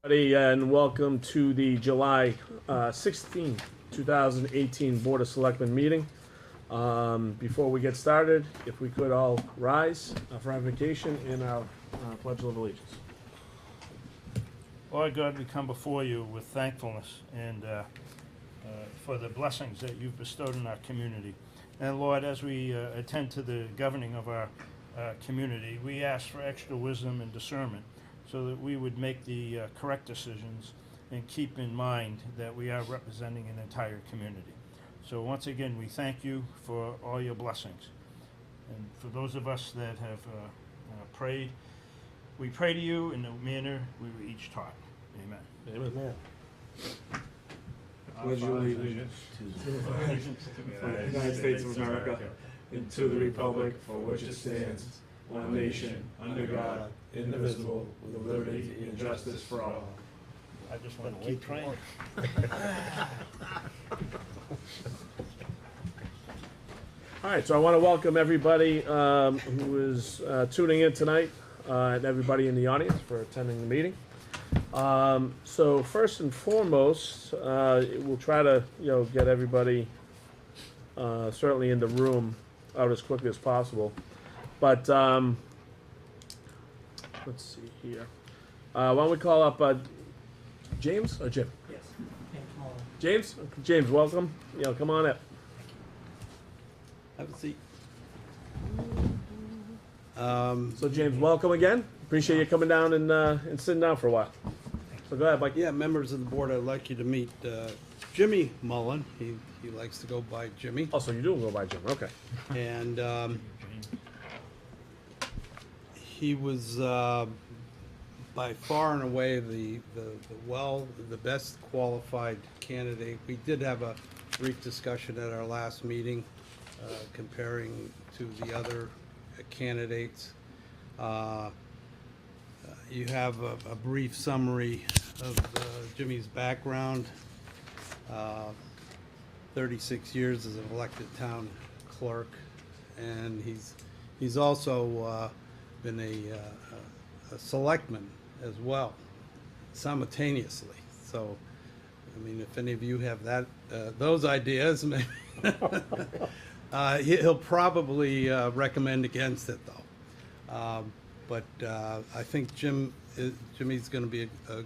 And welcome to the July 16, 2018 Board of Selectmen meeting. Before we get started, if we could all rise for invocation in our Pledge of Allegiance. Lord God, we come before you with thankfulness and for the blessings that you've bestowed in our community. And Lord, as we attend to the governing of our community, we ask for extra wisdom and discernment so that we would make the correct decisions and keep in mind that we are representing an entire community. So once again, we thank you for all your blessings. And for those of us that have prayed, we pray to you in the manner we were each taught. Amen. Amen. Pledge allegiance to the United States of America and to the republic for which it stands, one nation, under God, indivisible, with liberty and justice for all. I just want to keep praying. All right, so I want to welcome everybody who is tuning in tonight and everybody in the audience for attending the meeting. So first and foremost, we'll try to get everybody certainly in the room out as quickly as possible. But let's see here. Why don't we call up James or Jim? Yes. James? James, welcome. Come on up. Have a seat. So James, welcome again. Appreciate you coming down and sitting down for a while. So go ahead, Mike. Yeah, members of the board, I'd like you to meet Jimmy Mullen. He likes to go by Jimmy. Oh, so you do go by Jim. Okay. And he was by far and away the best qualified candidate. We did have a brief discussion at our last meeting comparing to the other candidates. You have a brief summary of Jimmy's background. 36 years as an elected town clerk, and he's also been a selectman as well, simultaneously. So, I mean, if any of you have those ideas, maybe he'll probably recommend against it, though. But I think Jimmy's going to be a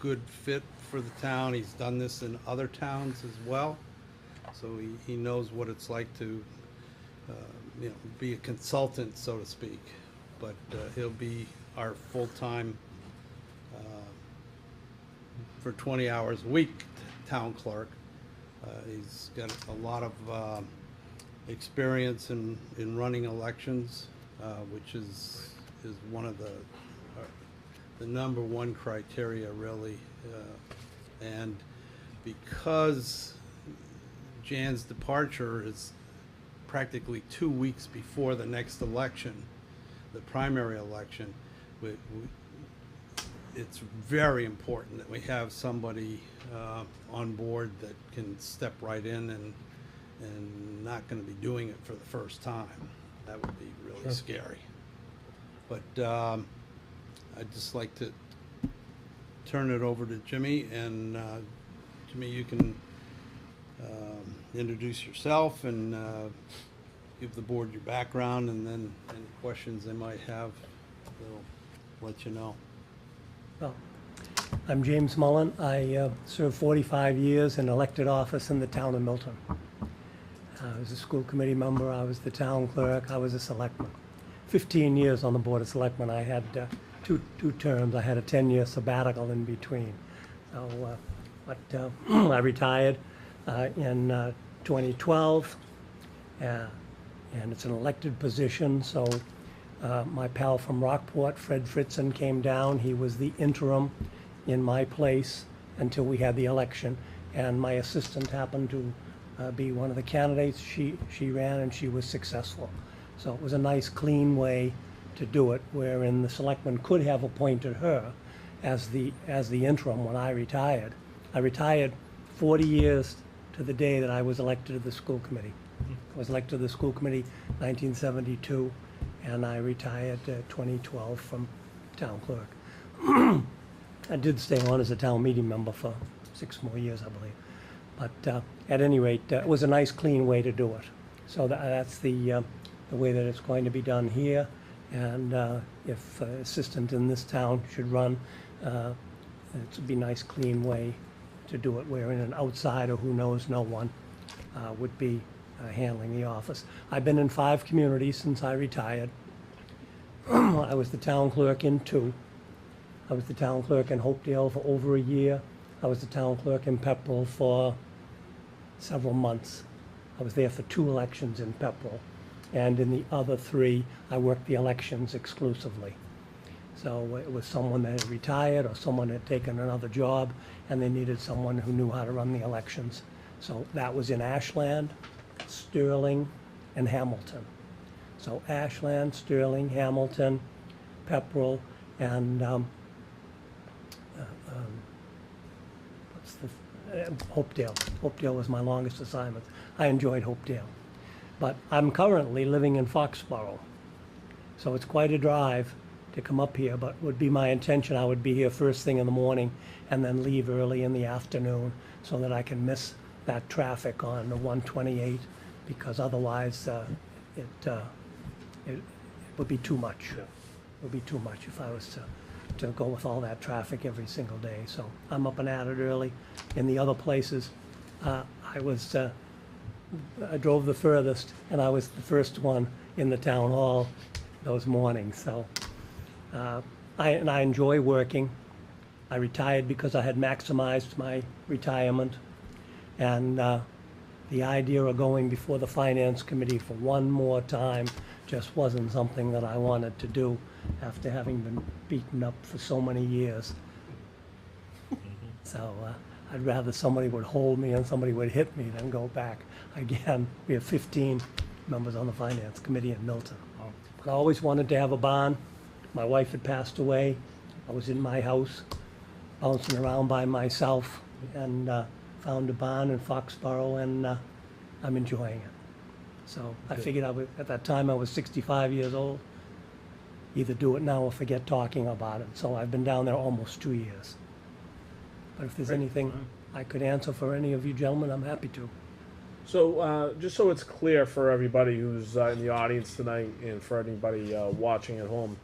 good fit for the town. He's done this in other towns as well, so he knows what it's like to be a consultant, so to speak. But he'll be our full-time for 20 hours a week town clerk. He's got a lot of experience in running elections, which is one of the number one criteria, really. And because Jan's departure is practically 2 weeks before the next election, the primary election, it's very important that we have somebody on board that can step right in and not going to be doing it for the first time. That would be really scary. But I'd just like to turn it over to Jimmy, and Jimmy, you can introduce yourself and give the board your background, and then any questions they might have, they'll let you know. Well, I'm James Mullen. I served 45 years in elected office in the town of Milton. I was a school committee member, I was the town clerk, I was a selectman. 15 years on the Board of Selectmen. I had two terms. I had a 10-year sabbatical in between. So, I retired in 2012, and it's an elected position, so my pal from Rockport, Fred Fritzen, came down. He was the interim in my place until we had the election, and my assistant happened to be one of the candidates. She ran and she was successful. So it was a nice, clean way to do it, wherein the selectmen could have appointed her as the interim when I retired. I retired 40 years to the day that I was elected to the school committee. I was elected to the school committee 1972, and I retired 2012 from town clerk. I did stay on as a town meeting member for 6 more years, I believe. But at any rate, it was a nice, clean way to do it. So that's the way that it's going to be done here. And if an assistant in this town should run, it would be a nice, clean way to do it, wherein an outsider who knows no one would be handling the office. I've been in 5 communities since I retired. I was the town clerk in 2. I was the town clerk in Hopedale for over a year. I was the town clerk in Pepperell for several months. I was there for 2 elections in Pepperell. And in the other 3, I worked the elections exclusively. So it was someone that had retired or someone had taken another job and they needed someone who knew how to run the elections. So that was in Ashland, Sterling, and Hamilton. So Ashland, Sterling, Hamilton, Pepperell, and Hopedale. Hopedale was my longest assignment. I enjoyed Hopedale. But I'm currently living in Foxborough. So it's quite a drive to come up here, but would be my intention, I would be here first thing in the morning and then leave early in the afternoon so that I can miss that traffic on the 128, because otherwise it would be too much. It would be too much if I was to go with all that traffic every single day. So I'm up and at it early. In the other places, I drove the furthest, and I was the first one in the town hall those mornings. So I enjoy working. I retired because I had maximized my retirement, and the idea of going before the finance committee for one more time just wasn't something that I wanted to do after having been beaten up for so many years. So I'd rather somebody would hold me and somebody would hit me than go back. Again, we have 15 members on the finance committee in Milton. But I always wanted to have a barn. My wife had passed away. I was in my house, bouncing around by myself, and found a barn in Foxborough, and I'm enjoying it. So I figured at that time I was 65 years old. Either do it now or forget talking about it. So I've been down there almost 2 years. But if there's anything I could answer for any of you gentlemen, I'm happy to. So, just so it's clear for everybody who's in the audience tonight and for anybody watching at home,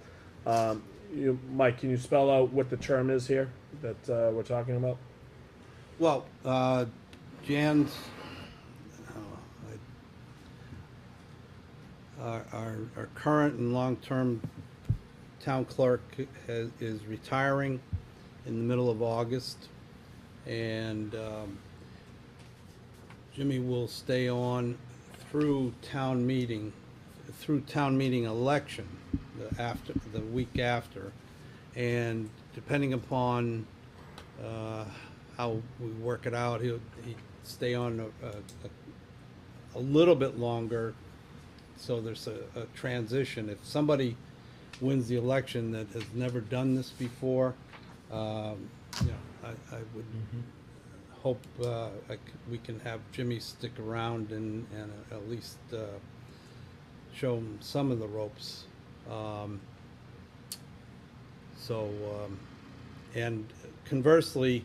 Mike, can you spell out what the term is here that we're talking about? Well, Jan's, our current and long-term town clerk is retiring in the middle of August, and Jimmy will stay on through town meeting election, the week after, and depending upon how we work it out, he'd stay on a little bit longer, so there's a transition. If somebody wins the election that has never done this before, I would hope we can have Jimmy stick around and at least show him some of the ropes. And conversely,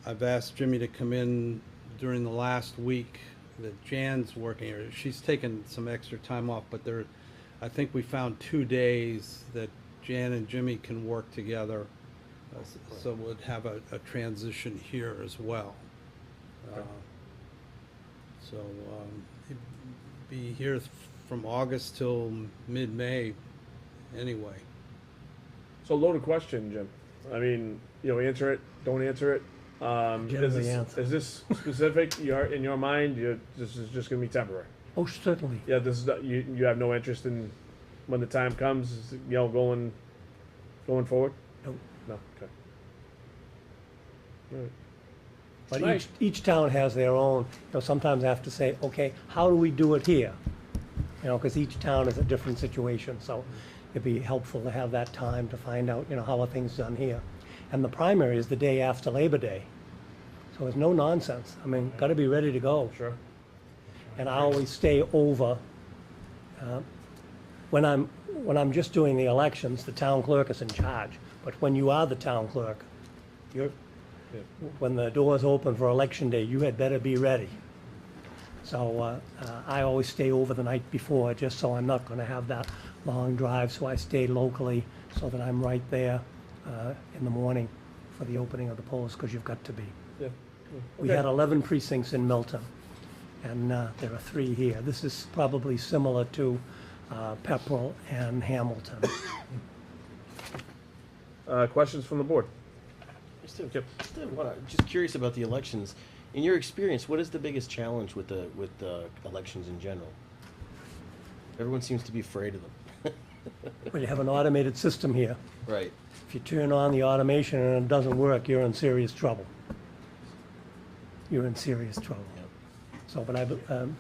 I've asked Jimmy to come in during the last week that Jan's working here. She's taken some extra time off, but I think we found 2 days that Jan and Jimmy can work together. So we'll have a transition here as well. Okay. He'd be here from August till mid-May anyway. So, loaded question, Jim. I mean, answer it, don't answer it. Is this specific? In your mind, this is just going to be temporary. Oh, certainly. Yeah, this is you have no interest in when the time comes, going forward. Nope. No. Okay. All right. But Nice. each town has their own, sometimes I have to say, okay, how do we do it here? Because each town is a different situation, so it'd be helpful to have that time to find out, how are things done here. And the primary is the day after Labor Day. So there's no nonsense. I mean, gotta be ready to go. Sure. And I always stay over. When I'm just doing the elections, the town clerk is in charge. But when you are the town clerk, You're, Yeah. when the doors open for election day, you had better be ready. So I always stay over the night before, just so I'm not gonna have that long drive, so I stay locally so that I'm right there in the morning for the opening of the polls, because you've got to be. Yeah. We Okay. had 11 precincts in Milton, and there are 3 here. This is probably similar to Pepperell and Hamilton. Questions from the board? Yep. Just curious about the elections. In your experience, what is the biggest challenge with the elections in general? Everyone seems to be afraid of them. We have an automated system here. Right. If you turn on the automation and it doesn't work, you're in serious trouble. You're in serious trouble. Yep. So, but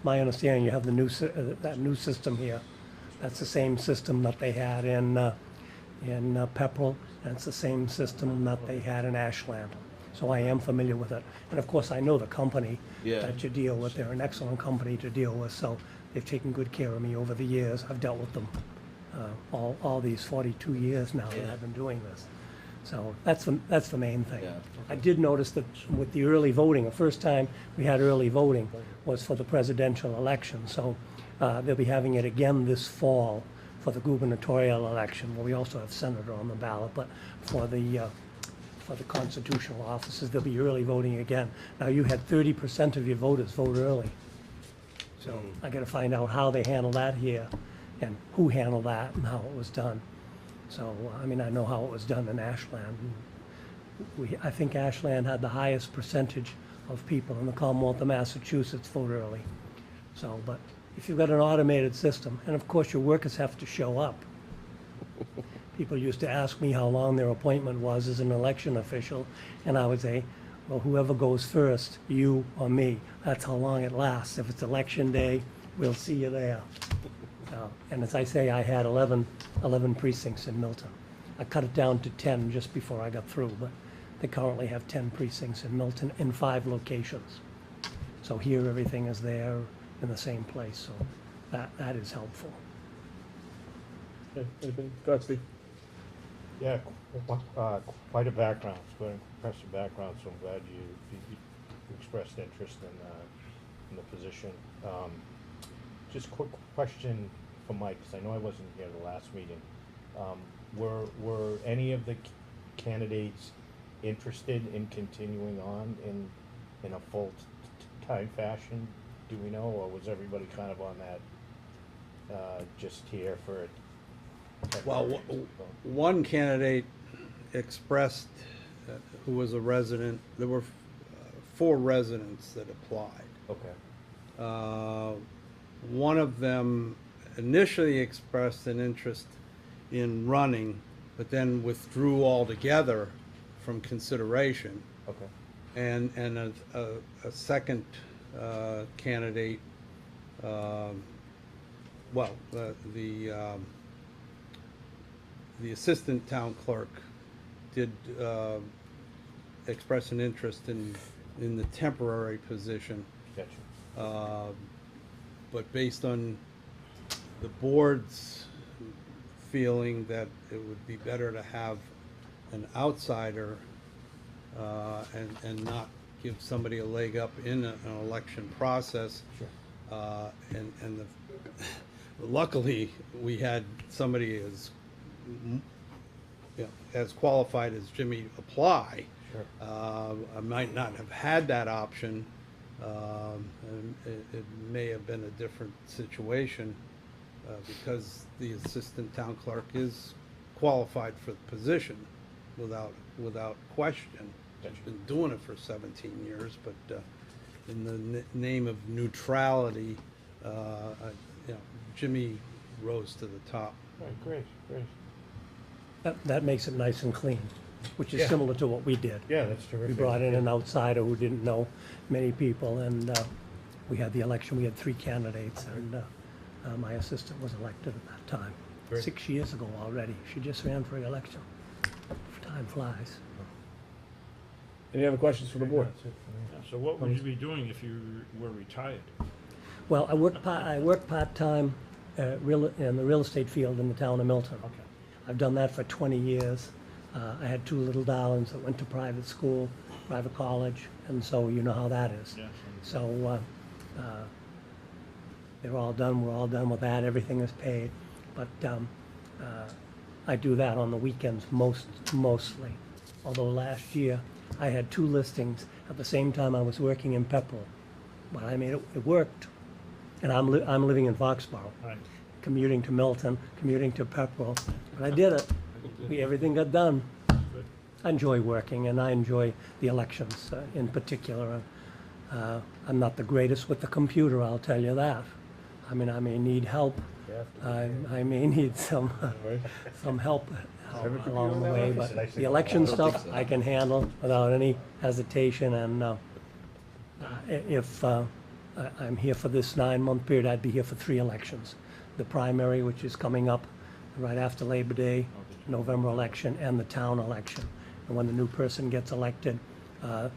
my understanding, you have the that new system here. That's the same system that they had in Pepperell, and it's the same system that they had in Ashland. So I am familiar with it. And of course, I know the company Yeah. that you deal with. They're an excellent company to deal with, so they've taken good care of me over the years. I've dealt with them all these 42 years now that Yeah. I've been doing this. So that's the main thing. Yeah. I did notice that with the early voting, the first time we had early voting was for the presidential election. So they'll be having it again this fall for the gubernatorial election. Well, we also have senator on the ballot, but for the constitutional offices, there'll be early voting again. Now, you had 30% of your voters vote early. So I gotta find out how they handle that here and who handled that and how it was done. So, I mean, I know how it was done in Ashland. I think Ashland had the highest percentage of people in the Commonwealth of Massachusetts vote early. So, but if you've got an automated system, and of course your workers have to show up. People used to ask me how long their appointment was as an election official, and I would say, well, whoever goes first, you or me, that's how long it lasts. If it's election day, we'll see you there. And as I say, I had 11 precincts in Milton. I cut it down to 10 just before I got through, but they currently have 10 precincts in Milton in 5 locations. So here, everything is there in the same place, so that is helpful. Okay, anything? Go ahead, Steve. Yeah, quite a background, it's quite an impressive background, so I'm glad you expressed interest in the position. Just quick question for Mike, because I know I wasn't here the last meeting. Were any of the candidates interested in continuing on in a full-time fashion, do we know, or was everybody kind of on that, just here for it? Well, one candidate expressed, who was a resident, there were 4 residents that applied. Okay. One of them initially expressed an interest in running, but then withdrew altogether from consideration. Okay. And a second candidate, the assistant town clerk did express an interest in the temporary position. Gotcha. But based on the board's feeling that it would be better to have an outsider and not give somebody a leg up in an election process. Sure. Luckily, we had somebody as qualified as Jimmy apply. Sure. I might not have had that option. And it may have been a different situation because the assistant town clerk is qualified for the position without question. She's been doing it for 17 years, but in the name of neutrality, Jimmy rose to the top. Right, great. That makes it nice and clean, which is Yeah. similar to what we did. Yeah, that's terrific. We brought in an outsider who didn't know many people, and we had the election, we had 3 candidates, and my assistant was elected at that time. Great. 6 years ago already. She just ran for re-election. Time flies. Any other questions from the board? That's it for me. So what would you be doing if you were retired? Well, I work part-time in the real estate field in the town of Milton. Okay. I've done that for 20 years. I had two little darlings that went to private school, private college, and so you know how that is. Yes. So they're all done, we're all done with that, everything is paid. But I do that on the weekends mostly. Although last year, I had two listings at the same time I was working in Pepperell. But I mean, it worked. And I'm living in Foxborough, Right. commuting to Milton, commuting to Pepperell. But I did it. Everything got done. Good. I enjoy working, and I enjoy the elections in particular. I'm not the greatest with the computer, I'll tell you that. I mean, I may need help. I may need some help along the way, but the election stuff I can handle without any hesitation. And if I'm here for this 9-month period, I'd be here for 3 elections. The primary, which is coming up right after Labor Day, November election, and the town election. And when the new person gets elected,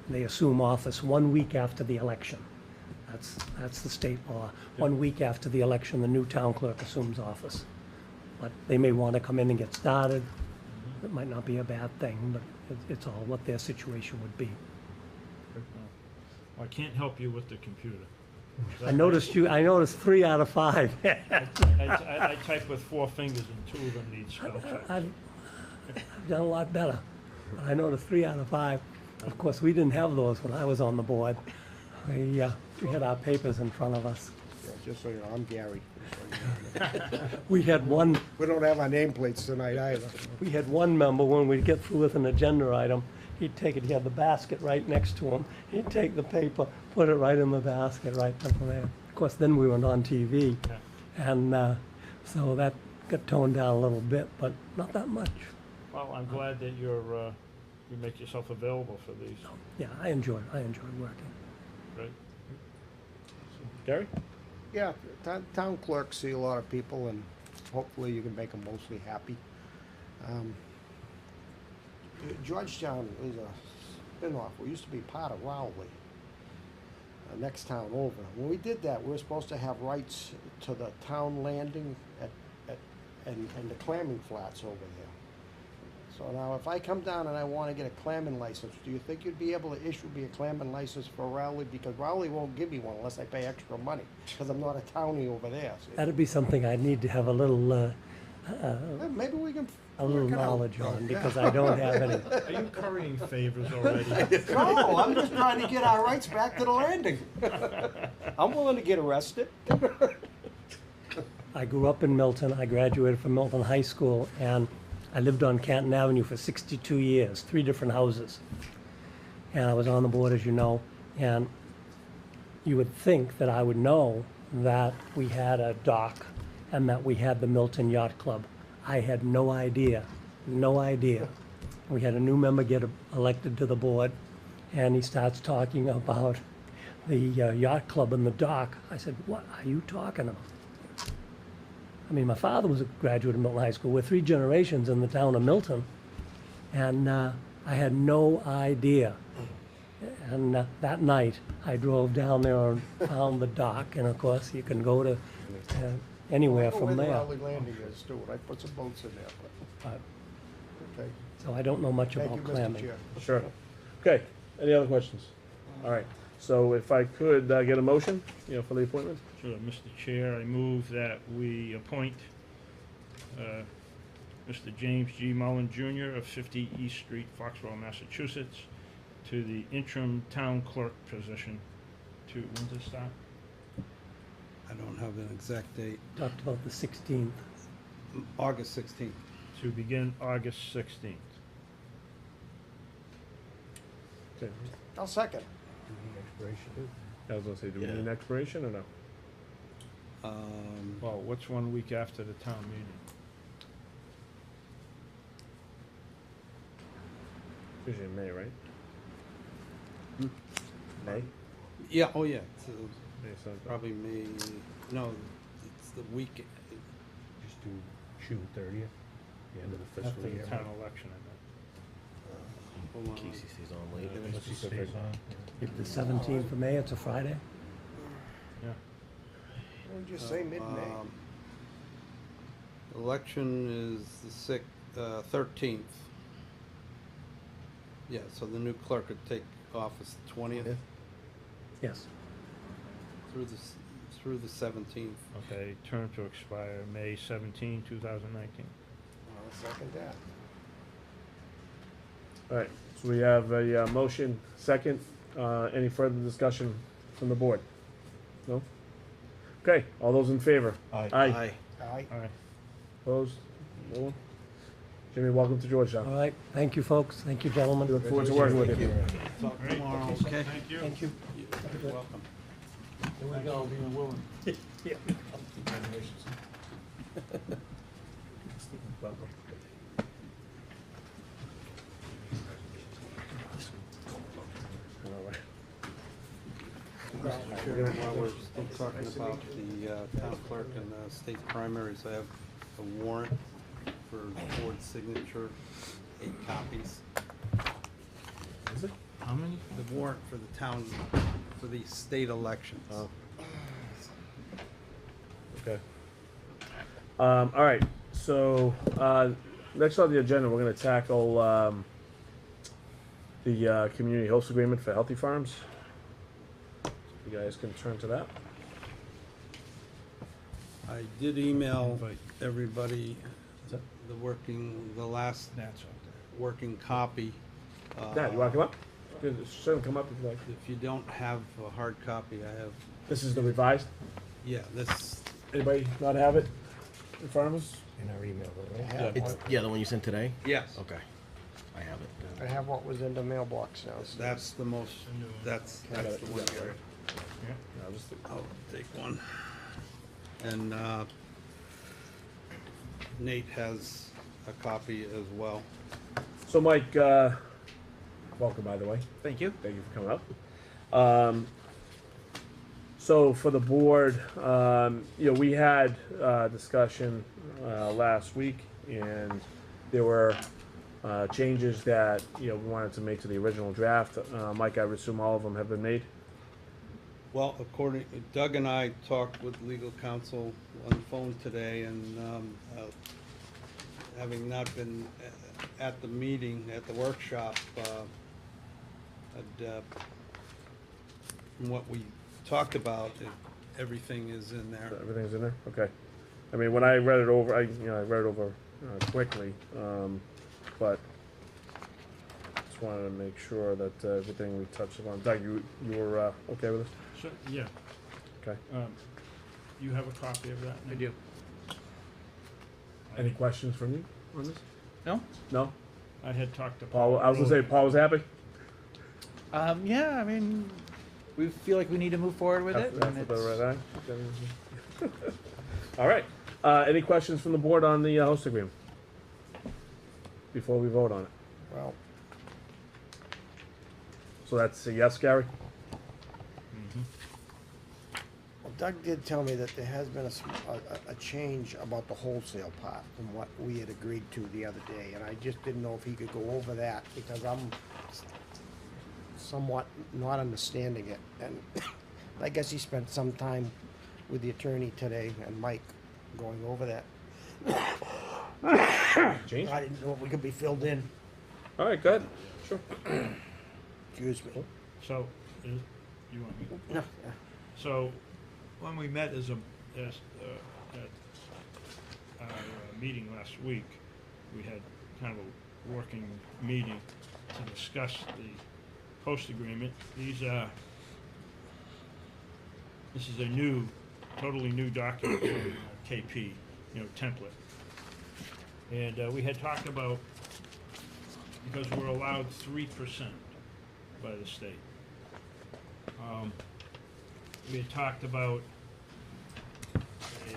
they assume office 1 week after the election. That's the state law. 1 week after the election, the new town clerk assumes office. But they may want to come in and get started. It might not be a bad thing, but it's all what their situation would be. I can't help you with the computer. I noticed 3 out of 5. I type with 4 fingers and 2 of them need spell check. I've done a lot better. But I noticed 3 out of 5. Of course, we didn't have those when I was on the board. We had our papers in front of us. Just so you know, I'm Gary. We had one We don't have our nameplates tonight either. We had one member, when we'd get through with an agenda item, he'd take it, he had the basket right next to him. He'd take the paper, put it right in the basket, right up there. Of course, then we went on TV, and so that got toned down a little bit, but not that much. Well, I'm glad that you make yourself available for these. Yeah, I enjoy working. Right? Gary? Yeah, town clerks see a lot of people, and hopefully you can make them mostly happy. Georgetown is a spin-off. We used to be part of Rowley, next town over. When we did that, we were supposed to have rights to the town landing and the clamming flats over there. So now, if I come down and I want to get a clamming license, do you think you'd be able to issue me a clamming license for Rowley? Because Rowley won't give me one unless I pay extra money, because I'm not a townie over there. See? That'd be something I'd need to have a little Maybe we can a little work it out. knowledge on, because I don't have any. Are you currying favors already? No, I'm just trying to get our rights back to the landing. I'm willing to get arrested. I grew up in Milton. I graduated from Milton High School, and I lived on Canton Avenue for 62 years, 3 different houses. And I was on the board, as you know, and you would think that I would know that we had a dock and that we had the Milton Yacht Club. I had no idea. We had a new member get elected to the board, and he starts talking about the yacht club and the dock. I said, "What are you talking about?" I mean, my father was a graduate of Milton High School. We're 3 generations in the town of Milton, and I had no idea. And that night, I drove down there and found the dock, and of course, you can go to anywhere from I know there. where the Rowley landing is too, and I put some boats in there, But- okay. So I don't know much Thank you, about Mr. clamming. Chair. Sure. Okay, any other questions? All right, so if I could get a motion, for the appointment? Sure, Mr. Chair, I move that we appoint Mr. James G. Mullen Jr. of 50 East Street, Foxborough, Massachusetts, to the interim town clerk position. When's it start? I don't have an exact date. Talked about the 16th. August 16th. To begin August 16th. Okay. I'll second. I was gonna say, do we need an Yeah. expiration or no? Well, what's 1 week after the town meeting? Usually in May, right? Hmm? May? Yeah, oh yeah, it's, May, so probably May, no, it's the week, Just do June 30th, the end of the After fiscal the year. town election, I hold on. Casey stays on late. Unless he stays on. If the 17th of May, it's a Friday. meant. Yeah. We'll just say mid-May. Election is the 13th. Yeah, so the new clerk would take office 20th Yes. through the 17th. Okay, term to expire May 17, 2019. I'll second that. All right, so we have a motion, second. Any further discussion from the board? No? Okay, all those in favor? Aye. Aye. Aye. All right. Opposed? No one? Jimmy, welcome to Georgetown. All right, thank you, folks. Thank you, gentlemen. We look forward to working with you. Talk All right. tomorrow, okay? Thank you. Thank you. You're welcome. Here we go, being willing. Yeah. Congratulations. Welcome. All right. Mr. Chairman, while we're still talking about the town clerk and the state primaries, I have a warrant for board signature, 8 copies. Is it? How many? The warrant for the town, for the state elections. Oh. Okay. All right, so, next on the agenda, we're gonna tackle, the, community host agreement for Healthy Farms. You guys can turn to that. I did email everybody that? the last working copy. Dad, you wanna come up? Certainly come up if you like. If you don't have a hard copy, I have, This is the revised. yeah, this, Anybody not have it in front of us? In our email, I have It's, what, yeah, the one you sent today? yes, Okay. I have it. I have what was in the mailbox now. that's the most, that's the one here. No, just the- I'll take one. And Nate has a copy as well. So Mike, welcome by the way. Thank you. Thank you for coming up. So for the board, we had discussion last week, and there were changes that we wanted to make to the original draft. Mike, I would assume all of them have been made. Well, Doug and I talked with legal counsel on the phone today, and having not been at the meeting, at the workshop, from what we talked about, everything is in there. Everything's in there. Okay. I mean, when I read it over, I read it over quickly, but just wanted to make sure that everything we touched upon. Doug, you were okay with this? So, yeah. Okay. You have a copy of that? I do. Any questions from you on this? No? No? I had talked to Paul, I was gonna say, Paul was happy? Yeah, I mean, we feel like we need to move forward with it. After and the it's- red eye? All right. Any questions from the board on the host agreement? Before we vote on it? Well, So that's a yes, Gary? well, Doug did tell me that there has been a change about the wholesale part from what we had agreed to the other day, and I just didn't know if he could go over that, because I'm somewhat not understanding it, and I guess he spent some time with the attorney today and Mike going over that. Change? I didn't know if we could be filled in. All right, go ahead. Sure. Excuse me. So, you want me? No, So, when we met at our meeting last week, we had kind of a working meeting to discuss the host agreement. This is a totally new document from KP, template. And we had talked about, because we're allowed 3% by the state. We had talked about I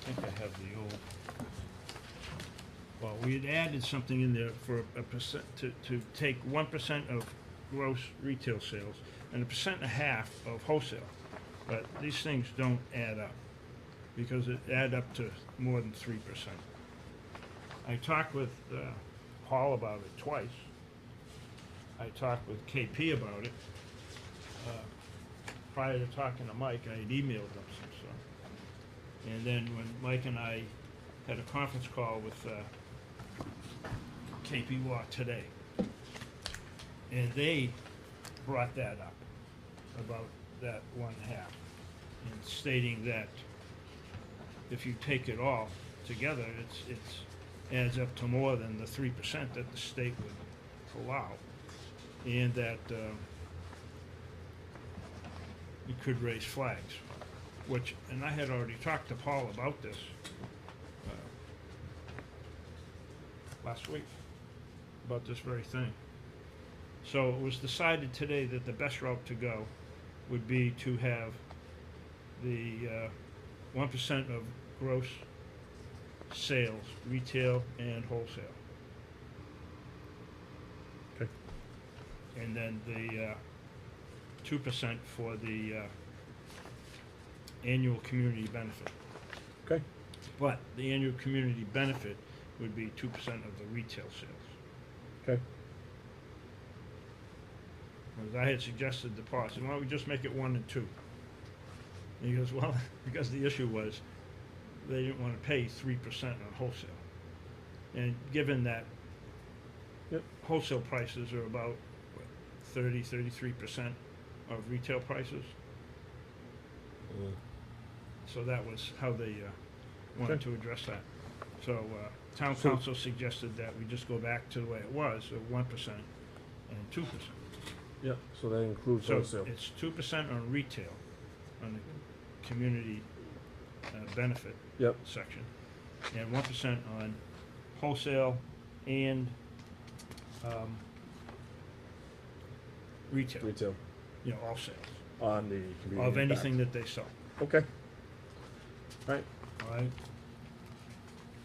think I have the old, well, we had added something in there for a percent, to take 1% of gross retail sales and 1.5% of wholesale. But these things don't add up, because it add up to more than 3%. I talked with Paul about it twice. I talked with KP about it. Prior to talking to Mike, I had emailed them some stuff. And then when Mike and I had a conference call with KP Law today. And they brought that up, about that one half, and stating that if you take it all together, it's adds up to more than the 3% that the state would allow, and that you could raise flags, which, and I had already talked to Paul about this last week, about this very thing. So it was decided today that the best route to go would be to have the 1% of gross sales, retail and wholesale. Okay. And then the 2% for the annual community benefit. Okay. But the annual community benefit would be 2% of the retail sales. Okay. As I had suggested to Paul, I said, why don't we just make it 1 and 2? And he goes, well, because the issue was they didn't want to pay 3% on wholesale. And given that Yep. wholesale prices are about what, 33% of retail prices. So that was how they wanted Okay. to address that. So town So- council suggested that we just go back to the way it was, of 1% and 2%. Yeah, so that includes So wholesale. it's 2% on retail, on the community benefit Yep. section, and 1% on wholesale and retail, Retail you know, all sales, on the community. of anything impact. that they sell, Okay. Right. all right?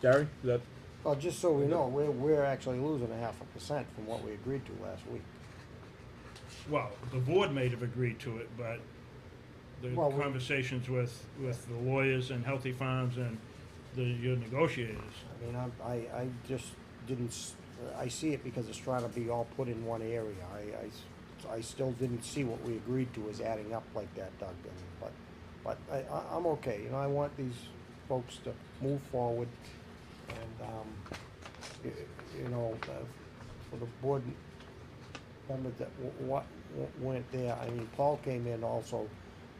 Gary, is that, Well, just so we know, we're actually losing 0.5% from what we agreed to last week. Well, the board may have agreed to it, but the Well, we- conversations with the lawyers and Healthy Farms and your negotiators, I mean, I just didn't, I see it because it's trying to be all put in one area. I still didn't see what we agreed to as adding up like that, Doug, but I'm okay. You know, I want these folks to move forward and, you know, for the board members that went there, I mean, Paul came in also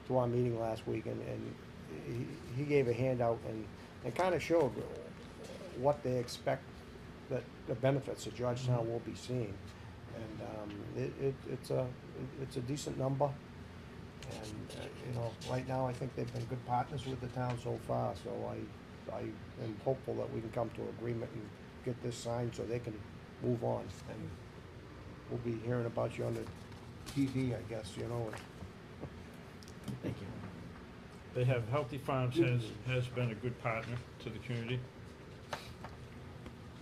to our meeting last week and he gave a handout and kind of showed what they expect that the benefits that Georgetown will be seeing. And it's a decent number. And, you know, right now I think they've been good partners with the town so far, so I am hopeful that we can come to agreement and get this signed so they can move on. And we'll be hearing about you on the TV, I guess, you know. Thank you. they have, Healthy Farms has been a good partner to the community.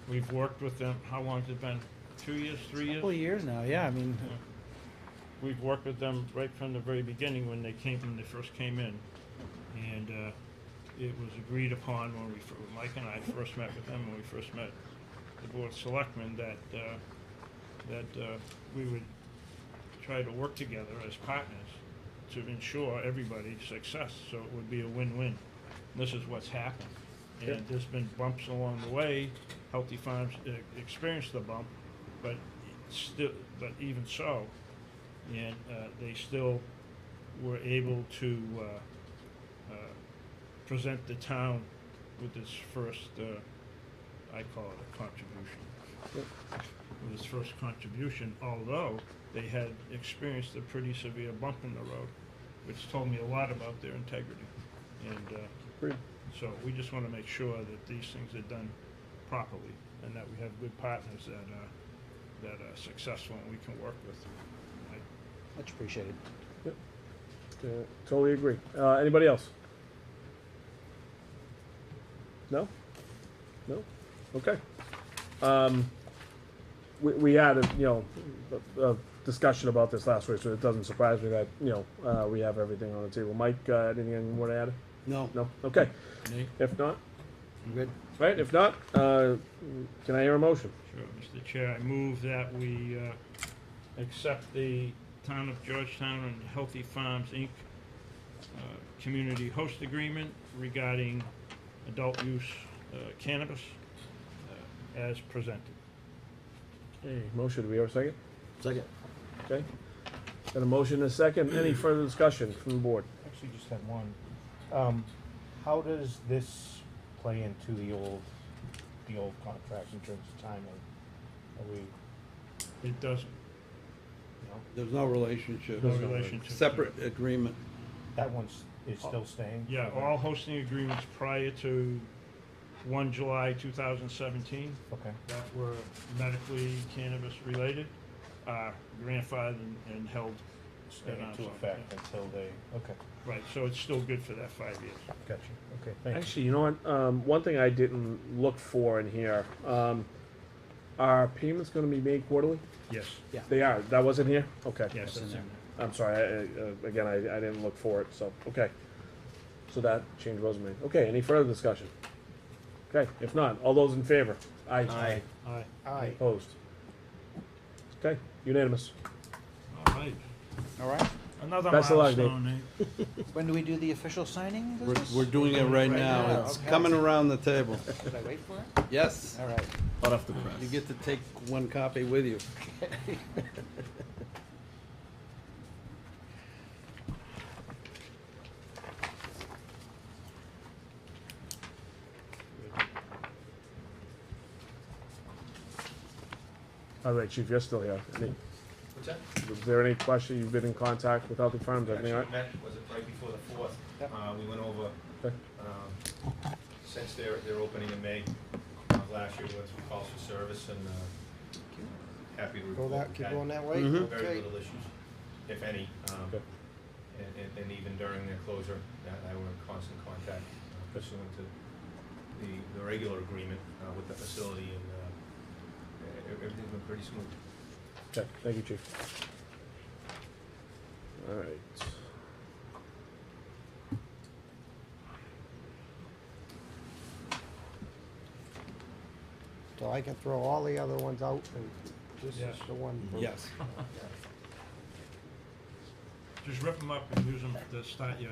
We've worked with them, how long has it been? 2 years, 3 years? Couple of years now, yeah, I mean, Yeah. We've worked with them right from the very beginning when they first came in. And it was agreed upon when Mike and I first met with them, when we first met the Board of Selectmen, that we would try to work together as partners to ensure everybody's success, so it would be a win-win. This is what's happened. And there's been bumps along the way. Healthy Farms experienced the bump, but even so, and they still were able to present the town with its first, I call it a contribution. With its first contribution, although they had experienced a pretty severe bump in the road, which told me a lot about their integrity. And Agreed. so we just want to make sure that these things are done properly and that we have good partners that are successful and we can work with. much appreciated. Totally agree. Anybody else? No? No? Okay. We had a discussion about this last week, so it doesn't surprise me that, we have everything on the table. Mike, anything more to add? No, No? Okay. Nate? If not, I'm good. right, if not, can I hear a motion? Sure, Mr. Chair, I move that we accept the Town of Georgetown and Healthy Farms, Inc. Community host agreement regarding adult use cannabis as presented. Okay, motion, do we have a second? Second. Okay. Got a motion and a second. Any further discussion from the board? Actually, just had one. How does this play into the old contract in terms of timing? Are we, It doesn't, There's no relationship. no relationship. to Separate it. agreement. that one's, is still staying? Yeah, all hosting agreements prior to 1 July 2017 Okay. that were medically cannabis related are grandfathered and held. Staying at arm's into length, effect yeah. until they, okay, Right, so it's still good for that 5 years. gotcha. Okay, thank you. Actually, you know what? One thing I didn't look for in here, are payments gonna be made quarterly? Yes, They are. That wasn't here? Okay. yes, that's in there. I'm sorry, again, I didn't look for it, so, okay. So that change wasn't made. Okay, any further discussion? Okay, if not, all those in favor? Aye. Aye. Aye. Aye. Opposed? Okay, unanimous. All right. All right. Another Best of luck, Dave. milestone, eh? When do we do the official signing? of this? We're doing it right now. now, It's okay. coming around the table. Should I wait for it? Yes, All right. Hot off the press. you get to take one copy with you. By the way, Chief, you're still here. What's that? Was there any question? You've been in contact with Healthy Farms, everything all Actually right? met, was it right before the 4th? Yep. We went over, Okay. since their opening in May, last year, went through calls for service and, happy to Go report. that, we've keep had going that way? Mhm. Very Okay. little issues, if any, Okay. and even during their closure, I were in constant contact pursuant to the regular agreement, with the facility and, everything's been pretty smooth. Okay, thank you, Chief. All right. So I can throw all the other ones out and this is Yes. the one. Yes. Just rip them up and use them to start your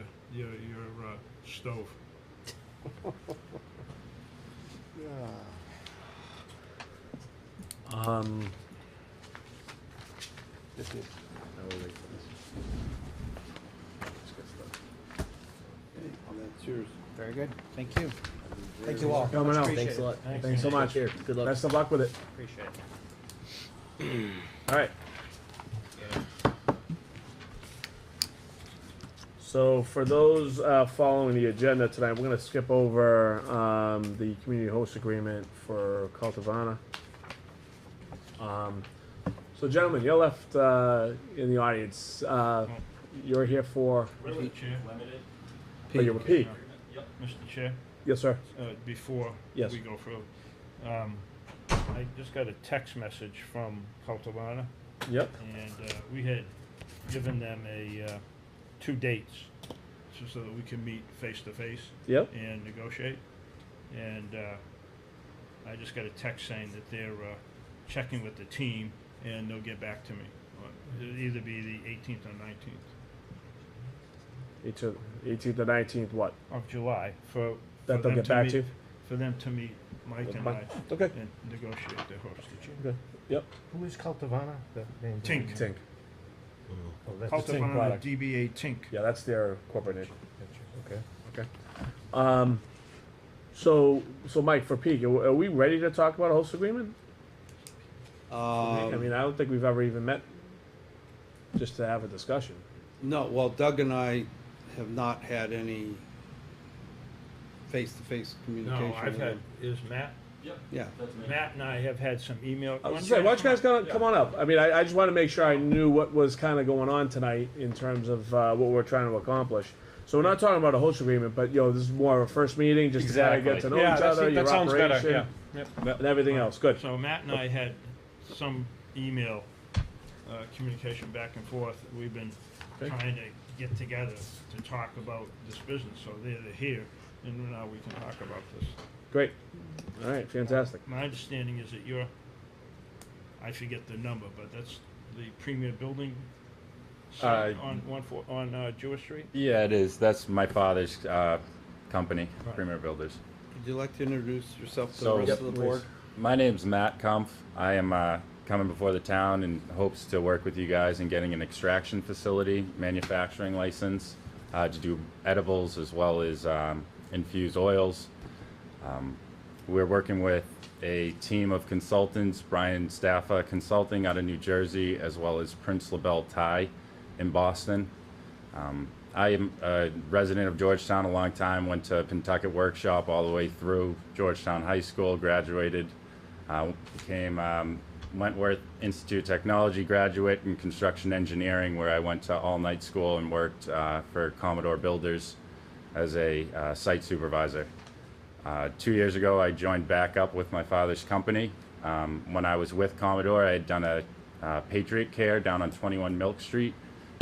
stove. Yeah. This is. I will wait for this. Let's get started. That's yours. Very good. Thank you. Thank you all. Coming out. Thanks a lot. Thanks so much. Here, good luck. Best of luck with it. Appreciate it. All right. Yeah. So for those following the agenda tonight, we're going to skip over the community host agreement for Cultivana. So gentlemen, you're left in the audience. You're here for, Mr. Chair, oh, you're with Peak. Mr. Chair, Yes, sir. before Yes. we go through, I just got a text message from Cultivana, Yep. and we had given them 2 dates so that we can meet face to face Yep. and negotiate. And I just got a text saying that they're checking with the team and they'll get back to me. It'll either be the 18th or 19th 18th to 19th, what? of July for That they'll them get back to meet- you? For them to meet Mike and I Okay. and negotiate their hostage. Okay. Yep. Who is Cultivana? The name? Tink. Tink. Oh, that's a Tink Cultivana product. DBA Tink. Yeah, that's their corporate name. Okay. Okay. So Mike, for Peak, are we ready to talk about a host agreement? I mean, I don't think we've ever even met just to have a discussion. No, well, Doug and I have not had any face-to-face communication No, I've with had, him. is Matt? Yeah. Matt and I have had some email. I was gonna say, why don't you guys come on up? I mean, I just want to make sure I knew what was kind of going on tonight in terms of what we're trying to accomplish. So we're not talking about a host agreement, but this is more of a first meeting, just to kind of get to know each other, your operation, and everything else. Good. So Matt and I had some email communication back and forth. We've been Okay. trying to get together to talk about this business, so they're here, and now we can talk about this. Great. All right. Fantastic. My understanding is that I forget the number, but that's the premier building site on Jewish Street? Yeah, it is. That's my father's company, Right. Premier Builders. Would you like to introduce yourself to So- the rest of the board? My name's Matt Kumpf. I am coming before the town in hopes to work with you guys in getting an extraction facility, manufacturing license, to do edibles as well as infused oils. We're working with a team of consultants, Brian Staffa Consulting out of New Jersey, as well as Prince LaBelle Thai in Boston. I am a resident of Georgetown a long time, went to Pentucket Workshop all the way through Georgetown High School, graduated, became Wentworth Institute of Technology graduate in construction engineering, where I went to all-night school and worked for Commodore Builders as a site supervisor. 2 years ago, I joined back up with my father's company. When I was with Commodore, I had done a Patriot Care down on 21 Milk Street,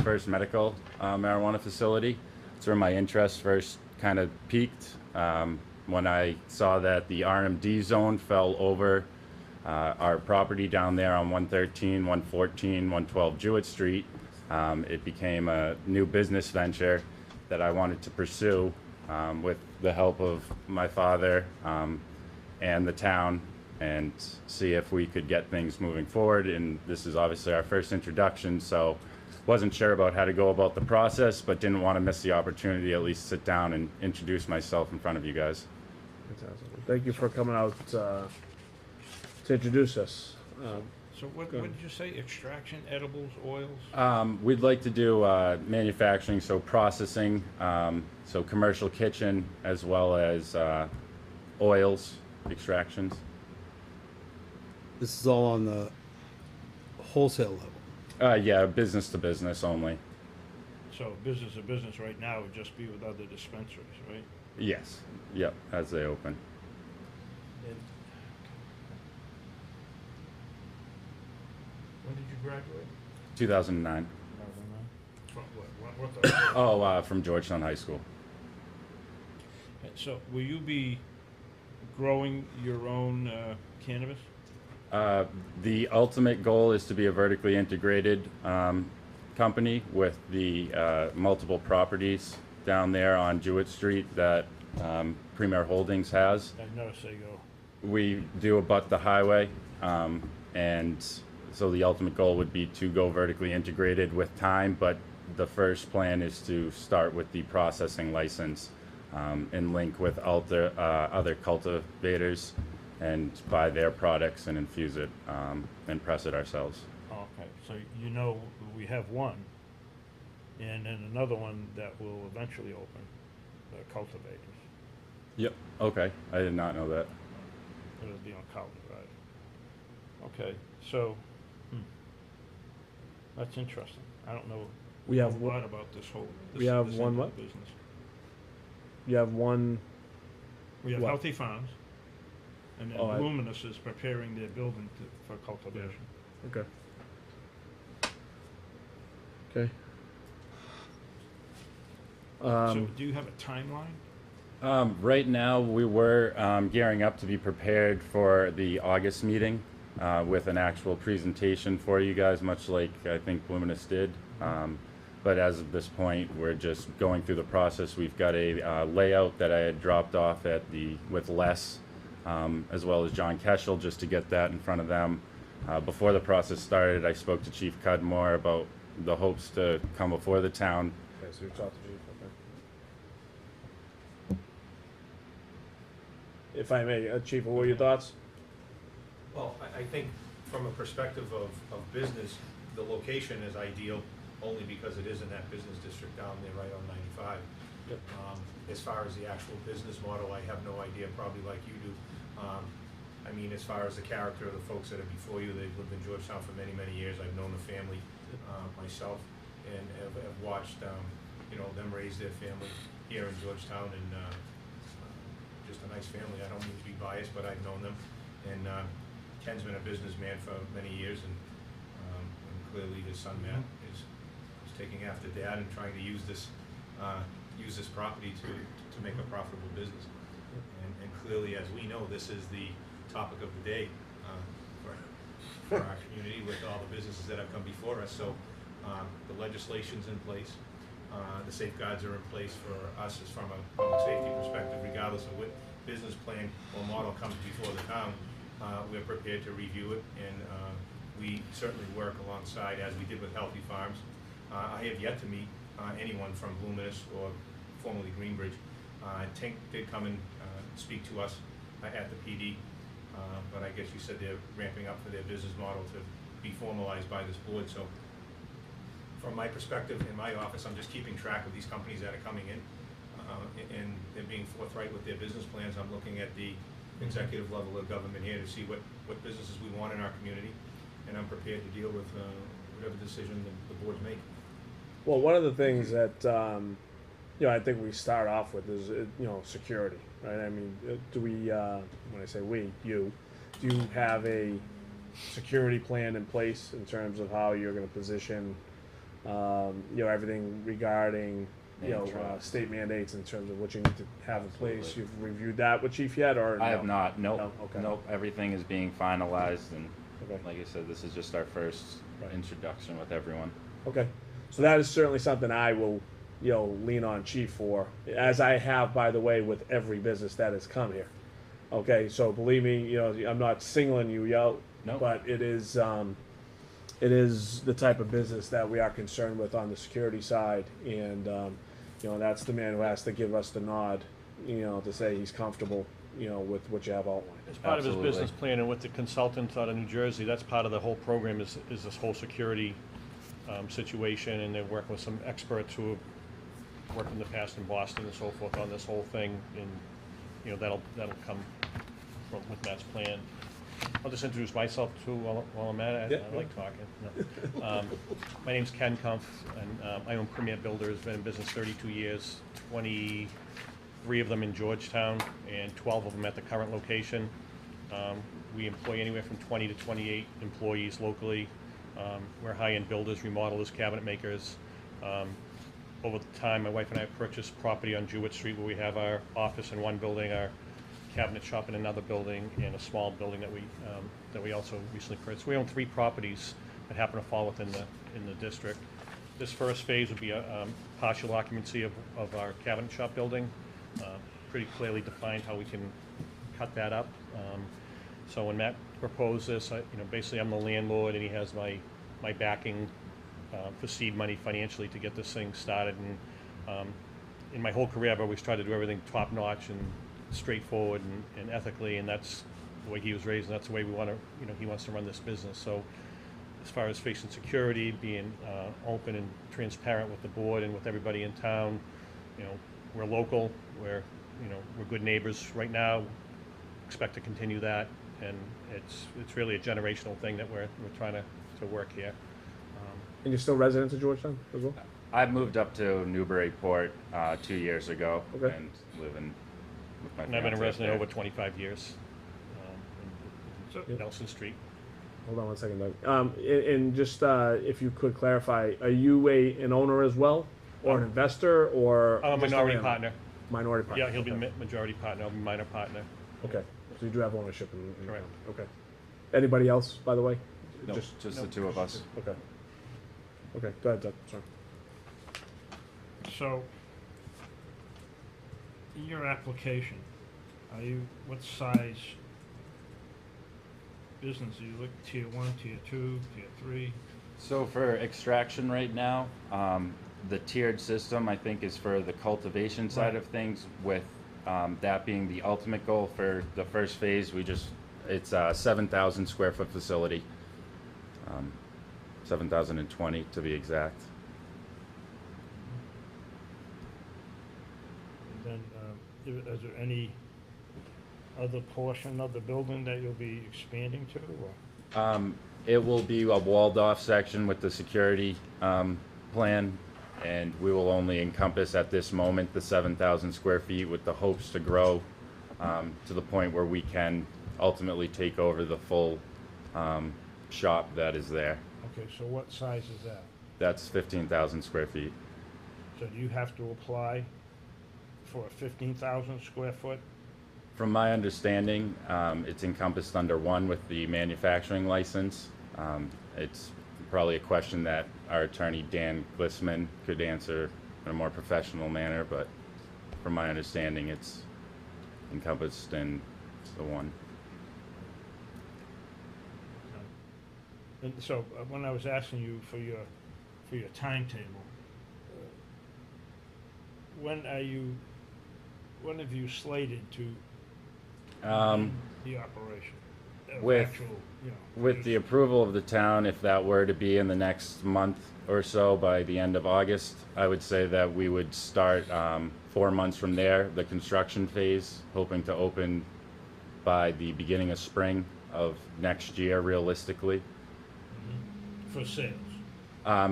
first medical marijuana facility. That's where my interest first kind of peaked when I saw that the RMD zone fell over our property down there on 113, 114, 112 Jewett Street. It became a new business venture that I wanted to pursue with the help of my father and the town, and see if we could get things moving forward. And this is obviously our first introduction, so wasn't sure about how to go about the process, but didn't want to miss the opportunity to at least sit down and introduce myself in front of you guys. Fantastic. Thank you for coming out to introduce us. So what did you say, extraction, edibles, oils? We'd like to do manufacturing, so processing, so commercial kitchen, as well as oils, extractions. This is all on the wholesale level. Yeah, business to business only. So business to business right now would just be with other dispensaries, right? Yes. Yep, as they open. When did you graduate? 2009. From what the? Oh, from Georgetown High School. So will you be growing your own cannabis? The ultimate goal is to be a vertically integrated company with the multiple properties down there on Jewett Street that Premier Holdings has. I noticed they go. We do abut the highway, and so the ultimate goal would be to go vertically integrated with time, but the first plan is to start with the processing license and link with other cultivators and buy their products and infuse it and press it ourselves. Okay, so you know we have one, and then another one that will eventually open, the cultivators. Yep. Okay. I did not know that. It'll be on College Drive. Okay, so, that's interesting. I don't know We have a lot about this whole. we have this one end of what? the business. You have one. We have What? Healthy Farms, and then Oh, Luminous is preparing their building for cultivation. Okay. Okay. So do you have a timeline? Right now, we were gearing up to be prepared for the August meeting with an actual presentation for you guys, much like I think Luminous did. But as of this point, we're just going through the process. We've got a layout that I had dropped off at with Les, as well as John Keschel, just to get that in front of them. Before the process started, I spoke to Chief Cudmore about the hopes to come before the town. Okay, so you talked to Chief. Okay. If I may, Chief, what were your thoughts? Well, I think from a perspective of business, the location is ideal only because it is in that business district down there right on 95. Yep. As far as the actual business model, I have no idea, probably like you do. I mean, as far as the character of the folks that are before you, they've lived in Georgetown for many, many years. I've known the family myself and have watched them raise their family here in Georgetown, and just a nice family. I don't mean to be biased, but I've known them. And Ken's been a businessman for many years, and clearly his son Matt is taking after Dad and trying to use this property to make a profitable business. And clearly, as we know, this is the topic of the day for our community with all the businesses that have come before us. So the legislation's in place. The safeguards are in place for us as from a public safety perspective, regardless of what business plan or model comes before the town. We're prepared to review it and we certainly work alongside, as we did with Healthy Farms. I have yet to meet anyone from Luminous or formerly Greenbridge. Tink did come and speak to us at the PD, but I guess you said they're ramping up for their business model to be formalized by this board. So from my perspective, in my office, I'm just keeping track of these companies that are coming in, and they're being forthright with their business plans. I'm looking at the executive level of government here to see what businesses we want in our community, and I'm prepared to deal with whatever decision the boards make. Well, one of the things that I think we start off with is security, right? I mean, do we? When I say we, do you have a security plan in place in terms of how you're going to position, everything regarding state mandates in terms of what you need to have in place? You've reviewed that with Chief yet, or I no? have not. Nope. No? Okay. Nope. Everything is being finalized, and Okay. like I said, this is just our first Right. introduction with everyone. Okay, so that is certainly something I will, lean on Chief for, as I have, by the way, with every business that has come here. Okay, so believe me, I'm not singling you out, Nope. but it is the type of business that we are concerned with on the security side, and that's the man who has to give us the nod, to say he's comfortable, with what you have outlined. As part of Absolutely. his business plan and with the consultant out of New Jersey, that's part of the whole program is this whole security situation, and they're working with some experts who have worked in the past in Boston and so forth on this whole thing, and that'll come with Matt's plan. I'll just introduce myself too while I'm at it. Yeah. I like talking. No. My name's Ken Kumpf, and I own Premier Builders. Been in business 32 years, 23 of them in Georgetown, and 12 of them at the current location. We employ anywhere from 20 to 28 employees locally. We're high-end builders, remodelers, cabinet makers. Over the time, my wife and I purchased property on Jewett Street where we have our office in one building, our cabinet shop in another building, and a small building that we also recently purchased. We own 3 properties that happen to fall within the district. This first phase would be a partial occupancy of our cabinet shop building. Pretty clearly defined how we can cut that up. So when Matt proposed this, basically I'm the landlord, and he has my backing for seed money financially to get this thing started. And in my whole career, I've always tried to do everything top notch and straightforward and ethically, and that's the way he was raised, and that's the way we want to, he wants to run this business. So as far as facing security, being open and transparent with the board and with everybody in town, we're local, we're good neighbors right now, expect to continue that, and it's really a generational thing that we're trying to work here. And you're still residents of Georgetown as well? I moved up to Newburyport 2 years ago, Okay. and live in with my And I've been a fiancé up resident there. over 25 years in Nelson Street. Hold on one second, Doug. And just if you could clarify, are you an owner as well, or an investor, or I'm a just minority landlord? partner. Minority partner. Yeah, he'll be okay. the majority partner, I'll be minor partner. Okay, so you do have ownership in the Correct. company. Okay. Anybody else, by the way? No, just the two of us. Okay. Okay, go ahead, Doug. Sorry. So, in your application, what size business? Do you look tier 1, tier 2, tier 3? So for extraction right now, the tiered system I think is for the cultivation side Right. of things, with that being the ultimate goal for the first phase. It's a 7,000 square foot facility, 7,020 to be exact. And then, is there any other portion of the building that you'll be expanding to, or? It will be a walled off section with the security plan, and we will only encompass at this moment the 7,000 square feet, with the hopes to grow to the point where we can ultimately take over the full shop that is there. Okay, so what size is that? That's 15,000 square feet. So do you have to apply for a 15,000 square foot? From my understanding, it's encompassed under one with the manufacturing license. It's probably a question that our attorney, Dan Glissman, could answer in a more professional manner, but from my understanding, it's encompassed in the one. And so, when I was asking you for your timetable, when have you slated to begin the operation? Of with- actual, you know, With the approval of the town, if that were to be in the next month or so, by the end of August, I would say that we would start 4 months from there, the construction phase, hoping to open by the beginning of spring of next year, realistically. for sales.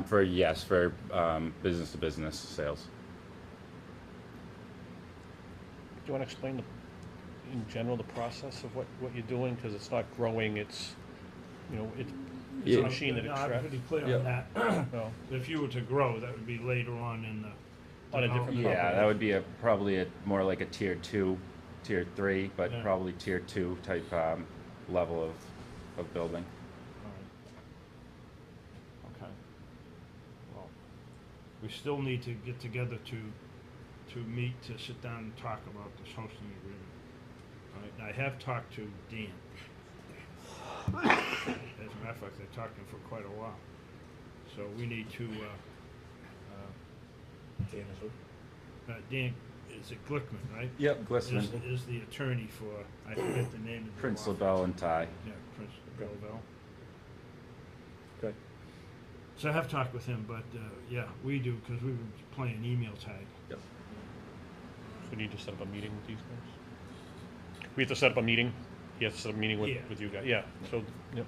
For business to business sales. Do you want to explain in general the process of what you're doing? Because it's not growing, it's, it's Yeah. a machine that No, I'm extracts. pretty clear Yeah. on that. No. If you were to grow, that would be later on in the. On a different development. Yeah, that would be probably more like a tier 2, tier 3, but Yeah. probably tier 2 type level of building. All right. Okay. Well, we still need to get together to meet, to sit down and talk about this hosting agreement. All right, I have talked to Dan. As a matter of fact, I talked to him for quite a while. So we need to, Dan is who? Dan, is it Glickman, right? Yep, Glissman. Is the attorney for, I forget the name of the Prince law firm. LaBelle and Ty. Yeah, Prince LaBelle. Okay. So I have talked with him, but, yeah, we do, because we were playing email tag. Yep. So we need to set up a meeting with these guys? We have to set up a meeting? He has to set up a meeting Yeah. with you guys? Yeah, so, yep.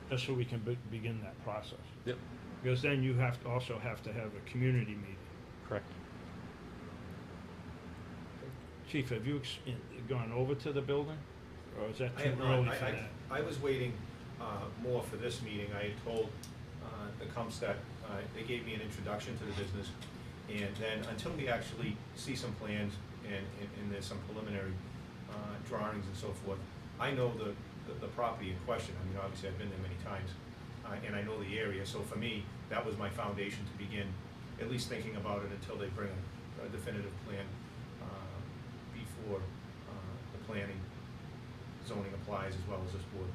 Just so we can begin that process. Yep. Because then you also have to have a community meeting. Correct. Chief, have you gone over to the building? Or is that I too have not. early for that? I was waiting more for this meeting. I had told the Comstat, they gave me an introduction to the business, and then until we actually see some plans and there's some preliminary drawings and so forth, I know the property in question. I mean, obviously, I've been there many times, and I know the area, so for me, that was my foundation to begin at least thinking about it until they bring a definitive plan before the planning zoning applies as well as this board.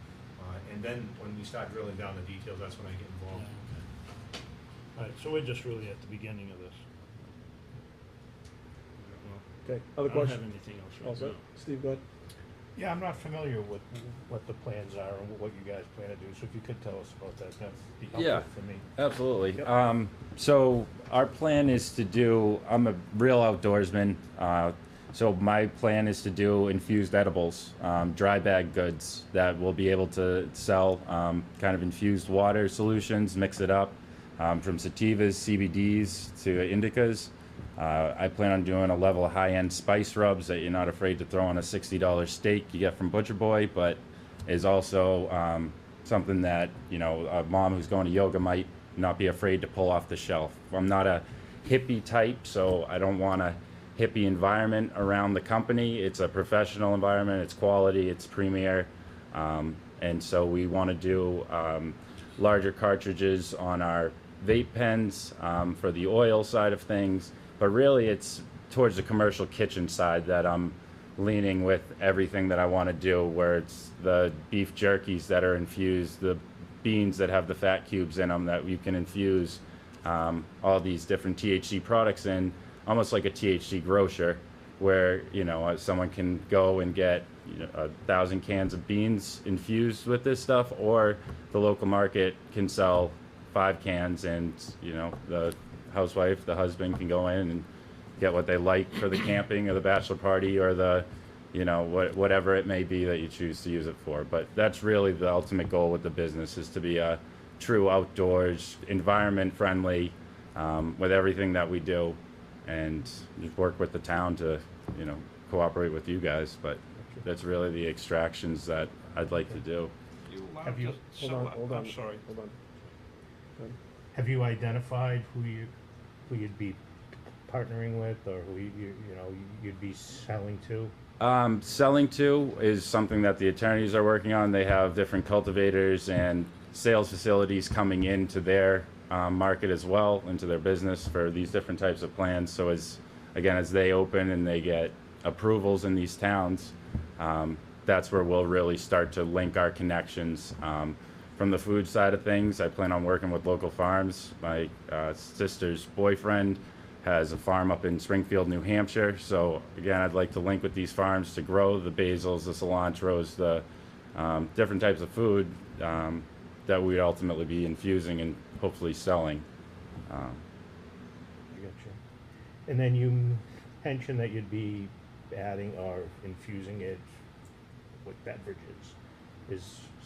And then when we start drilling down the details, that's when I get Yeah, involved. okay. All right, so we're just really at the beginning of this. Okay, I other don't have questions? anything else All right set? now. Steve, go ahead. Yeah, I'm not familiar with what the plans are and what you guys plan to do, so if you could tell us about that, that'd be Yeah. helpful for me. Absolutely. Yep. So our plan is to do, I'm a real outdoorsman, so my plan is to do infused edibles, dry bag goods that we'll be able to sell, kind of infused water solutions, mix it up, from sativas, CBDs to indicas. I plan on doing a level of high-end spice rubs that you're not afraid to throw on a $60 steak you get from Butcher Boy, but is also something that, a mom who's going to yoga might not be afraid to pull off the shelf. I'm not a hippie type, so I don't want a hippie environment around the company. It's a professional environment, it's quality, it's premier, and so we want to do larger cartridges on our vape pens for the oil side of things, but really it's towards the commercial kitchen side that I'm leaning with everything that I want to do, where it's the beef jerkies that are infused, the beans that have the fat cubes in them that you can infuse all these different THC products in, almost like a THC grocer, where someone can go and get 1,000 cans of beans infused with this stuff, or the local market can sell 5 cans, and the housewife, the husband can go in and get what they like for the camping or the bachelor party or the whatever it may be that you choose to use it for. But that's really the ultimate goal with the business, is to be a true outdoors, environment friendly, with everything that we do, and just work with the town to cooperate with you guys. But that's really the extractions that I'd like to do. Have you- Hold on. I'm sorry. Hold on. Go ahead. Have you identified who you'd be partnering with, or who you'd be selling to? Selling to is something that the attorneys are working on. They have different cultivators and sales facilities coming into their market as well, into their business for these different types of plans. So as they open and they get approvals in these towns, that's where we'll really start to link our connections. From the food side of things, I plan on working with local farms. My sister's boyfriend has a farm up in Springfield, New Hampshire. So again, I'd like to link with these farms to grow the basils, the cilantros, the different types of food that we'd ultimately be infusing and hopefully selling. I got you. And then you mentioned that you'd be adding or infusing it with beverages.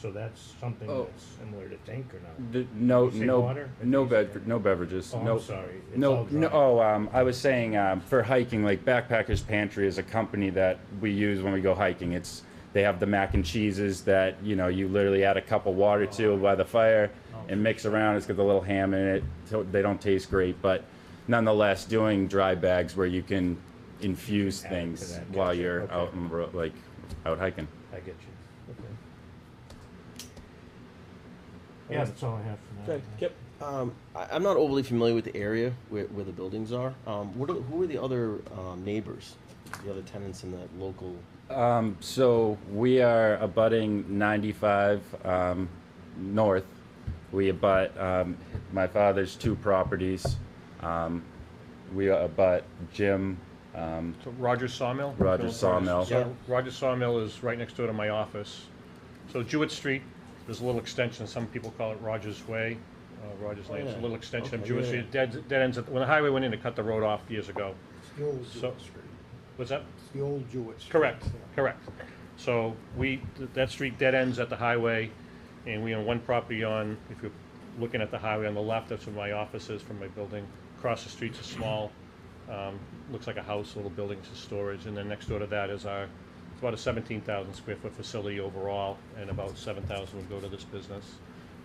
So that's something that's similar to Tank or no? No, You say no, water? no beverages. Oh, no, I'm sorry. It's no, all dry. no. Oh, I was saying for hiking, like Backpackers Pantry is a company that we use when we go hiking. They have the mac and cheeses that you literally add a cup of water to by the fire and mix around. It's got the little ham in it. So they don't taste great, but nonetheless, doing dry bags where you can infuse Add to things that, while gotcha. you're Okay. out hiking. I get you. Okay. Yeah, that's all I have for now. Okay, Kip. I'm not overly familiar with the area where the buildings are. Who are the other neighbors, the other tenants in that local? So we are abutting 95 north. We abut my father's two properties. We abut Jim. So Rogers Sawmill? Rogers Sawmill. So Rogers Sawmill is right next door to my office. So Jewett Street, there's a little extension, some people call it Rogers Way, Rogers Lane. It's a yeah. little extension of Okay, Jewett yeah, Street. Dead ends, when the highway went in, it cut the road off years ago. It's the old So- Jewett Street. What's that? It's the old Jewett Street. Correct, Yeah. correct. So that street dead ends at the highway, and we own one property on, if you're looking at the highway on the left, that's where my office is from my building. Across the street's a small, looks like a house, a little building to storage, and then next door to that is it's about a 17,000 square foot facility overall, and about 7,000 would go to this business.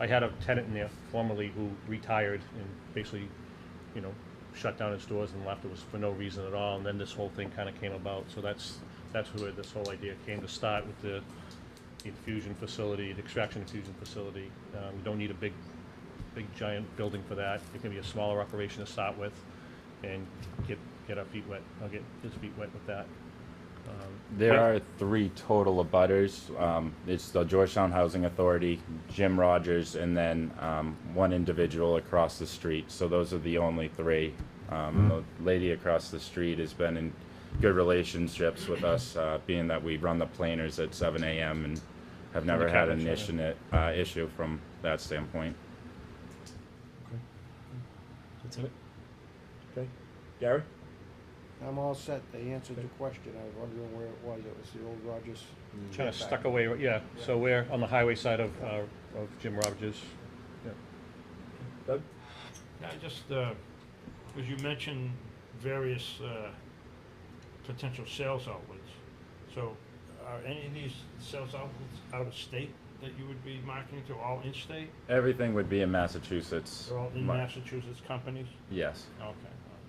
I had a tenant in there formerly who retired and basically, shut down his doors and left. It was for no reason at all, and then this whole thing kind of came about. So that's where this whole idea came to start with the infusion facility, the extraction infusion facility. You don't need a big giant building for that. It can be a smaller operation to start with, and get our feet wet. I'll get his feet wet with that. There are 3 total abutters. It's the Georgetown Housing Authority, Jim Rogers, and then one individual across the street. So those are the only 3. The lady across the street has been in good relationships with us, being that we run the planers at 7 a.m. and have never had an issue from that standpoint. That's it. Okay, Gary. I'm all set. They answered your question. I was wondering where it was. It was the old Rogers. Kind of stuck away, yeah. So we're on the highway side of Jim Rogers. Yeah. Doug. Yeah, just, as you mentioned, various potential sales outlets. So are any of these sales outlets out of state that you would be marketing to, all in-state? Everything would be in Massachusetts. They're all in My- Massachusetts companies? Yes. Okay.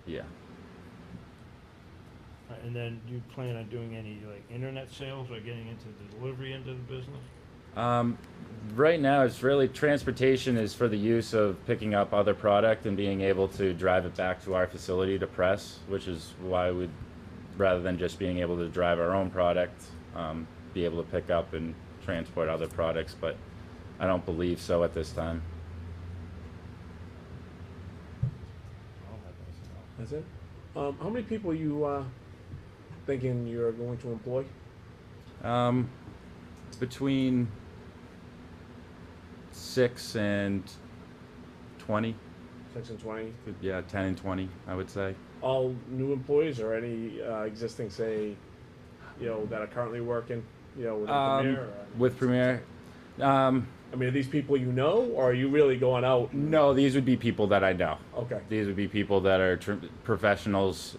Yeah. And then do you plan on doing any, like, internet sales or getting into the delivery end of the business? Right now, it's really transportation is for the use of picking up other product and being able to drive it back to our facility to press, which is why we'd, rather than just being able to drive our own product, be able to pick up and transport other products, but I don't believe so at this time. That's it. How many people you thinking you're going to employ? Between 6 and 20. 6 and 20. Yeah, 10 and 20, I would say. All new employees or any existing, say, that are currently working, with Premier? With Premier. I mean, are these people you know, or are you really going out? No, these would be people that I know. Okay. These would be people that are professionals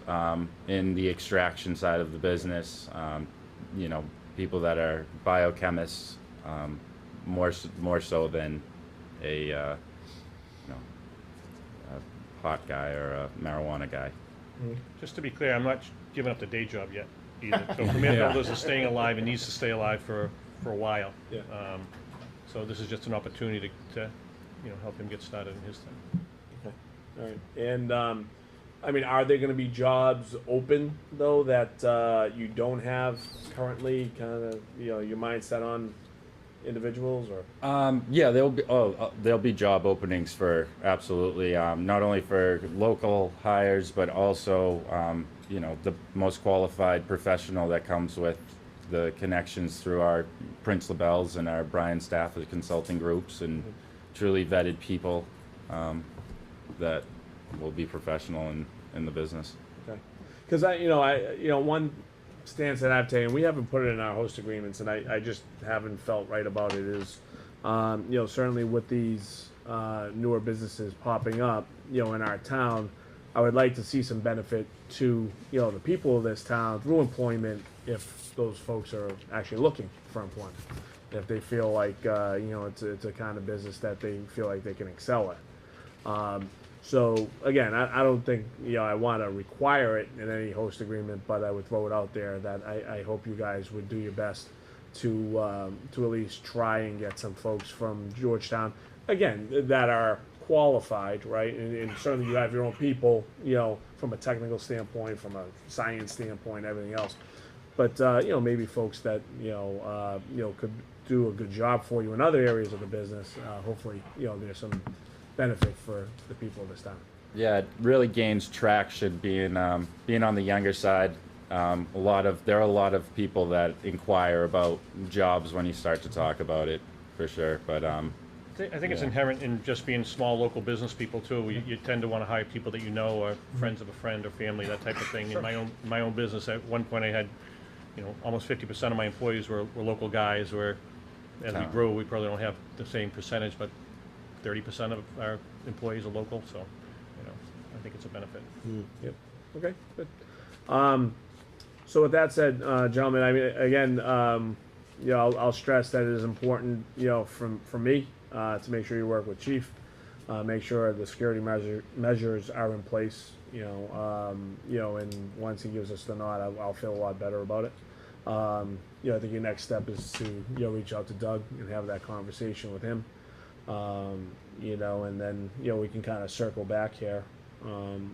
in the extraction side of the business. People that are biochemists, more so than a pot guy or a marijuana guy. Just to be clear, I'm not giving up the day job yet either. So Premier Builders is staying alive and needs to stay alive for a while. Yeah. So this is just an opportunity to help him get started in his thing. Okay. All right. And I mean, are there going to be jobs open though that you don't have currently? Kind of, your mindset on individuals, or Yeah, there'll be job openings for absolutely, not only for local hires, but also, the most qualified professional that comes with the connections through our Prince LaBelle's and our Bryan staff of consulting groups, and truly vetted people that will be professional in the business. okay? Because one stance that I've taken, we haven't put it in our host agreements, and I just haven't felt right about it. Is certainly with these newer businesses popping up, in our town, I would like to see some benefit to the people of this town through employment if those folks are actually looking for employment. If they feel like it's a kind of business that they feel like they can excel at. So again, I don't think I want to require it in any host agreement, but I would throw it out there that I hope you guys would do your best to at least try and get some folks from Georgetown, again, that are qualified, right? And certainly you have your own people, from a technical standpoint, from a science standpoint, everything else. But maybe folks that could do a good job for you in other areas of the business. Hopefully, there's some benefit for the people of this town. Yeah, it really gains traction being on the younger side. There are a lot of people that inquire about jobs when you start to talk about it, for sure. But I think it's inherent in just being small local business people too. You tend to want to hire people that you know, or friends of a friend or family, that type of thing. In my own business, at one point I had, almost 50% of my employees were local guys. Where as we grow, we probably don't have the same percentage, but 30% of our employees are local. So, I think it's a benefit. Yep. Okay. Good. So with that said, gentlemen, I mean, again, I'll stress that it is important, for me, to make sure you work with Chief, make sure the security measures are in place, and once he gives us the nod, I'll feel a lot better about it. I think your next step is to, reach out to Doug and have that conversation with him, and then, we can kind of circle back here,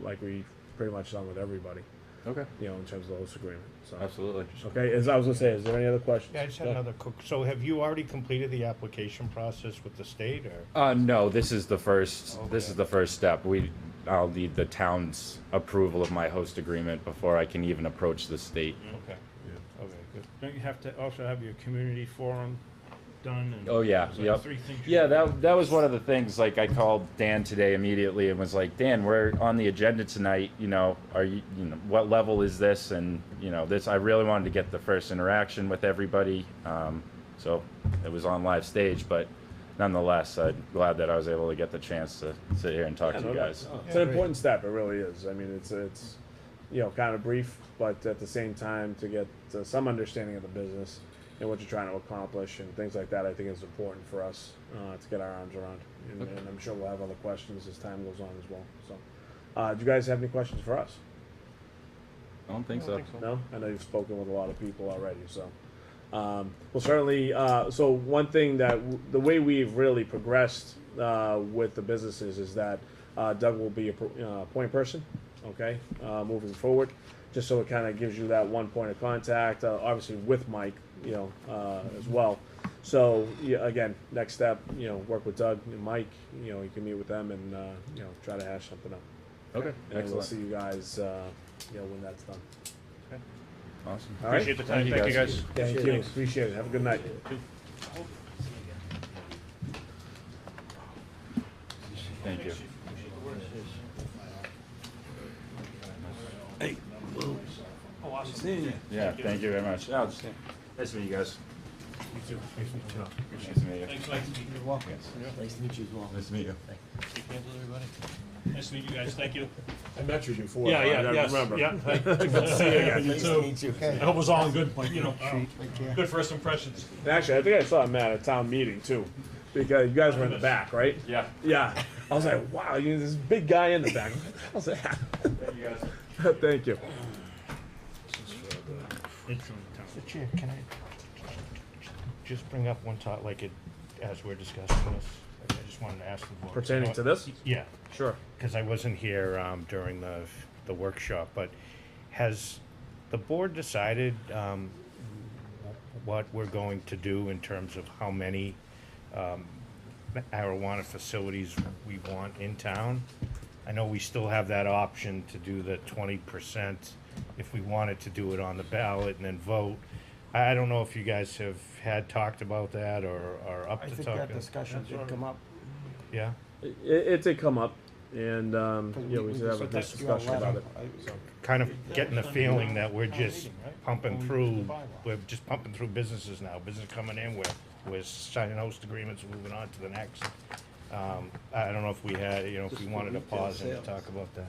like we pretty much done with everybody, okay, in terms of the host agreement. So, absolutely. okay, as I was gonna say, is there any other questions? Yeah, I just had another quick, so have you already completed the application process with the state, or? No, this is the first. This Okay. is the first step. I'll need the town's approval of my host agreement before I can even approach the state. Okay, okay, good. Don't you have to also have your community forum done? And Oh yeah, there's like yep. 3 things you Yeah, gotta that was one of the things. Like I called Dan today immediately and was like, Dan, we're on the agenda tonight. Are you, what level is this? And this. I really wanted to get the first interaction with everybody. So it was on live stage, but nonetheless, I'm glad that I was able to get the chance to sit here and talk to you guys. It's an important step. It really is. I mean, it's kind of brief, but at the same time, to get some understanding of the business and what you're trying to accomplish and things like that, I think is important for us to get our arms around. And I'm sure we'll have other questions as time goes on as well. So, do you guys have any questions for us? I don't think so. No? I know you've spoken with a lot of people already, so. Well, certainly, so one thing that, the way we've really progressed with the businesses is that Doug will be a point person, okay, moving forward, just so it kind of gives you that one point of contact, obviously with Mike, as well. So, again, next step, work with Doug and Mike, you can meet with them and, try to hash something up. Okay, And we'll excellent. see you guys, when that's done. Awesome. All right? Appreciate the time. Thank you guys. Thank you. Appreciate it. Have a good night. Thank you. Yeah, thank you very much. Nice to meet you guys. You too. Nice to meet you. Nice to meet you. Thanks, Mike. You're welcome. Nice to meet you as well. Nice to meet you. Shake hands with everybody. Nice to meet you guys. Thank you. I met you before. Yeah, but I yeah, don't yes, remember. yeah. Good to see you again. You Nice too. to meet you. I hope it was all in good, good first impressions. Actually, I think I saw him at a town meeting too, because you guys were in the back, right? Yeah. Yeah. I was like, wow, you're this big guy in the back. I was like, Thank you guys. thank you. Mr. Chair, can I just bring up one thought, as we're discussing this? I just wanted to ask the board. Pertaining to this? Yeah, Sure. because I wasn't here during the the workshop, but has the board decided what we're going to do in terms of how many marijuana facilities we want in town? I know we still have that option to do the 20% if we wanted to do it on the ballot and then vote. I don't know if you guys have talked about that or are up I to think talking. that discussion did come up. Yeah, It did come up, and, we did have a sent that to your discussion about letter. it. kind of getting the feeling that we're just pumping through, businesses now, business coming in, we're signing host agreements, moving on to the next. I don't know if we had, if we wanted to pause and talk about that.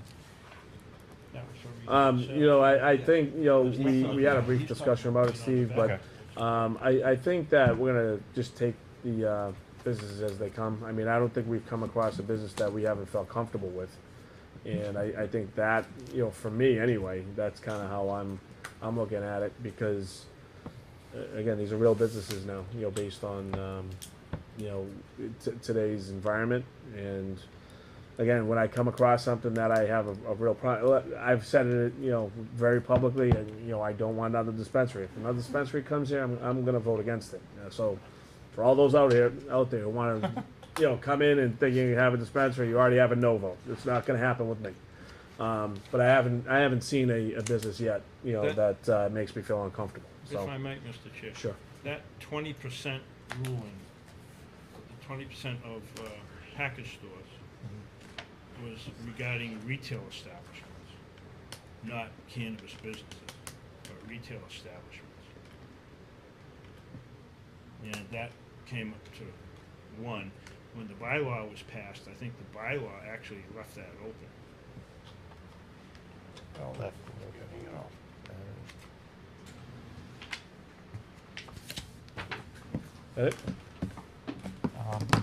I think, we had a brief discussion about it, Steve, but, I think that we're gonna just take the, businesses as they come. I mean, I don't think we've come across a business that we haven't felt comfortable with. And I think that, for me anyway, that's kinda how I'm looking at it, because, again, these are real businesses now, based on, today's environment. And again, when I come across something that I have a real problem, I've said it, very publicly, and, I don't want another dispensary. If another dispensary comes here, I'm gonna vote against it. So, for all those out there who wanna, come in and thinking you have a dispensary, you already have a no vote. It's not gonna happen with me. But I haven't seen a business yet, that makes me feel uncomfortable, so. If I might, Mr. Chair. Sure. That 20% ruling, the 20% of package stores was regarding retail establishments, not cannabis businesses, but retail establishments. And that came up to one. When the bylaw was passed, I think the bylaw actually left that open. Oh, that, That it?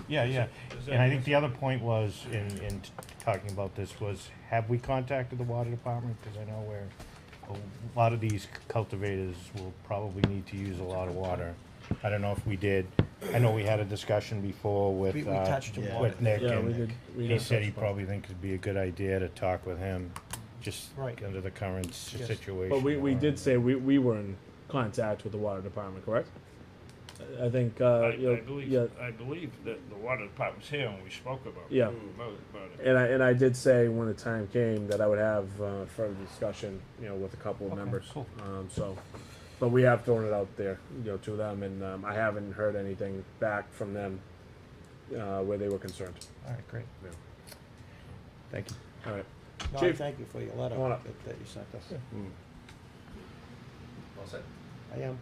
Yeah. And I think the other point was, in talking about this, was have we contacted the water department? Because I know a lot of these cultivators will probably need to use a lot of water. I don't know if we did. I know we had a discussion before with, We touched him on with it. Nick, Yeah, and we he did said touch he upon it. probably thinks it'd be a good idea to talk with him, just Right. under the current Yes. situation. But we did say we were in contact with the water department, correct? I think, I believe that the water department's here when we spoke about it. Yeah. About it. and I did say when the time came that I would have further discussion, with a couple of members. cool. But we have thrown it out there, to them, and I haven't heard anything back from them where they were concerned. All right, great. Yeah. Thank you. All right. No, Chief. thank you for your letter Come on up. that you sent us. All set? I am.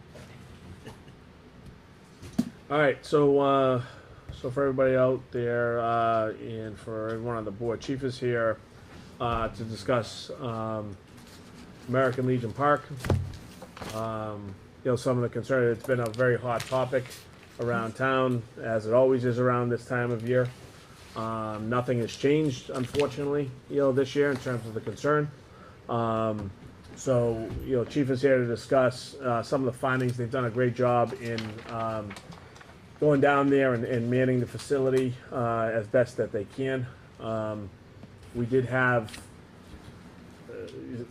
All right, so for everybody out there, and for everyone on the board, Chief is here to discuss American Legion Park. Some of the concern. It's been a very hot topic around town, as it always is around this time of year. Nothing has changed, unfortunately, this year in terms of the concern. So, Chief is here to discuss some of the findings. They've done a great job in going down there and manning the facility as best that they can. We did have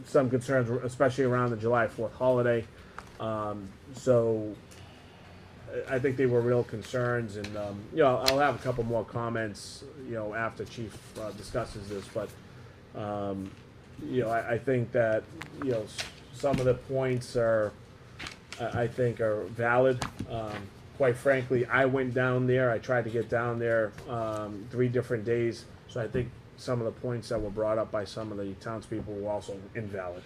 some concerns, especially around the July 4th holiday. So I think they were real concerns, and I'll have a couple more comments, after Chief discusses this. But I think that some of the points are valid. Quite frankly, I went down there. I tried to get down there 3 different days. So I think some of the points that were brought up by some of the townspeople were also invalid.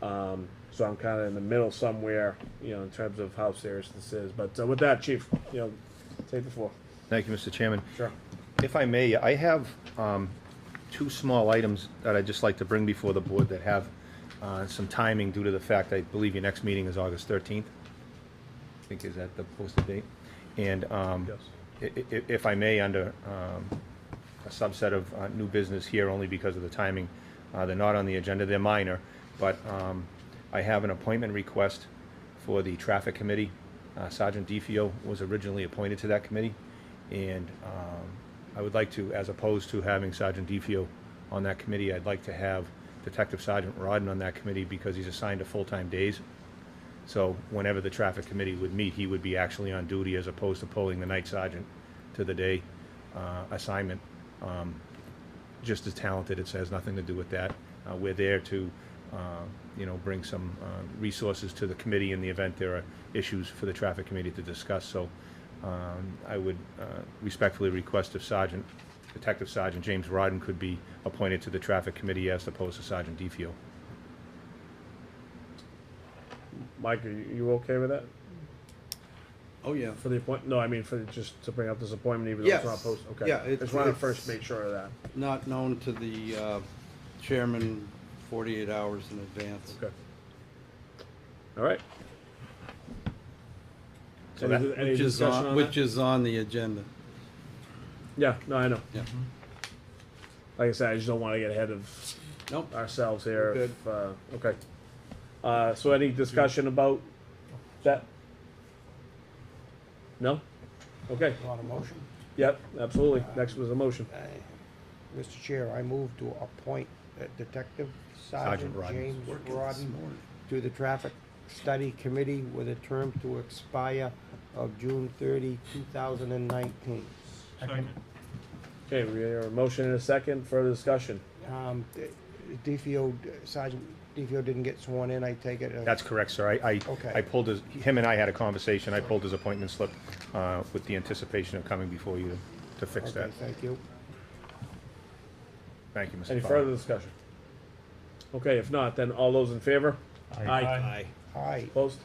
So I'm kind of in the middle somewhere, in terms of how serious this is. But with that, Chief, take the floor. Thank you, Mr. Chairman. Sure. If I may, I have 2 small items that I'd just like to bring before the board that have some timing due to the fact I believe your next meeting is August 13th. I think is that the posted date. And if I may, under a subset of new business here, only because of the timing, they're not on the agenda. They're minor, but I have an appointment request for the traffic committee. Sergeant DeFio was originally appointed to that committee, and I would like to, as opposed to having Sergeant DeFio on that committee, I'd like to have Detective Sergeant Rodden on that committee because he's assigned to full-time days. So whenever the traffic committee would meet, he would be actually on duty as opposed to pulling the night sergeant to the day assignment. Just as talented, it has nothing to do with that. We're there to, bring some resources to the committee in the event there are issues for the traffic committee to discuss. So I would respectfully request if Detective Sergeant James Rodden could be appointed to the traffic committee as opposed to Sergeant DeFio. Mike, are you okay with that? Oh, yeah. For the appointment? No, I mean, for just to bring up this appointment, even though it's not Yes. posted? Okay. Yeah, Just wanted to first make sure of that. Not known to the chairman 48 hours in advance. Okay. All right. So Any, that- any Which is discussion on, on which that? is on the agenda. Yeah, no, I know. Yeah. Like I said, I just don't want to get ahead of Nope. ourselves here. Good. If, okay. So any discussion about that? No? Okay. Want a motion? Yep, absolutely. Next was a motion. Mr. Chair, I move to appoint Detective Sergeant Sergeant Rodden. James Working this Rodden morning. to the Traffic Study Committee with a term to expire of June 30, 2019. Okay, we have a motion and a second. Further discussion. Sergeant DeFeo didn't get sworn in, I take it? That's correct, sir. Okay. I pulled him and I had a conversation. I pulled his appointment slip with the anticipation of coming before you to fix Okay, that. thank you. Thank you, Mr. Any Fowler. further discussion? Okay, if not, then all those in favor? Aye. Opposed?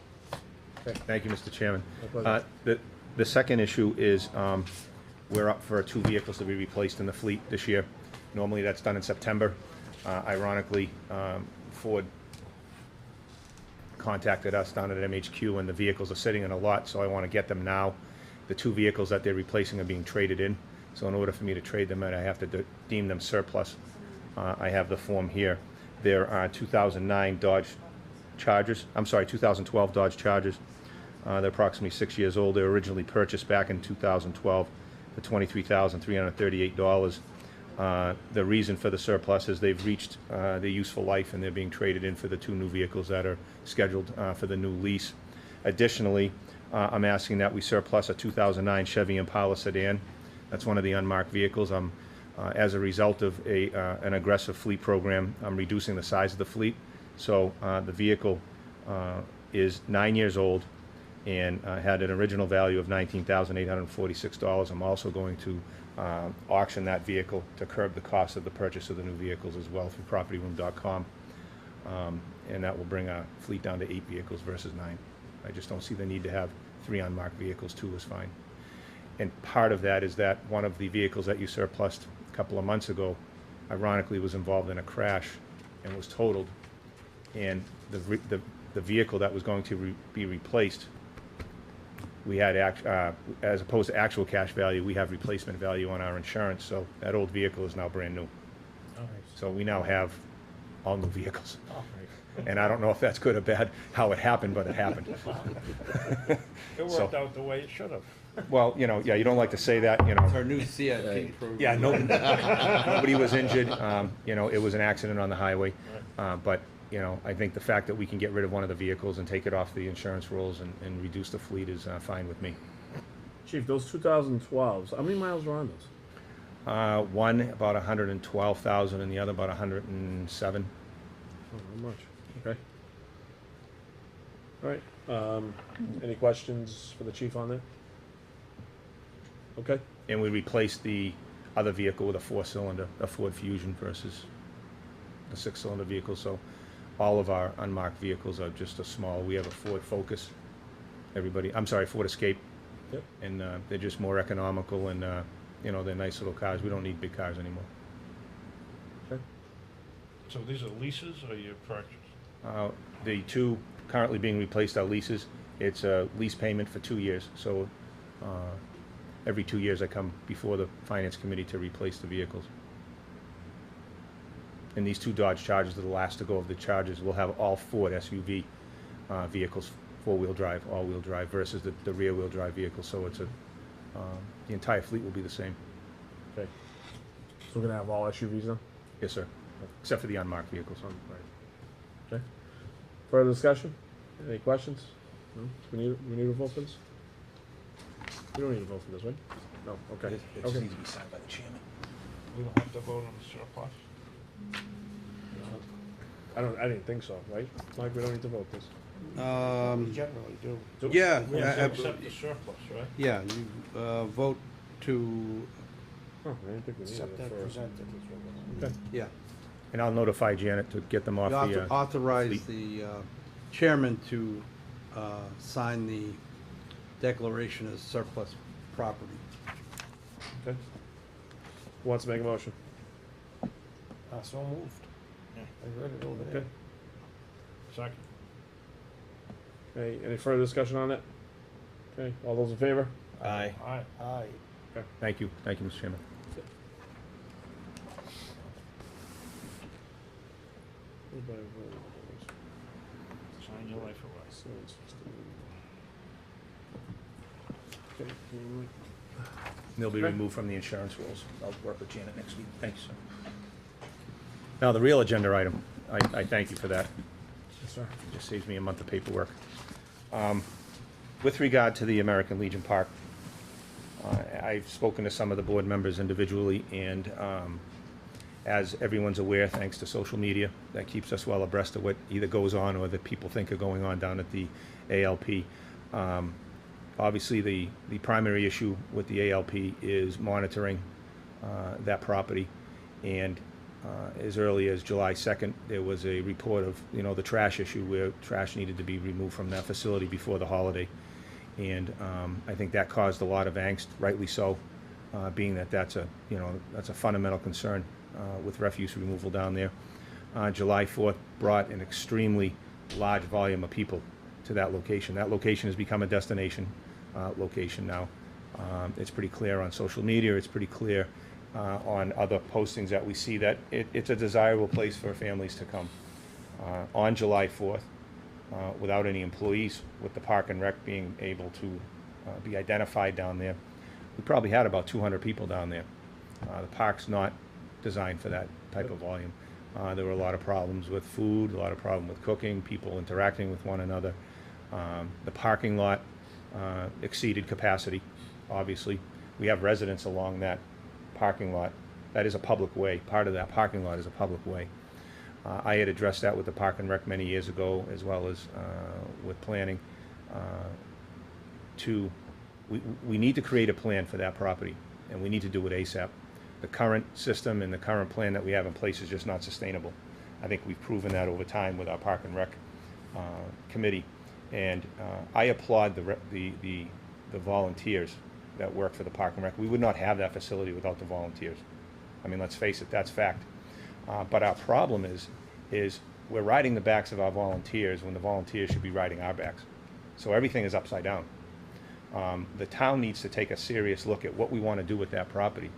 Thank you, Mr. Chairman. My pleasure. The second issue is we're up for 2 vehicles to be replaced in the fleet this year. Normally, that's done in September. Ironically, Ford contacted us down at MHQ, and the vehicles are sitting in a lot, so I want to get them now. The 2 vehicles that they're replacing are being traded in, so in order for me to trade them in, I have to deem them surplus. I have the form here. There are 2009 Dodge Chargers, 2012 Dodge Chargers. They're approximately 6 years old. They were originally purchased back in 2012 for $23,338. The reason for the surplus is they've reached their useful life and they're being traded in for the 2 new vehicles that are scheduled for the new lease. Additionally, I'm asking that we surplus a 2009 Chevy Impala sedan. That's one of the unmarked vehicles. As a result of an aggressive fleet program, I'm reducing the size of the fleet. So the vehicle is 9 years old and had an original value of $19,846. I'm also going to auction that vehicle to curb the cost of the purchase of the new vehicles as well through propertyroom.com. And that will bring our fleet down to 8 vehicles versus 9. I just don't see the need to have 3 unmarked vehicles. 2 is fine. And part of that is that one of the vehicles that you surplused a couple of months ago, ironically, was involved in a crash and was totaled. And the vehicle that was going to be replaced, we had, as opposed to actual cash value, we have replacement value on our insurance. So that old vehicle is now brand new. So we now have all new vehicles. And I don't know if that's good or bad, how it happened, but it happened. It So- worked out the way it should have. Well, you don't like to say that, It's our new CIP program. Yeah, nobody was injured. It was an accident on the highway. But, I think the fact that we can get rid of one of the vehicles and take it off the insurance rolls and reduce the fleet is fine with me. Chief, those 2012s, how many miles were on those? One about 112,000 and the other about 107. Oh, not much. Okay. All right. Any questions for the chief on that? Okay. And we replaced the other vehicle with a 4-cylinder, a Ford Fusion versus a 6-cylinder vehicle. So all of our unmarked vehicles are just a small. We have a Ford Focus. Ford Escape. Yep. And they're just more economical and, they're nice little cars. We don't need big cars anymore. Okay. So these are leases or your purchase? The 2 currently being replaced are leases. It's a lease payment for 2 years. So every 2 years I come before the Finance Committee to replace the vehicles. And these 2 Dodge Chargers are the last to go of the Chargers. We'll have all Ford SUV vehicles, 4-wheel drive, all-wheel drive, versus the rear-wheel drive vehicle. So it's the entire fleet will be the same. Okay. So we're gonna have all SUVs now? Yes, sir. except for the unmarked vehicles. Okay. Further discussion? Any questions? No? We need a vote for this? We don't need a vote for this, right? No, okay. Okay. to be signed by the chairman. We don't have to vote on the surplus. I didn't think so, right? Mike, we don't need to vote this. We generally do. Yeah, We have to yeah, accept the surplus, right? yeah, you, vote to, Oh, I didn't think we needed Except it that first. presented. Okay. yeah. And I'll notify Janet to get them off You the, authorize fleet. the chairman to sign the declaration as surplus property. Okay. Who wants to make a motion? So moved. Yeah. I read it over Okay. there. Second. Any further discussion on it? Okay, all those in favor? Aye. Aye. Aye. Thank you, Mr. Chairman. Sign your life away. Okay, They'll be Okay. removed from the insurance rolls. I'll work with Janet next week. Thanks, sir. Now, the real agenda item, I thank you for that. yes, sir. Just saves me a month of paperwork. With regard to the American Legion Park, I've spoken to some of the board members individually, and as everyone's aware, thanks to social media, that keeps us well abreast of what either goes on or that people think are going on down at the ALP. Obviously, the primary issue with the ALP is monitoring that property, and as early as July 2nd, there was a report of, the trash issue where trash needed to be removed from that facility before the holiday. And I think that caused a lot of angst, rightly so, being that that's a fundamental concern with refuse removal down there. July 4th brought an extremely large volume of people to that location. That location has become a destination location now. It's pretty clear on social media, it's pretty clear on other postings that we see that it's a desirable place for families to come. On July 4th, without any employees, with the Park and Rec being able to be identified down there, we probably had about 200 people down there. The park's not designed for that type of volume. There were a lot of problems with food, a lot of problem with cooking, people interacting with one another. The parking lot exceeded capacity, obviously. We have residents along that parking lot. That is a public way. Part of that parking lot is a public way. I had addressed that with the Park and Rec many years ago, as well as with planning. We need to create a plan for that property, and we need to do it ASAP. The current system and the current plan that we have in place is just not sustainable. I think we've proven that over time with our Park and Rec committee, and I applaud the volunteers that work for the Park and Rec. We would not have that facility without the volunteers. I mean, let's face it, that's fact. But our problem is we're riding the backs of our volunteers when the volunteers should be riding our backs. So everything is upside down. The town needs to take a serious look at what we want to do with that property.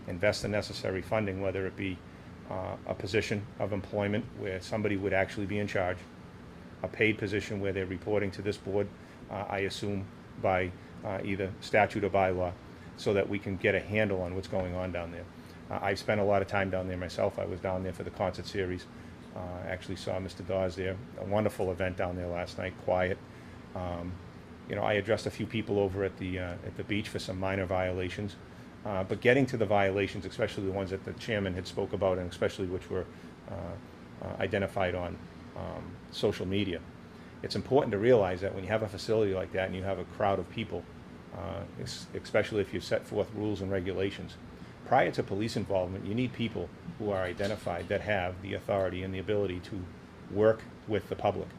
Invest the necessary funding, whether it be a position of employment where somebody would actually be in charge, a paid position where they're reporting to this board, I assume by either statute or bylaw, so that we can get a handle on what's going on down there. I've spent a lot of time down there myself. I was down there for the concert series. Actually saw Mr. Dawes there. A wonderful event down there last night, quiet. I addressed a few people over at the beach for some minor violations. But getting to the violations, especially the ones that the chairman had spoke about, and especially which were identified on social media, it's important to realize that when you have a facility like that and you have a crowd of people, especially if you set forth rules and regulations, prior to police involvement, you need people who are identified that have the authority and the ability to work with the public.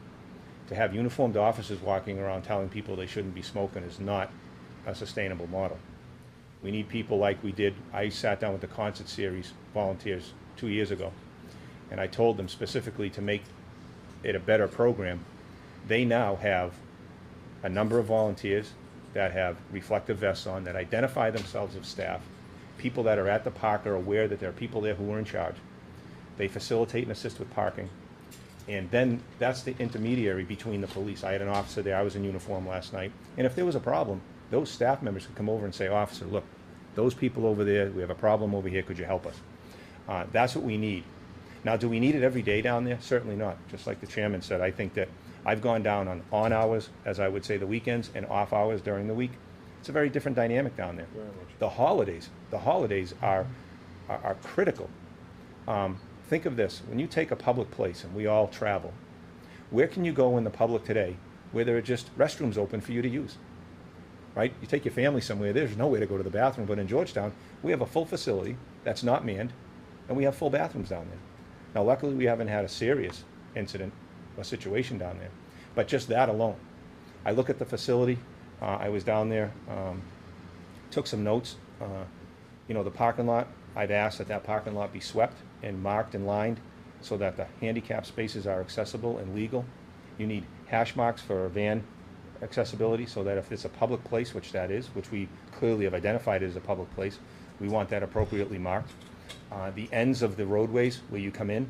To have uniformed officers walking around telling people they shouldn't be smoking is not a sustainable model. We need people like we did. I sat down with the concert series volunteers 2 years ago, and I told them specifically to make it a better program. They now have a number of volunteers that have reflective vests on, that identify themselves as staff. People that are at the park are aware that there are people there who are in charge. They facilitate and assist with parking. And then that's the intermediary between the police. I had an officer there, I was in uniform last night, and if there was a problem, those staff members could come over and say, "Officer, look, those people over there, we have a problem over here, could you help us?" That's what we need. Now, do we need it every day down there? Certainly not. Just like the chairman said, I think that I've gone down on hours, as I would say, the weekends, and off hours during the week. It's a very different dynamic down there. Very much. The holidays are critical. Think of this, when you take a public place, and we all travel, where can you go in the public today where there are just restrooms open for you to use? Right? You take your family somewhere, there's nowhere to go to the bathroom, but in Georgetown, we have a full facility that's not manned, and we have full bathrooms down there. Now, luckily, we haven't had a serious incident or situation down there, but just that alone. I look at the facility, I was down there, took some notes. You know, the parking lot, I've asked that that parking lot be swept and marked and lined so that the handicap spaces are accessible and legal. You need hash marks for van accessibility so that if it's a public place, which that is, which we clearly have identified as a public place, we want that appropriately marked. The ends of the roadways where you come in,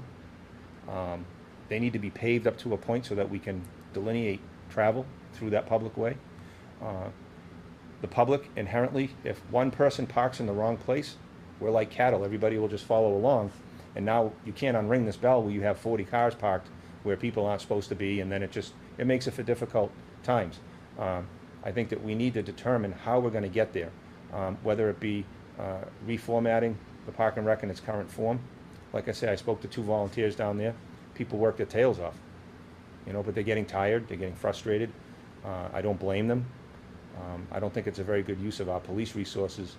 they need to be paved up to a point so that we can delineate travel through that public way. The public inherently, if one person parks in the wrong place, we're like cattle, everybody will just follow along. And now you can't unring this bell where you have 40 cars parked where people aren't supposed to be, and then it makes it for difficult times. I think that we need to determine how we're gonna get there, whether it be reformatting the park and rec in its current form. Like I say, I spoke to 2 volunteers down there. People work their tails off, you know, but they're getting tired, they're getting frustrated. I don't blame them. I don't think it's a very good use of our police resources.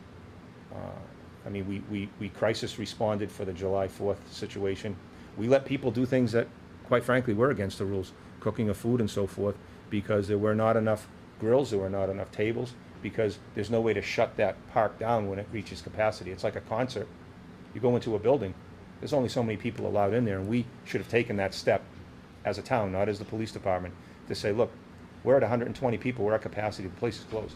I mean, we crisis responded for the July 4th situation. We let people do things that, quite frankly, were against the rules, cooking of food and so forth, because there were not enough grills, there were not enough tables, because there's no way to shut that park down when it reaches capacity. It's like a concert. You go into a building, there's only so many people allowed in there, and we should have taken that step as a town, not as the police department, to say, look, we're at 120 people, we're at capacity, the place is closed.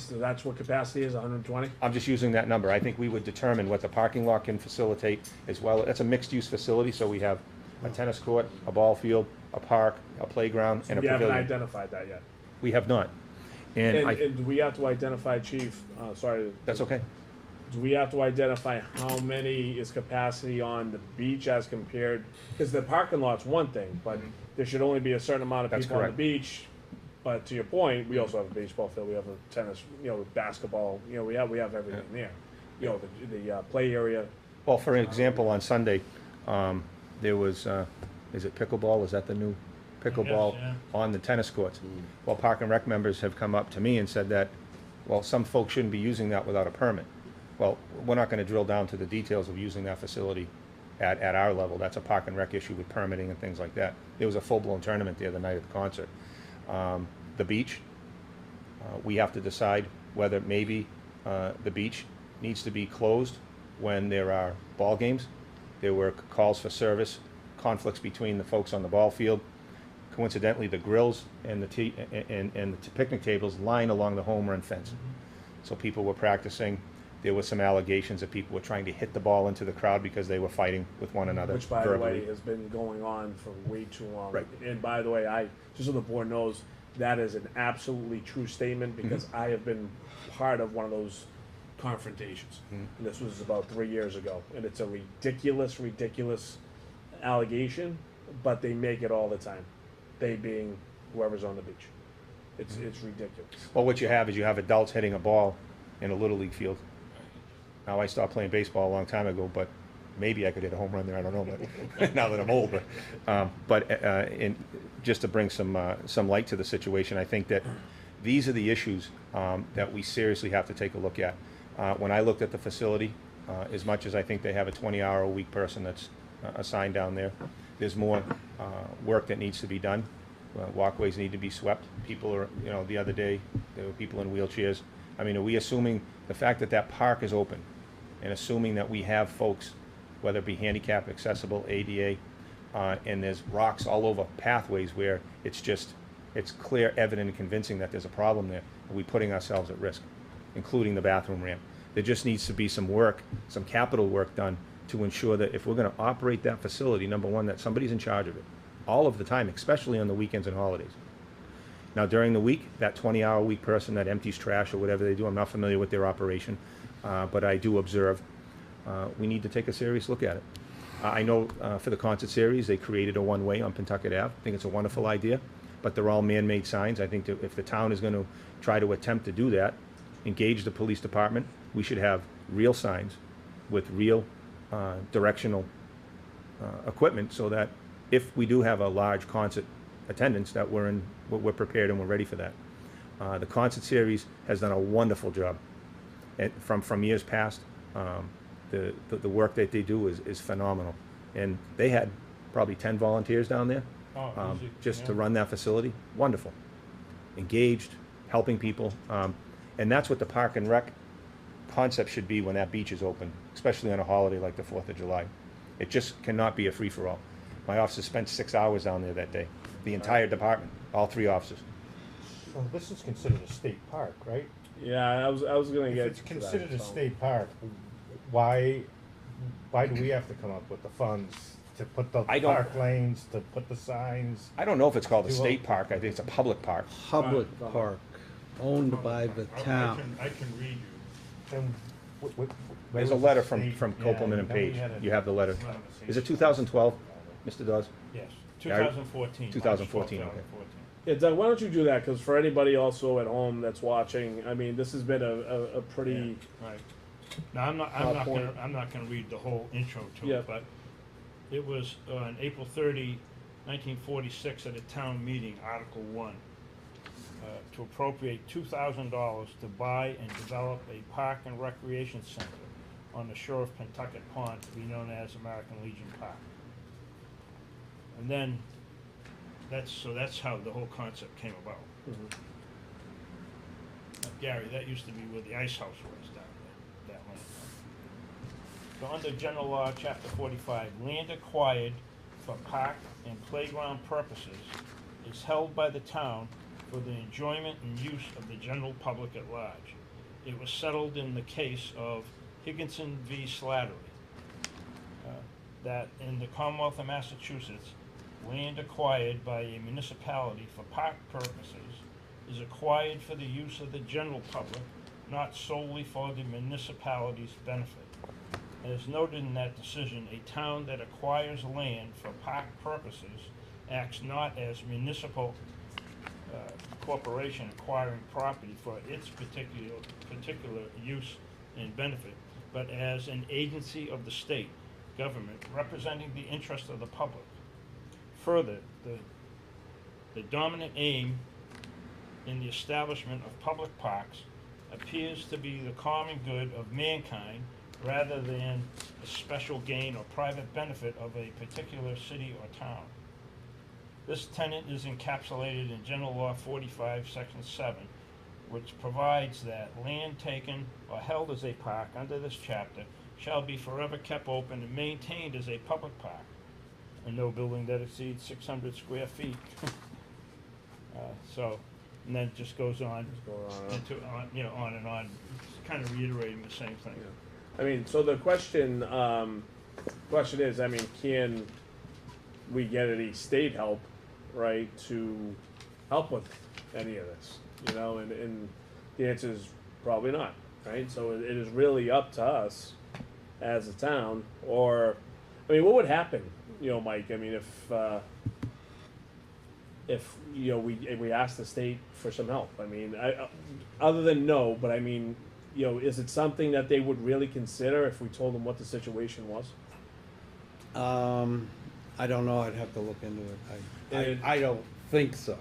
So that's what capacity is, 120? I'm just using that number. I think we would determine what the parking lot can facilitate as well. That's a mixed-use facility, so we have a tennis court, a ball field, a park, a playground, and a We haven't pavilion. identified that yet. We have not. And And do we have to identify, Chief, sorry. that's okay. Do we have to identify how many is capacity on the beach as compared, because the parking lot's one thing, but there should only be a certain amount of That's people on the correct. beach. But to your point, we also have a baseball field, we have a tennis, you know, basketball, you know, we have everything there. You know, the play area. Well, for example, on Sunday, there was, is it pickleball? Is that the new pickleball Yes, yeah. on the tennis courts? Well, Park and Rec members have come up to me and said that, well, some folks shouldn't be using that without a permit. Well, we're not gonna drill down to the details of using that facility at our level. That's a Park and Rec issue with permitting and things like that. There was a full-blown tournament the other night at the concert. The beach, we have to decide whether maybe the beach needs to be closed when there are ball games. There were calls for service, conflicts between the folks on the ball field. Coincidentally, the grills and the picnic tables line along the home run fence. So people were practicing. There were some allegations that people were trying to hit the ball into the crowd because they were fighting with one another Which, by the verbally. way, has been going on for way too long. Right. And by the way, just so the board knows, that is an absolutely true statement, because I have been part of one of those confrontations. And this was about 3 years ago, and it's a ridiculous allegation, but they make it all the time. They being whoever's on the beach. It's ridiculous. Well, what you have is you have adults hitting a ball in a Little League field. Now, I stopped playing baseball a long time ago, but maybe I could hit a home run there, I don't know, but now that I'm old. Just to bring some light to the situation, I think that these are the issues that we seriously have to take a look at. When I looked at the facility, as much as I think they have a 20-hour-a-week person that's assigned down there, there's more work that needs to be done. Walkways need to be swept. People are, you know, the other day, there were people in wheelchairs. I mean, are we assuming the fact that that park is open and assuming that we have folks, whether it be handicap accessible, ADA, and there's rocks all over pathways where it's clear, evident, and convincing that there's a problem there, are we putting ourselves at risk, including the bathroom ramp? There just needs to be some work, some capital work done to ensure that if we're gonna operate that facility, number one, that somebody's in charge of it, all of the time, especially on the weekends and holidays. Now, during the week, that 20-hour-a-week person that empties trash or whatever they do, I'm not familiar with their operation, but I do observe, we need to take a serious look at it. I know for the concert series, they created a one-way on Pentucket Ave. I think it's a wonderful idea, but they're all man-made signs. I think that if the town is going to try to attempt to do that, engage the police department, we should have real signs with real directional equipment, so that if we do have a large concert attendance, that we're prepared and we're ready for that. The concert series has done a wonderful job. And from years past, the work that they do is phenomenal. And they had probably 10 volunteers down there Easy, just yeah. to run that facility. Wonderful. Engaged, helping people. And that's what the Park and Rec concept should be when that beach is open, especially on a holiday like the 4th of July. It just cannot be a free-for-all. My officers spent 6 hours down there that day. The entire department, all 3 officers. So this is considered a state park, right? Yeah, I was gonna If get it's to considered that, a so. state park, why do we have to come up with the funds to put the I don't- park lanes, to put the signs? I don't know if it's called a Do state all- park. I think it's a public park. Public Right. park, owned by the town. I can read you. And There's a letter from Copeland and Page. You have the letter. Is it 2012, Mr. Dawes? Yes, Yeah, I- 2014. 2014, okay. 2014. Yeah, Doug, why don't you do that? Because for anybody also at home that's watching, I mean, this has been a pretty. Right. Now, I'm not gonna read the whole intro to Yeah. it, but it was on April 30, 1946, at a town meeting, Article 1, to appropriate $2,000 to buy and develop a park and recreation center on the shore of Pentucket Pond, to be known as American Legion Park. And then, that's how the whole concept came about. Gary, that used to be where the ice house was down there, that land. So under General Law, Chapter 45, land acquired for park and playground purposes is held by the town for the enjoyment and use of the general public at large. It was settled in the case of Higginson v. Slattery, that in the Commonwealth of Massachusetts, land acquired by a municipality for park purposes is acquired for the use of the general public, not solely for the municipality's benefit. As noted in that decision, a town that acquires land for park purposes acts not as municipal corporation acquiring property for its particular use and benefit, but as an agency of the state government representing the interest of the public. Further, the dominant aim in the establishment of public parks appears to be the common good of mankind rather than the special gain or private benefit of a particular city or town. This tenet is encapsulated in General Law 45, Section 7, which provides that land taken or held as a park under this chapter shall be forever kept open and maintained as a public park, and no building that exceeds 600 square feet. And then it just goes on on and on, kind of reiterating the same thing. I mean, so the question is, I mean, can we get any state help, right, to help with any of this? You know, and the answer is probably not, right? So it is really up to us as a town, or, I mean, what would happen, you know, Mike? I mean, if you know we ask the state for some help. I mean, other than no, but I mean, you know, is it something that they would really consider if we told them what the situation was? I don't know, I'd have to look into it. And- I don't think so.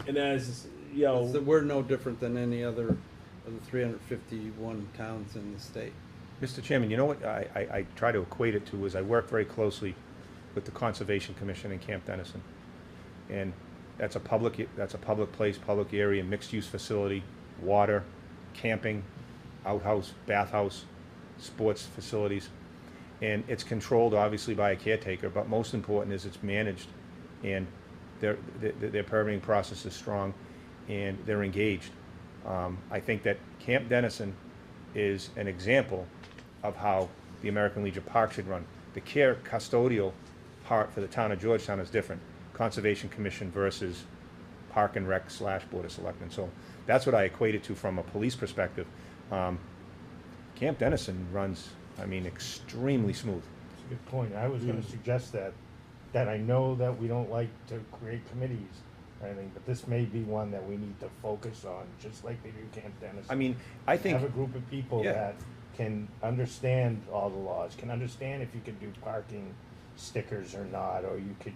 And as you know, We're no different than any other of the 351 towns in the state. Mr. Chairman, you know what I try to equate it to is I work very closely with the Conservation Commission in Camp Dennison. And that's a public place, public area, mixed-use facility, water, camping, outhouse, bathhouse, sports facilities. And it's controlled obviously by a caretaker, but most important is it's managed, and their permitting process is strong, and they're engaged. I think that Camp Dennison is an example of how the American Legion Park should run. The custodial part for the town of Georgetown is different. Conservation Commission versus Park and Rec / Board of Selectmen. So that's what I equate it to from a police perspective. Camp Dennison runs, I mean, extremely smooth. a good point. I was gonna suggest that I know that we don't like to create committees or anything, but this may be one that we need to focus on, just like they do Camp Dennis. I mean, I think, Have a group of people Yeah. that can understand all the laws, can understand if you could do parking stickers or not, or you could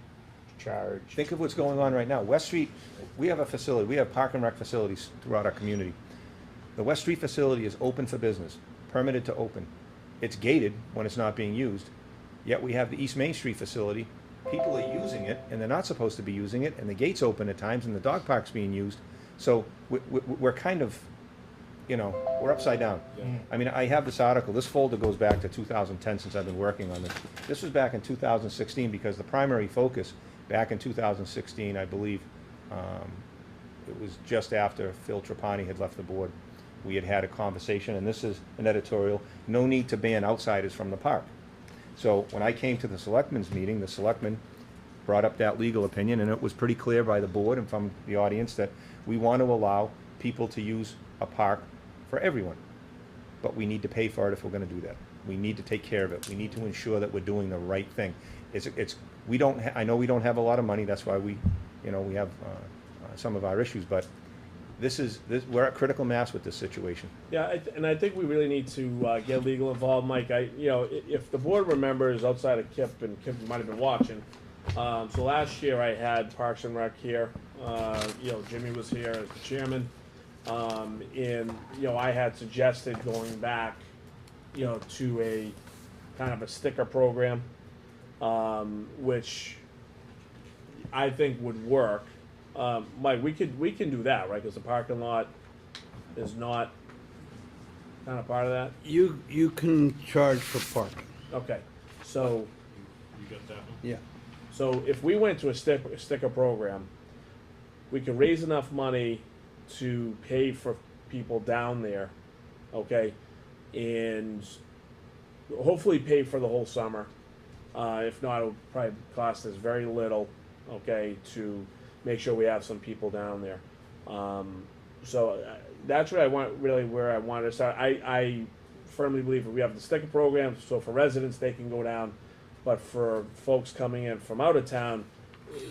charge. think of what's going on right now. West Street, we have a facility, we have park and rec facilities throughout our community. The West Street facility is open for business, permitted to open. It's gated when it's not being used. Yet we have the East Main Street facility. People are using it, and they're not supposed to be using it, and the gate's open at times, and the dog park's being used. So we're kind of, we're upside down. I mean, I have this article. This folder goes back to 2010 since I've been working on this. This was back in 2016 because the primary focus back in 2016, I believe, it was just after Phil Trapani had left the board. We had had a conversation, and this is an editorial, no need to ban outsiders from the park. So when I came to the selectmen's meeting, the selectmen brought up that legal opinion, and it was pretty clear by the board and from the audience that we want to allow people to use a park for everyone. But we need to pay for it if we're gonna do that. We need to take care of it. We need to ensure that we're doing the right thing. I know we don't have a lot of money, that's why we have some of our issues, but we're at critical mass with this situation. Yeah, and I think we really need to get legal involved, Mike. If the board remembers, outside of Kip, and Kip might have been watching, so last year I had Parks and Rec here. Jimmy was here as the chairman, and I had suggested going back, to a kind of a sticker program, which I think would work. Mike, we can do that, right? Because the parking lot is not kind of part of that. You can charge for parking. Okay, so You got that one? Yeah. so if we went to a sticker program, we could raise enough money to pay for people down there, okay, and hopefully pay for the whole summer. If not, it'll probably cost us very little, okay, to make sure we have some people down there. That's what I want, really where I want to start. I firmly believe that we have the sticker program, so for residents, they can go down, but for folks coming in from out of town,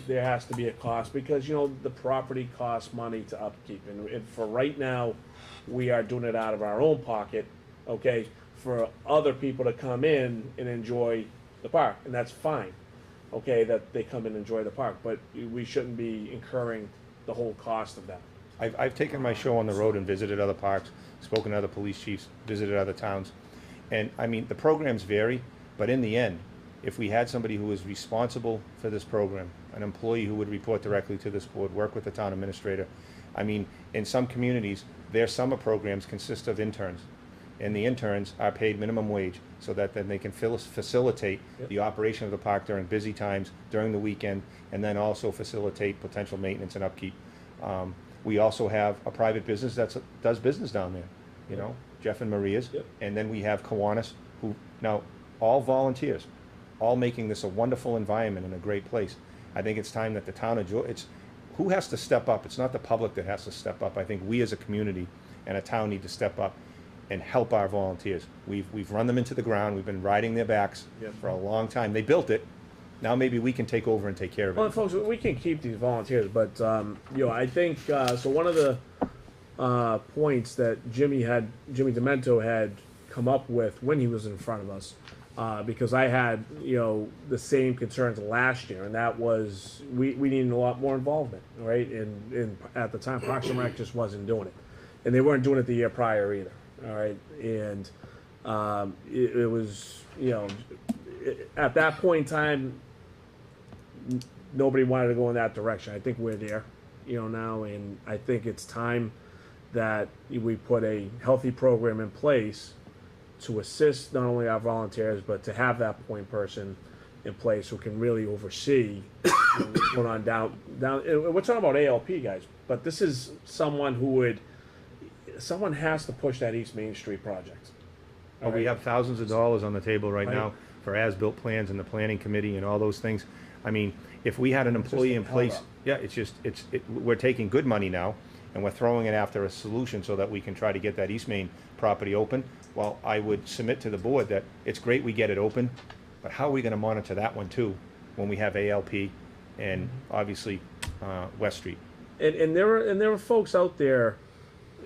there has to be a cost, because, the property costs money to upkeep, and for right now, we are doing it out of our own pocket, okay, for other people to come in and enjoy the park, and that's fine, okay, that they come and enjoy the park, but we shouldn't be incurring the whole cost of that. I've taken my show on the road and visited other parks, spoken to other police chiefs, visited other towns. And I mean, the programs vary, but in the end, if we had somebody who was responsible for this program, an employee who would report directly to this board, work with the town administrator. I mean, in some communities, their summer programs consist of interns. And the interns are paid minimum wage so that then they can facilitate the operation of the park during busy times, during the weekend, and then also facilitate potential maintenance and upkeep. We also have a private business that does business down there, Jeff and Maria's. Yep. And then we have Kiwanis, who, now, all volunteers, all making this a wonderful environment and a great place. I think it's time that the town of who has to step up? It's not the public that has to step up. I think we as a community and a town need to step up and help our volunteers. We've run them into the ground. We've been riding their backs for a long time. They built it. Now maybe we can take over and take care of it. Well, folks, we can keep these volunteers, but I think so. One of the points that Jimmy Demento had come up with when he was in front of us, because I had the same concerns last year, and that was we needed a lot more involvement, right? And at the time, Parks and Rec just wasn't doing it, and they weren't doing it the year prior either. All right, and it was at that point in time, nobody wanted to go in that direction. I think we're there, now, and I think it's time that we put a healthy program in place to assist not only our volunteers, but to have that point person in place who can really oversee what's going on down. And we're talking about ALP guys, but this is someone someone has to push that East Main Street project. But we have thousands of dollars on the table right now for as-built plans and the planning committee and all those things. I mean, if we had an employee in place, we're taking good money now, and we're throwing it after a solution so that we can try to get that East Main property open. Well, I would submit to the board that it's great we get it open, But how are we gonna monitor that one too, when we have ALP and obviously, West Street? And there were folks out there,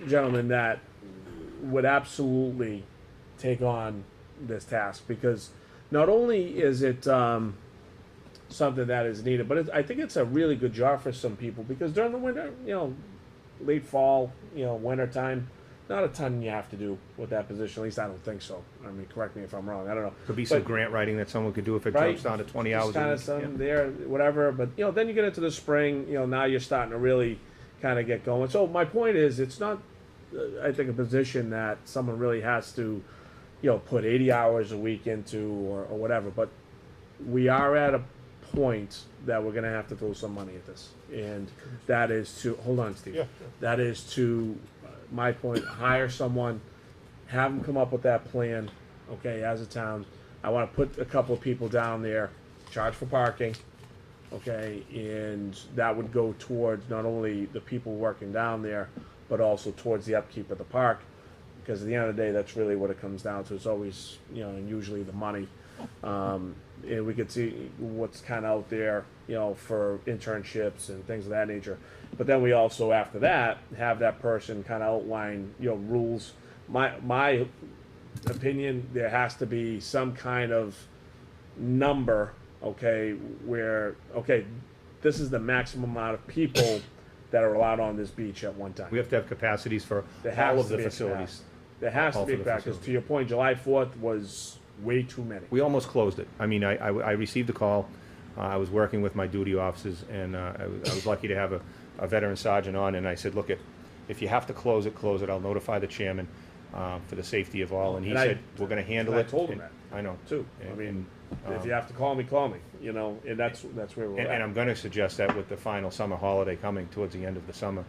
gentlemen, that would absolutely take on this task, because not only is it something that is needed, but I think it's a really good job for some people, because during the winter, late fall, winter time, not a ton you have to do with that position. At least I don't think so. I mean, correct me if I'm wrong. I don't know. Could be some But- grant writing that someone could do if it Right. drops down to 20 Just hours kind a of week. some Yeah. there, whatever. But then you get into the spring. Now you're starting to really kind of get going. So my point is, it's not, I think, a position that someone really has to, put 80 hours a week into or whatever. But we are at a point that we're going to have to throw some money at this, and that is to hold on, Steve. Yeah, That is to my point, hire someone, have them come up with that plan. Okay, as a town, I want to put a couple of people down there, charge for parking. Okay, and that would go towards not only the people working down there, but also towards the upkeep of the park. Because at the end of the day, that's really what it comes down to. It's always, and usually the money. And we could see what's kind of out there, for internships and things of that nature. But then we also, after that, have that person kind of outline, rules. My opinion, there has to be some kind of number, okay, where, okay, this is the maximum amount of people that are allowed on this beach at one time. We have to have capacities for There all has of to the be a facilities. capacity. There has All to be for a the capacity. 'Cause facility. to your point, July 4th was way too many. We almost closed it. I mean, I received a call. I was working with my duty officers, and I was lucky to have a veteran sergeant on, and I said, look, if you have to close it, close it. I'll notify the chairman for the safety of all. And he And I- said, we're going to handle and I it. told him And- that. I know. Too. I And- mean, and, if you have to call me, and that's where we're And at. I'm going to suggest that with the final summer holiday coming towards the end of the summer,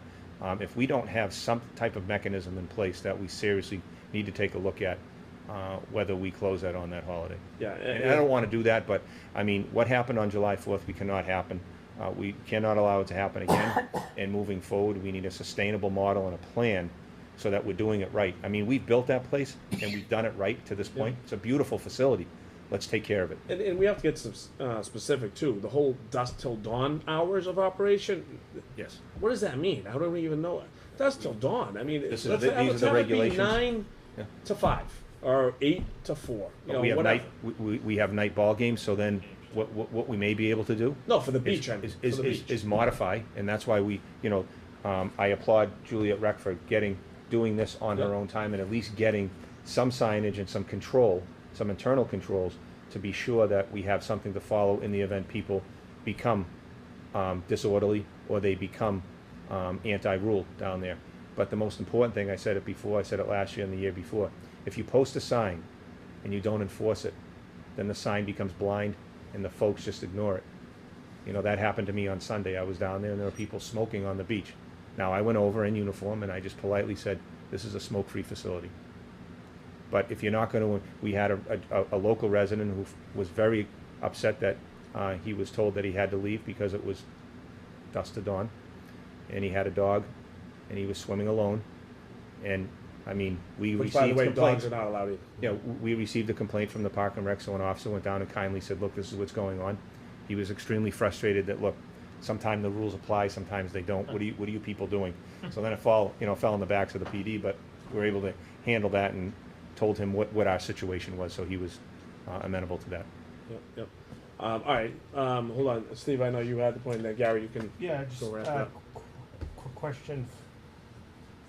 if we don't have some type of mechanism in place, that we seriously need to take a look at whether we close that on that holiday. Yeah, And I don't want to do that, but, I mean, what happened on July 4th, we cannot happen. We cannot allow it to happen again. And moving forward, we need a sustainable model and a plan so that we're doing it right. I mean, we've built that place, and we've done it right to this point. It's a beautiful facility. Let's take care of it. And we have to get some specific too. The whole dusk till dawn hours of operation. Yes. What does that mean? I don't even know. Dusk till dawn. I mean, This is let's the- these let's are the have it be regulations. 9 Yeah. to 5 or 8 to 4. We have whatever. night, we have night ball games, so then what we may be able to do No, for the is- beach. I mean, is, for the is, beach. is modify, and that's why we, I applaud Juliet Reck for doing this on her Yeah. own time, and at least getting some signage and some control, some internal controls, to be sure that we have something to follow in the event people become disorderly, or they become anti-rule down there. But the most important thing, I said it before, I said it last year and the year before, if you post a sign and you don't enforce it, then the sign becomes blind and the folks just ignore it. That happened to me on Sunday. I was down there and there were people smoking on the beach. Now, I went over in uniform and I just politely said, this is a smoke-free facility. But if you're not going to, we had a local resident who was very upset that he was told that he had to leave because it was dusk to dawn, and he had a dog, and he was swimming alone. And I mean, we Which, by the received way, complaints. dogs are not allowed either. Yeah, we received a complaint from the Park and Rec, so an officer went down and kindly said, look, this is what's going on. He was extremely frustrated that, look, sometimes the rules apply, sometimes they don't. What are you people doing? So then it fell on the backs of the PD, but we were able to handle that and told him what our situation was, so he was amenable to that. Yep. All right. Hold on, Steve. I know you had the point there. Gary, you can. Yeah, just go wrap it up. question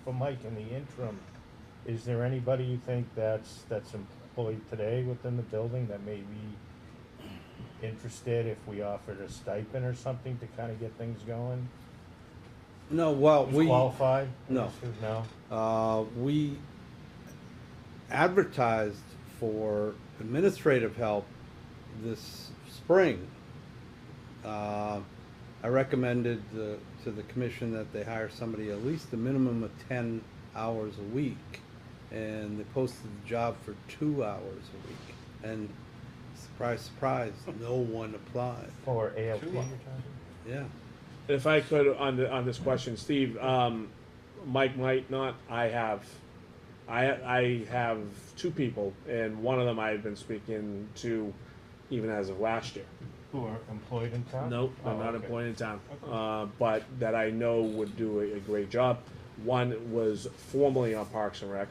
for Mike in the interim. Is there anybody you think that's employed today within the building that may be interested if we offered a stipend or something to kind of get things going? No, well, Who's qualified? no. No? We advertised for administrative help this spring. I recommended to the commission that they hire somebody at least a minimum of 10 hours a week, and they posted the job for 2 hours a week. And surprise, surprise, no one applied. For ALP you're talking? Yeah. If I could on this question, Steve, Mike might not. I have 2 people, and one of them I've been speaking to even as of last year. Who are employed in town? Nope, they're Oh, not okay. employed in town, Okay. but that I know would do a great job. One was formerly on Parks and Rec,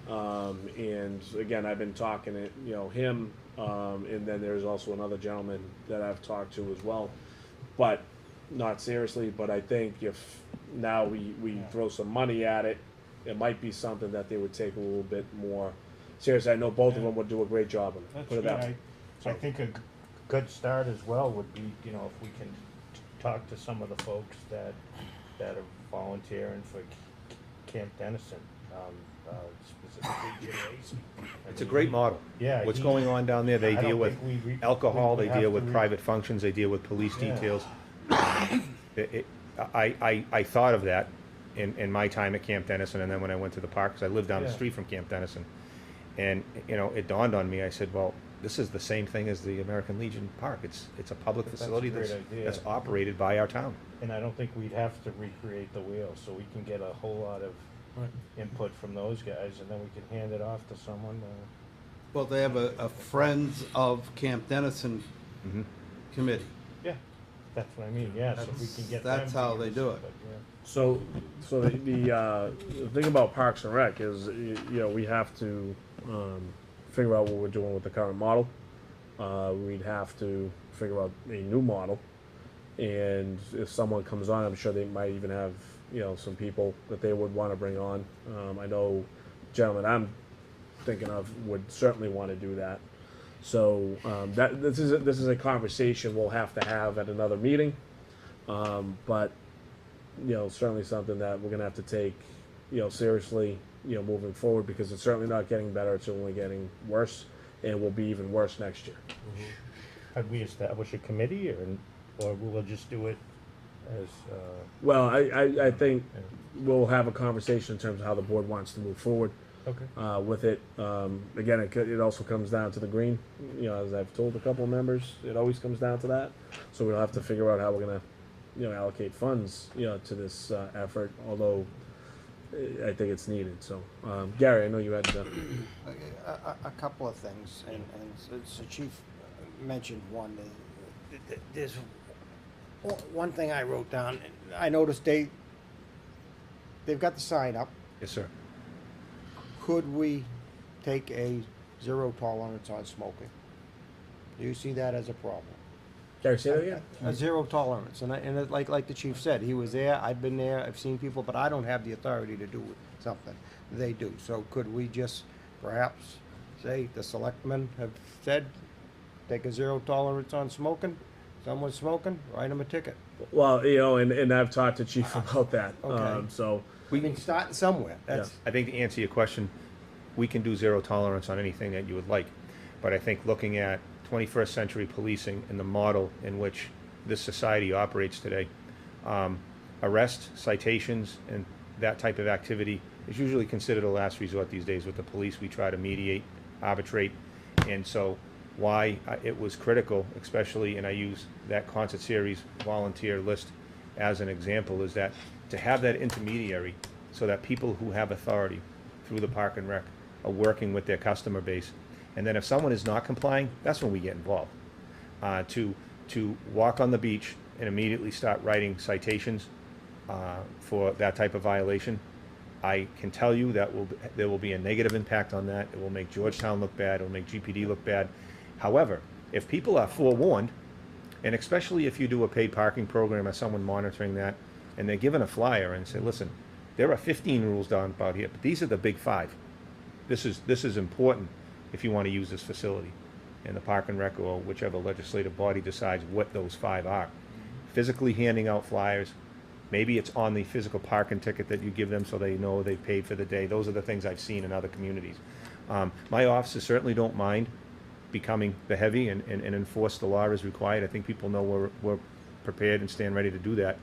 and again, I've been talking to, him, and then there's also another gentleman that I've talked to as well, but not seriously, but I think if now we throw some money at it, it might be something that they would take a little bit more seriously. I know both of them would do a great job on it, That's put it good. that way. I think a good start as well would be, if we can talk to some of the folks that are volunteering for Camp Dennison, specifically Jim Lacy. It's a great model. Yeah. What's going on down there, they I don't deal with think we alcohol, they have deal to with private functions, they deal with police Yeah. details. I thought of that in my time at Camp Dennison, and then when I went to the park, 'cause I lived down the Yeah. street from Camp Dennison. And, it dawned on me, I said, well, this is the same thing as the American Legion Park. It's a public That's a facility great that's idea. operated by our town. And I don't think we'd have to recreate the wheel, so we can get a whole lot of input from those guys, and then we can hand it off to someone. Well, they have a Friends of Camp Dennison Mhm. committee. Yeah, that's what I mean, yeah, so we can get them. That's to how give they us do it. input, yeah. So the thing about Parks and Rec is, we have to figure out what we're doing with the current model. We'd have to figure out a new model, and if someone comes on, I'm sure they might even have some people that they would want to bring on. I know gentlemen I'm thinking of would certainly want to do that. So that this is a conversation we'll have to have at another meeting, but certainly something that we're gonna have to take seriously moving forward, because it's certainly not getting better, it's only getting worse, and will be even worse next year. Had we establish a committee, or we'll just do it as, Well, I think we'll have a conversation in terms of how the board wants to move forward okay. with it. Again, it also comes down to the green, as I've told a couple of members, it always comes down to that. So we'll have to figure out how we're gonna allocate funds to this effort, although I think it's needed. So Gary, I know you had A couple of things, and the chief mentioned one. There's one thing I wrote down. I noticed they've got the sign up. Yes, sir. Could we take a zero tolerance on smoking? Do you see that as a problem? Gary, say that again. A zero tolerance, and like the chief said, he was there, I've been there, I've seen people, but I don't have the authority to do something. They do. So could we just perhaps say the selectmen have said, take a zero tolerance on smoking? Someone's smoking, write them a ticket. Well, and I've talked to Chief about that. Okay. So We can start somewhere. That's I think to answer your question, we can do zero tolerance on anything that you would like. But I think looking at 21st century policing and the model in which this society operates today, arrest, citations, and that type of activity is usually considered a last resort these days. With the police, we try to mediate, arbitrate, and so why it was critical, especially, and I use that concert series volunteer list as an example, is that to have that intermediary so that people who have authority through the Park and Rec are working with their customer base. And then if someone is not complying, that's when we get involved. To walk on the beach and immediately start writing citations for that type of violation, I can tell you that there will be a negative impact on that. It will make Georgetown look bad. It will make GPD look bad. However, if people are forewarned, and especially if you do a paid parking program or someone monitoring that, and they're given a flyer and say, listen, there are 15 rules down about here, but these are the big 5. This is important if you want to use this facility. And the Park and Rec or whichever legislative body decides what those 5 are. Physically handing out flyers. Maybe it's on the physical parking ticket that you give them so they know they paid for the day. Those are the things I've seen in other communities. My officers certainly don't mind becoming the heavy and enforce the law as required. I think people know we're prepared and stand ready to do that.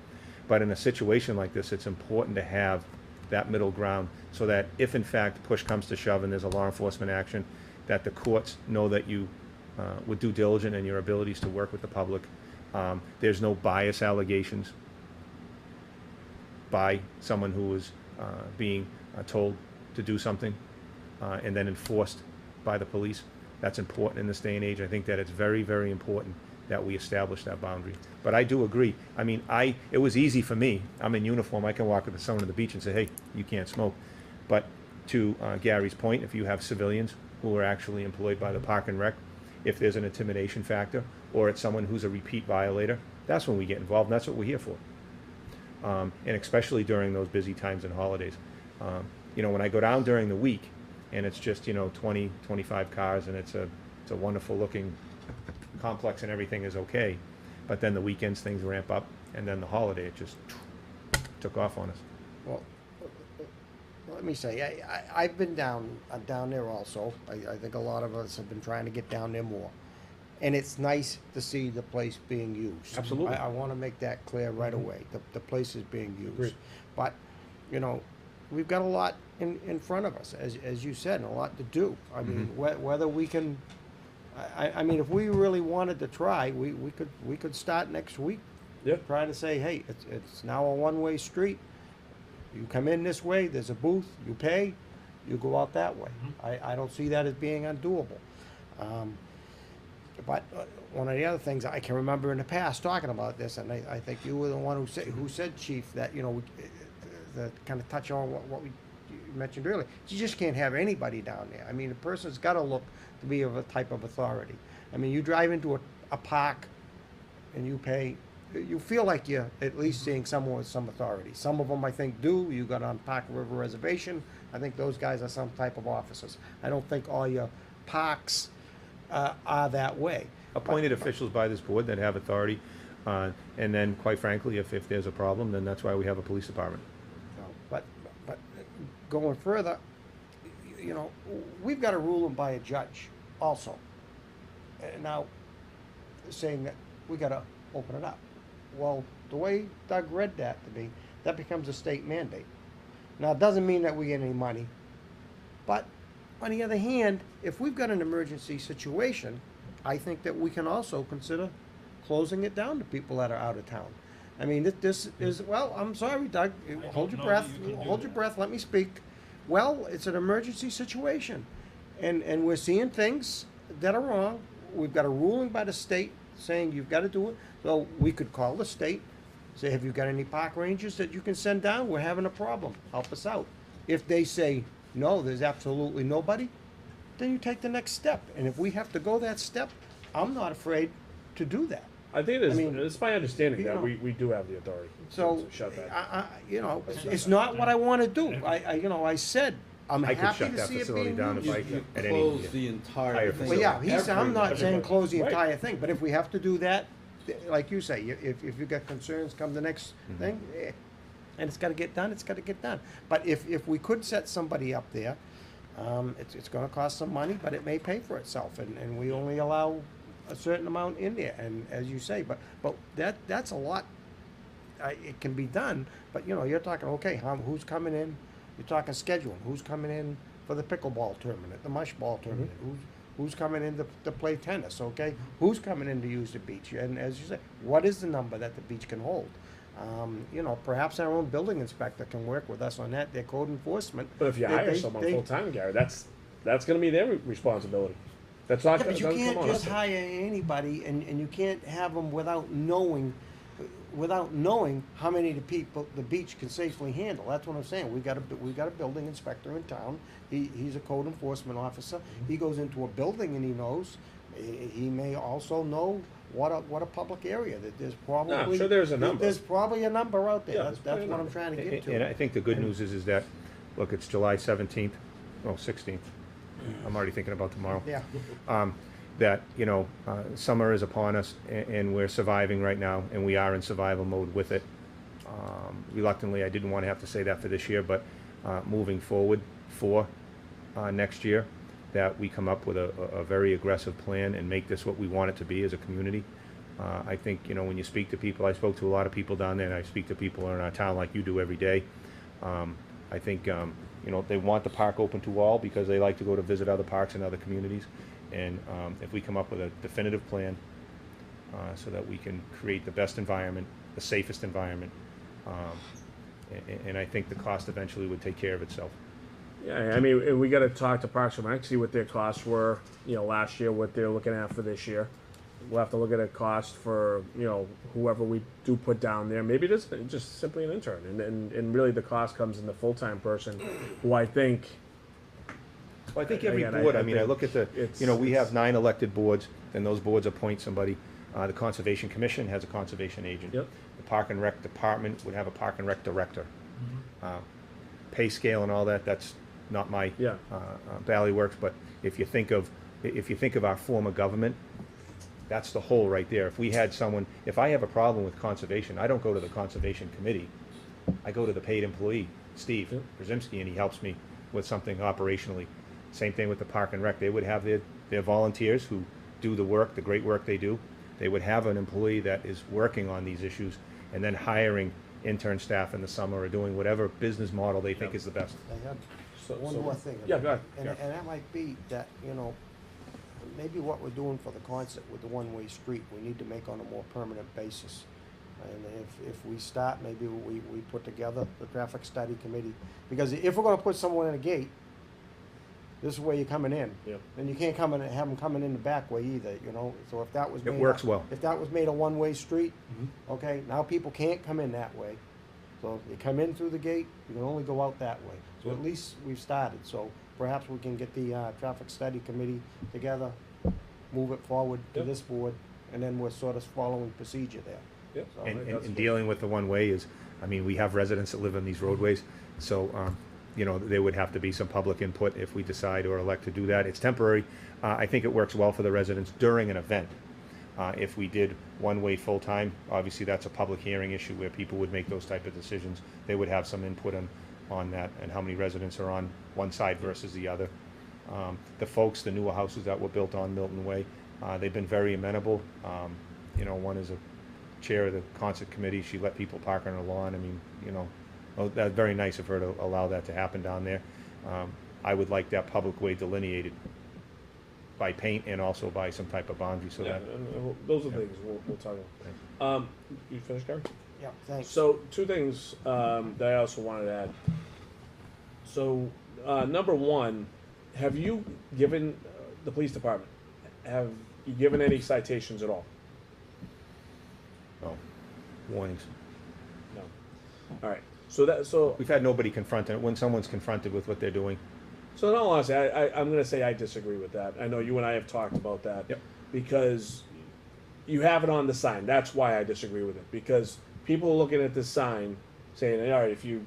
But in a situation like this, it's important to have that middle ground so that if in fact push comes to shove and there's a law enforcement action, that the courts know that you with due diligence and your abilities to work with the public. There's no bias allegations by someone who is being told to do something and then enforced by the police. That's important in this day and age. I think that it's very, very important that we establish that boundary. But I do agree. I mean, it was easy for me. I'm in uniform. I can walk with someone on the beach and say, hey, you can't smoke. But to Gary's point, if you have civilians who are actually employed by the Park and Rec, if there's an intimidation factor, or it's someone who's a repeat violator, that's when we get involved, and that's what we're here for. And especially during those busy times and holidays. When I go down during the week, and it's just, 20, 25 cars, and it's a wonderful looking complex and everything is okay, but then the weekends things ramp up, and then the holiday, it just took off on us. Well, let me say, I've been down there also. I think a lot of us have been trying to get down there more. And it's nice to see the place being used. Absolutely. I want to make that clear right away. The place is being used. Agreed. But, we've got a lot in front of us, as you said, and a lot to do. I mean, whether we can, I mean, if we really wanted to try, we could start next week. Yeah. Trying to say, hey, it's now a one-way street. You come in this way, there's a booth, you pay, you go out that way. I don't see that as being undoable. But one of the other things I can remember in the past talking about this, and I think you were the one who said, Chief, that the kind of touch on what you mentioned earlier. You just can't have anybody down there. I mean, a person's got to look to be of a type of authority. I mean, you drive into a park and you pay. You feel like you're at least seeing someone with some authority. Some of them, I think, do. You got on Park River Reservation. I think those guys are some type of officers. I don't think all your parks are that way. Appointed officials by this board that have authority, and then, quite frankly, if there's a problem, then that's why we have a police department. But going further, we've got a ruling by a judge also. Now, saying that we got to open it up. Well, the way Doug read that to me, that becomes a state mandate. Now, it doesn't mean that we get any money, but on the other hand, if we've got an emergency situation, I think that we can also consider closing it down to people that are out of town. I mean, this is, well, I'm sorry, Doug, hold your breath, let me speak. Well, it's an emergency situation, and we're seeing things that are wrong. We've got a ruling by the state saying you've got to do it. So we could call the state, say, have you got any park rangers that you can send down? We're having a problem. Help us out. If they say, no, there's absolutely nobody, then you take the next step. And if we have to go that step, I'm not afraid to do that. I think it's my understanding that we do have the authority So, to shut that. it's not what I want to do. I said, I'm I could happy shut to that see it facility being down if used. I, You at any. close the entire higher thing. Well, yeah, I'm not saying Everybody. close the Right. entire thing, but if we have to do that, like you say, if you've got concerns, come the next thing, and it's gotta get done, it's gotta get done. But if we could set somebody up there, it's gonna cost some money, but it may pay for itself, and we only allow a certain amount in there, and as you say, but that's a lot. It can be done, but you're talking, okay, who's coming in? You're talking scheduling, who's coming in for the pickleball tournament, the mush ball tournament, who's coming in to play tennis, okay? Who's coming in to use the beach? And as you say, what is the number that the beach can hold? Perhaps our own building inspector can work with us on that, their code enforcement. But if you hire someone full-time, Gary, that's going to be their responsibility. That's not. Yeah, but you doesn't can't come on just us. hire anybody, and you can't have them without knowing how many the people the beach can safely handle. That's what I'm saying. We got a building inspector in town. He's a code enforcement officer. He goes into a building and he knows. He may also know what a public area that there's probably. No, I'm sure there's a number. There's probably a number out there. Yeah, That's there's what probably a I'm trying to get to. And I think the good news is that, look, it's July 17th, 16th. I'm already thinking about tomorrow. Yeah. That, summer is upon us, and we're surviving right now, and we are in survival mode with it. Reluctantly, I didn't want to have to say that for this year, but moving forward for next year, that we come up with a very aggressive plan and make this what we want it to be as a community. I think, when you speak to people, I spoke to a lot of people down there, and I speak to people in our town like you do every day. I think, they want the park open to all because they like to go to visit other parks and other communities. And if we come up with a definitive plan so that we can create the best environment, the safest environment, and I think the cost eventually would take care of itself. Yeah, I mean, and we gotta talk to Parks and Rec, see what their costs were, last year, what they're looking at for this year. We'll have to look at a cost for, whoever we do put down there. Maybe it is just simply an intern, and really the cost comes in the full-time person, who I think. Well, I think every Again, board, I I mean, I think look at the, we it's- have 9 elected boards, and those boards appoint somebody. The Conservation Commission has a conservation agent. Yep. The Park and Rec Department would have a Park and Rec Director. Pay scale and all that, that's not my Yeah. ballyworks, but if you think of our form of government, that's the whole right there. If we had someone, if I have a problem with conservation, I don't go to the Conservation Committee. I go to the paid employee, Steve Yep. Brzezinski, and he helps me with something operationally. Same thing with the Park and Rec. They would have their volunteers who do the work, the great work they do. They would have an employee that is working on these issues and then hiring intern staff in the summer or doing whatever business model they think is the best. I had So- one so- more thing. Yeah, go ahead. And, Yeah. and that might be that, maybe what we're doing for the concert with the one-way street, we need to make on a more permanent basis. And if we start, maybe we put together the traffic study committee, because if we're gonna put someone in a gate, this is where you're coming in. Yep. And you can't come in and have them coming in the back way either, so if that was It made. works well. If that was made a one-way street, Mm-hmm. okay, now people can't come in that way. So you come in through the gate, you can only go out that way. So at least we've started, so perhaps we can get the, traffic study committee together, move it forward to Yep. this board, and then we're sort of following procedure there. Yep. So- And, that's and good. dealing with the one-way is, I mean, we have residents that live on these roadways, so, there would have to be some public input if we decide or elect to do that. It's temporary. I think it works well for the residents during an event. If we did one-way full-time, obviously that's a public hearing issue where people would make those type of decisions. They would have some input on that and how many residents are on one side versus the other. The folks, the newer houses that were built on Milton Way, they've been very amenable. One is a chair of the concert committee. She let people park on her lawn. I mean, that's very nice of her to allow that to happen down there. I would like that public way delineated by paint and also by some type of boundary so Yeah, that. and those are the things we'll talk about. You finished, Gary? Yeah, thanks. So, two things that I also wanted to add. So, number one, have you given the police department, have you given any citations at all? Oh, warnings. No. All right. So We've had nobody confronted, when someone's confronted with what they're doing. So in all honesty, I'm going to say I disagree with that. I know you and I have talked about that. Yep. Because you have it on the sign. That's why I disagree with it. Because people are looking at this sign saying, all right, if you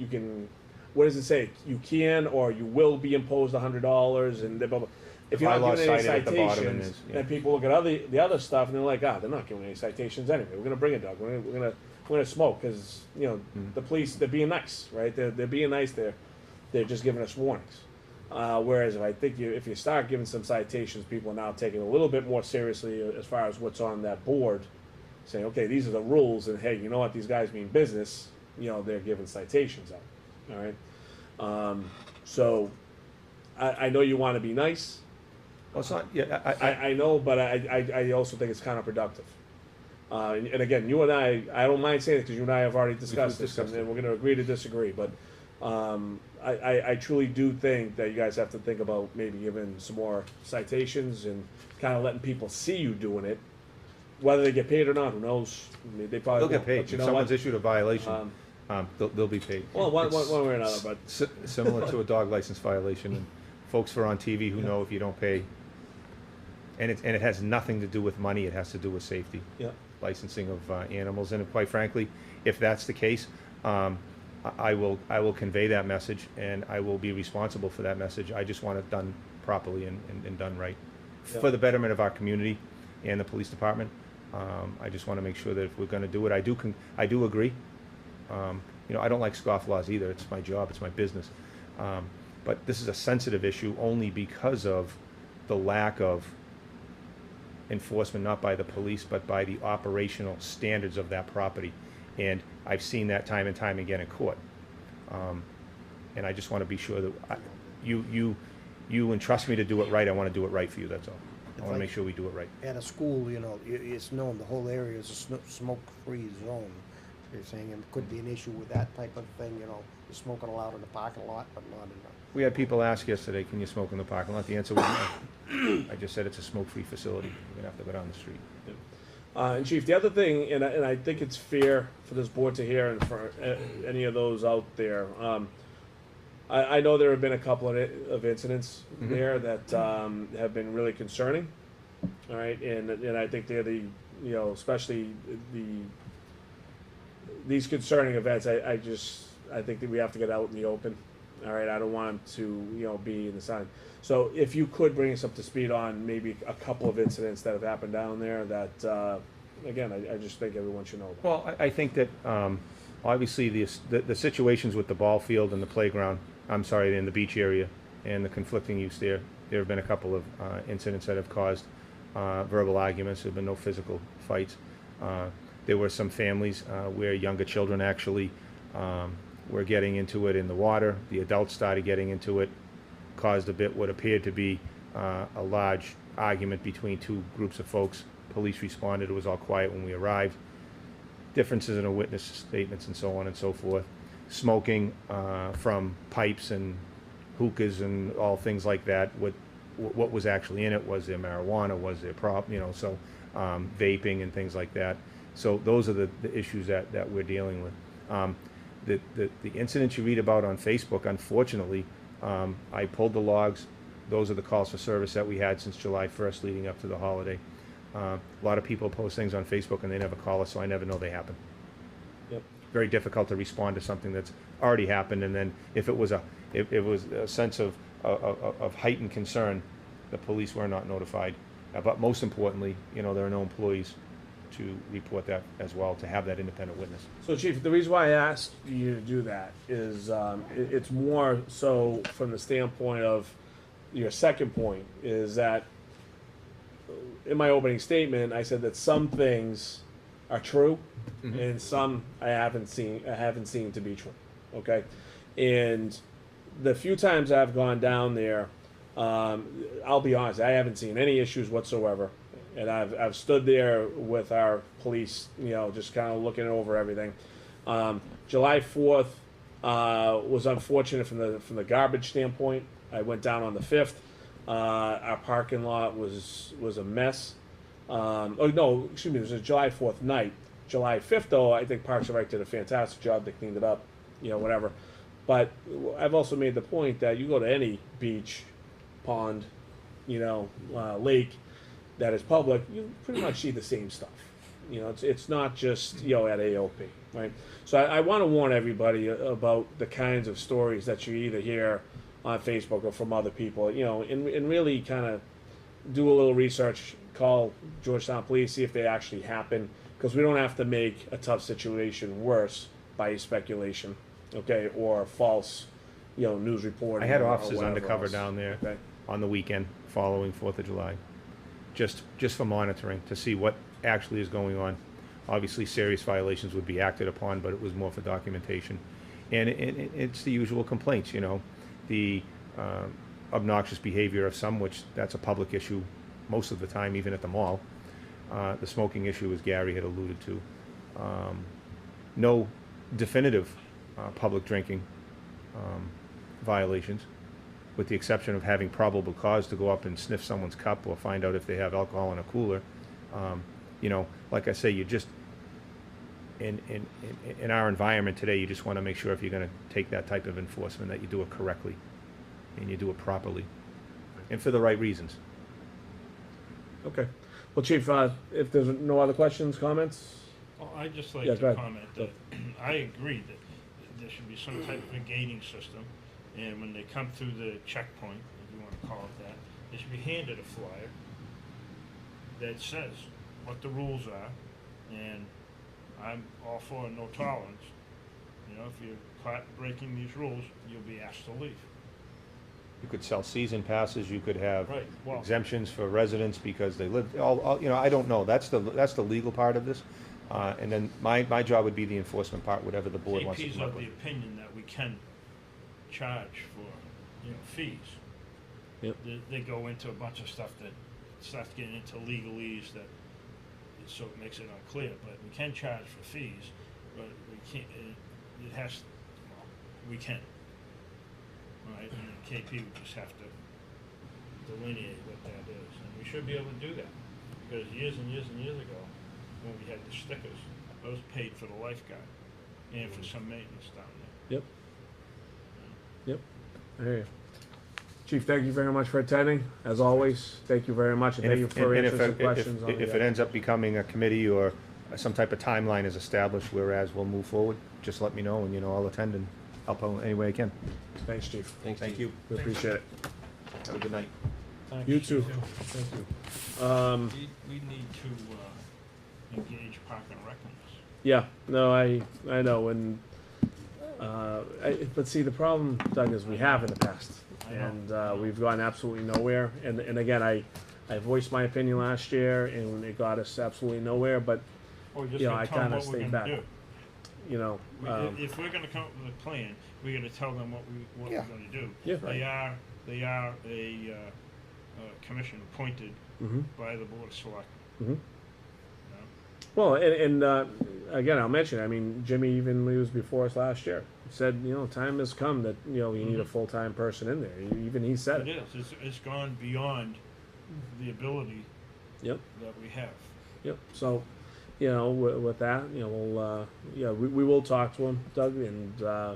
can, what does it say? You can or you will be imposed $100 and blah, blah, blah. If you're not bylaw giving any cited at the bottom and citations, is- yeah. then people look at the other stuff and they're like, they're not giving any citations anyway. We're going to bring a dog. We're going to smoke because the police, they're being nice, right? They're being nice. They're just giving us warnings. Whereas if I think if you start giving some citations, people are now taking it a little bit more seriously as far as what's on that board, saying, okay, these are the rules, and hey, you know what, these guys mean business. They're giving citations out. All right. So I know you want to be nice. Well, it's not, yeah, I know, but I also think it's counterproductive. And again, you and I don't mind saying it because you and I have already discussed this, discussed and we're going to agree to disagree. But I truly do think that you guys have to think about maybe giving some more citations and kind of letting people see you doing it. Whether they get paid or not, who knows? I mean, they probably they'll get won't, paid. but If you know someone's what? issued a violation, they'll be paid. Well, one It's way or another, but similar to a dog license violation, and folks who are on TV who know if you don't pay, and it has nothing to do with money, it has to do with safety. yeah. Licensing of animals, and quite frankly, if that's the case, I will convey that message, and I will be responsible for that message. I just want it done properly and done right, Yeah. for the betterment of our community and the police department. I just want to make sure that if we're going to do it, I do agree. I don't like scofflaws either. It's my job. It's my business. But this is a sensitive issue only because of the lack of enforcement, not by the police, but by the operational standards of that property. And I've seen that time and time again in court. And I just want to be sure that you entrust me to do it right. I want to do it right for you, that's all. I want to make sure we do it right. At a school, it's known the whole area is a smoke-free zone. You're saying it could be an issue with that type of thing, you know, smoking allowed in the parking lot, but not in the. We had people ask yesterday, can you smoke in the parking lot? The answer was no. I just said it's a smoke-free facility. You're gonna have to go down the street. And Chief, the other thing, and I think it's fair for this board to hear, and for any of those out there, I know there have been a couple of incidents there that have been really concerning. All right, and I think they're the, you know, especially these concerning events. I think that we have to get out in the open. All right, I don't want them to, you know, be in the sun. So if you could bring us up to speed on maybe a couple of incidents that have happened down there that, again, I just think everyone should know about. Well, I think that, obviously, the situations with the ball field and the playground, I'm sorry, in the beach area, and the conflicting use there have been a couple of incidents that have caused verbal arguments. There have been no physical fights. There were some families where younger children actually were getting into it in the water. The adults started getting into it, caused a bit what appeared to be a large argument between two groups of folks. Police responded. It was all quiet when we arrived. Differences in the witness statements and so on and so forth. Smoking from pipes and hookahs and all things like that. What was actually in it? Was there marijuana? Was there vaping and things like that? So those are the issues that we're dealing with. The incidents you read about on Facebook, unfortunately, I pulled the logs. Those are the calls for service that we had since July 1st leading up to the holiday. A lot of people post things on Facebook and they never call us, so I never know they happen. Yep. Very difficult to respond to something that's already happened, and then if it was a sense of heightened concern, the police were not notified. But most importantly, you know, there are no employees to report that as well, to have that independent witness. So, Chief, the reason why I asked you to do that is it's more so from the standpoint of your second point, is that in my opening statement, I said that some things are true and some I haven't seen to be true. Okay, and the few times I've gone down there, I'll be honest, I haven't seen any issues whatsoever. And I've stood there with our police, you know, just kind of looking over everything. July 4th was unfortunate from the garbage standpoint. I went down on the 5th. Our parking lot was a mess. Oh no, excuse me, it was a July 4th night. July 5th though, I think Parks and Rec did a fantastic job. They cleaned it up, you know, whatever. But I've also made the point that you go to any beach, pond, you know, lake that is public, you pretty much see the same stuff. You know, it's not just, you know, at AOP, right? So I want to warn everybody about the kinds of stories that you either hear on Facebook or from other people, you know, and really kind of do a little research, call Georgetown Police, see if they actually happen, because we don't have to make a tough situation worse by speculation, okay, or false, you know, news reporting. I had or officers whatever undercover else. down there Okay. on the weekend following 4th of July, just for monitoring, to see what actually is going on. Obviously, serious violations would be acted upon, but it was more for documentation. And it's the usual complaints, you know, the obnoxious behavior of some, which that's a public issue most of the time, even at the mall. The smoking issue, as Gary had alluded to. No definitive public drinking violations, with the exception of having probable cause to go up and sniff someone's cup or find out if they have alcohol in a cooler. You know, like I say, you just, in our environment today, you just want to make sure if you're going to take that type of enforcement that you do it correctly and you do it properly and for the right reasons. Okay. Well, Chief, if there's no other questions, comments? Well, I'd just like Yeah, go to ahead. comment that I agree that there should be some type of a gating system, and when they come through the checkpoint, if you want to call it that, they should be handed a flyer that says what the rules are, and I'm all for no tolerance. You know, if you're caught breaking these rules, you'll be asked to leave. You could sell season passes, you could have Right, well- exemptions for residents because they live, all, you know, I don't know, that's the legal part of this. And then my job would be the enforcement part, whatever the board wants to JP's come up of the with. opinion that we can charge for, you know, fees. Yep. They go into a bunch of stuff that starts getting into legalese that, so it makes it unclear, but we can charge for fees. but we can't, it has, well, we can. Right, and KP would just have to delineate what that is, and we should be able to do that, because years and years and years ago, when we had the stickers, those paid for the lifeguard, and for some maintenance down there. Yep. Yep. I hear you. Chief, thank you very much for attending. As always, thank you very much, and thank you for answering some questions. If it ends up becoming a committee or some type of timeline is established, whereas we'll move forward, just let me know, and, I'll attend and help out any way I can. Thanks, Chief. Thank you. We appreciate it. Have a good night. Thanks. You too. Thank you. We need to, engage Park and Rec on this. Yeah, no, I know, and, but see, the problem, Doug, is we have in the past, I know. and, we've gone absolutely nowhere, and again, I voiced my opinion last year, and it got us absolutely nowhere, but, Well, we just you know, gotta I tell 'em kinda what we're stayed gonna back. do. You know, If we're gonna come up with a plan, we gotta tell them what Yeah. we're gonna do. Yeah. They are a commission appointed mhm, by the Board of Selectmen. mhm. You know? Well, and again, I'll mention, I mean, Jimmy, even when he was before us last year, said, time has come that, you need a full-time person in there. Even he said It it. is, it's gone beyond the ability Yep, that we have. yep. So, with that, we'll, we will talk to him, Doug, and,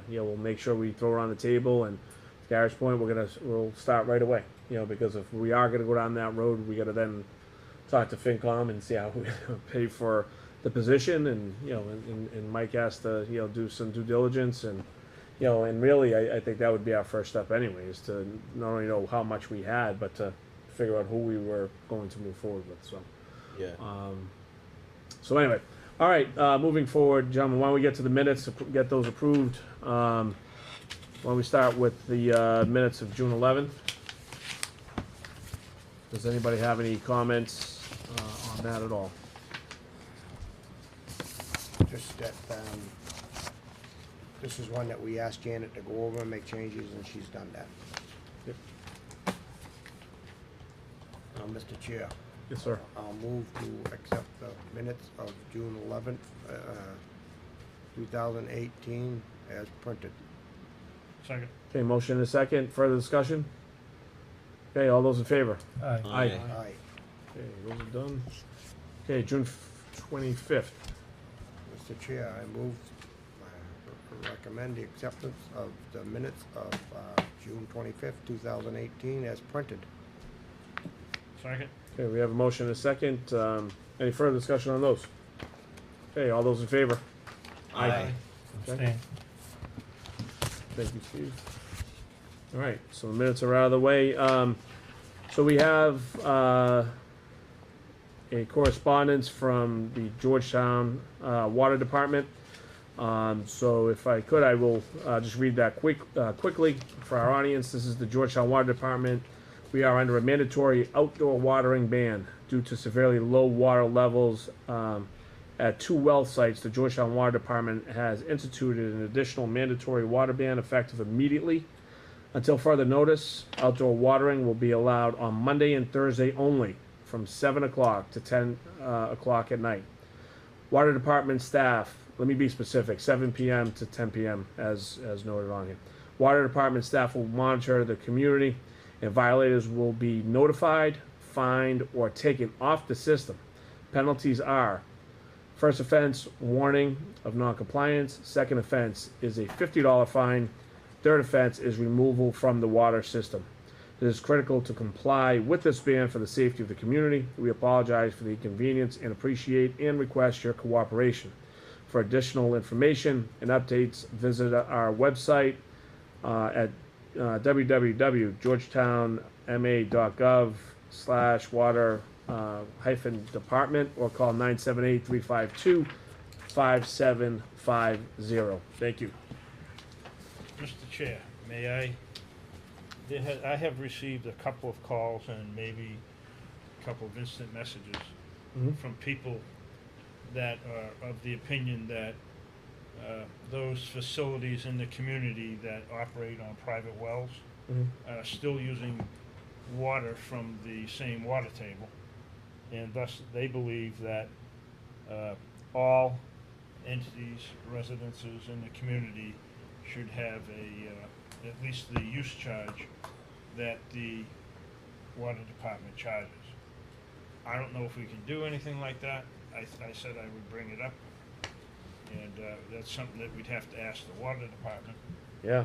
we'll make sure we throw it on the table, and to Gary's point, we'll start right away, because if we are gonna go down that road, we gotta then talk to FinCom and see how we pay for the position, and, and Mike has to, do some due diligence, and, and really, I think that would be our first step anyways, to not only know how much we had, but to figure out who we were going to move forward with, so. Yeah. So anyway, all right, moving forward, gentlemen, why don't we get to the minutes, get those approved? Why don't we start with the minutes of June 11th? Does anybody have any comments on that at all? Just that, this is one that we asked Janet to go over and make changes, and she's done that. Yep. Mr. Chair, Yes, sir. I'll move to accept the minutes of June 11th, 2018 as printed. Second. Okay, motion and a second, further discussion? Okay, all those in favor? Aye. Aye. Aye. Okay, those are done. Okay, June 25th. Mr. Chair, I move, recommend the acceptance of the minutes of June 25th, 2018 as printed. Second. Okay, we have a motion and a second. Any further discussion on those? Okay, all those in favor? Aye. Okay. Thank you, Steve. All right, so the minutes are out of the way. So we have a correspondence from the Georgetown Water Department. So if I could, I will just read that quickly for our audience. This is the Georgetown Water Department. We are under a mandatory outdoor watering ban due to severely low water levels at 2 well sites. The Georgetown Water Department has instituted an additional mandatory water ban effective immediately. Until further notice, outdoor watering will be allowed on Monday and Thursday only from 7 o'clock to 10 o'clock at night. Water Department staff, let me be specific, 7 p.m. to 10 p.m. as noted on here. Water Department staff will monitor the community, and violators will be notified, fined, or taken off the system. Penalties are: first offense, warning of noncompliance. Second offense is a $50 fine. Third offense is removal from the water system. It is critical to comply with this ban for the safety of the community. We apologize for the inconvenience and appreciate and request your cooperation. For additional information and updates, visit our website at www.georgetownma.gov/water-department or call 978-352-5750. Thank you. Mr. Chair, may I? I have received a couple of calls and maybe a couple of instant messages from people that are of the opinion that those facilities in the community that operate on private wells are still using water from the same water table, and thus they believe that all entities, residences in the community should have a, at least the use charge that the water department charges. I don't know if we can do anything like that. I said I would bring it up, and that's something that we'd have to ask the water department. Yeah.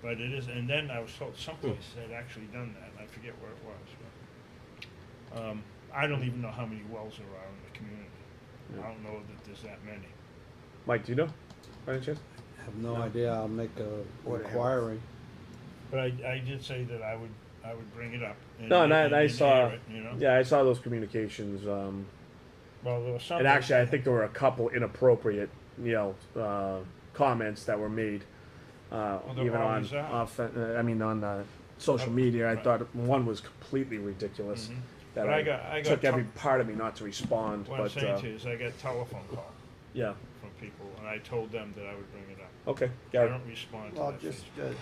But it is, and then I was told someplace had actually done that, and I forget where it was. But, I don't even know how many wells there are in the community. Yeah. I don't know that there's that many. Mike, do you know, by any chance? Have no idea, I'll make a Board of Health. inquiry. But I did say that I would bring it up. No, and I and saw, air it, you know? yeah, I saw those communications, Well, there was some. and actually, I think there were a couple inappropriate, comments that were made, there even on, always are. on social media. I Right. thought one was completely ridiculous. Mhm. That But I got took every tel- part of me not to respond, What I'm but, saying to you is I got telephone calls yeah, from people, and I told them that I would bring it up. okay, I Gary. don't respond to Well, that. just, Facebook.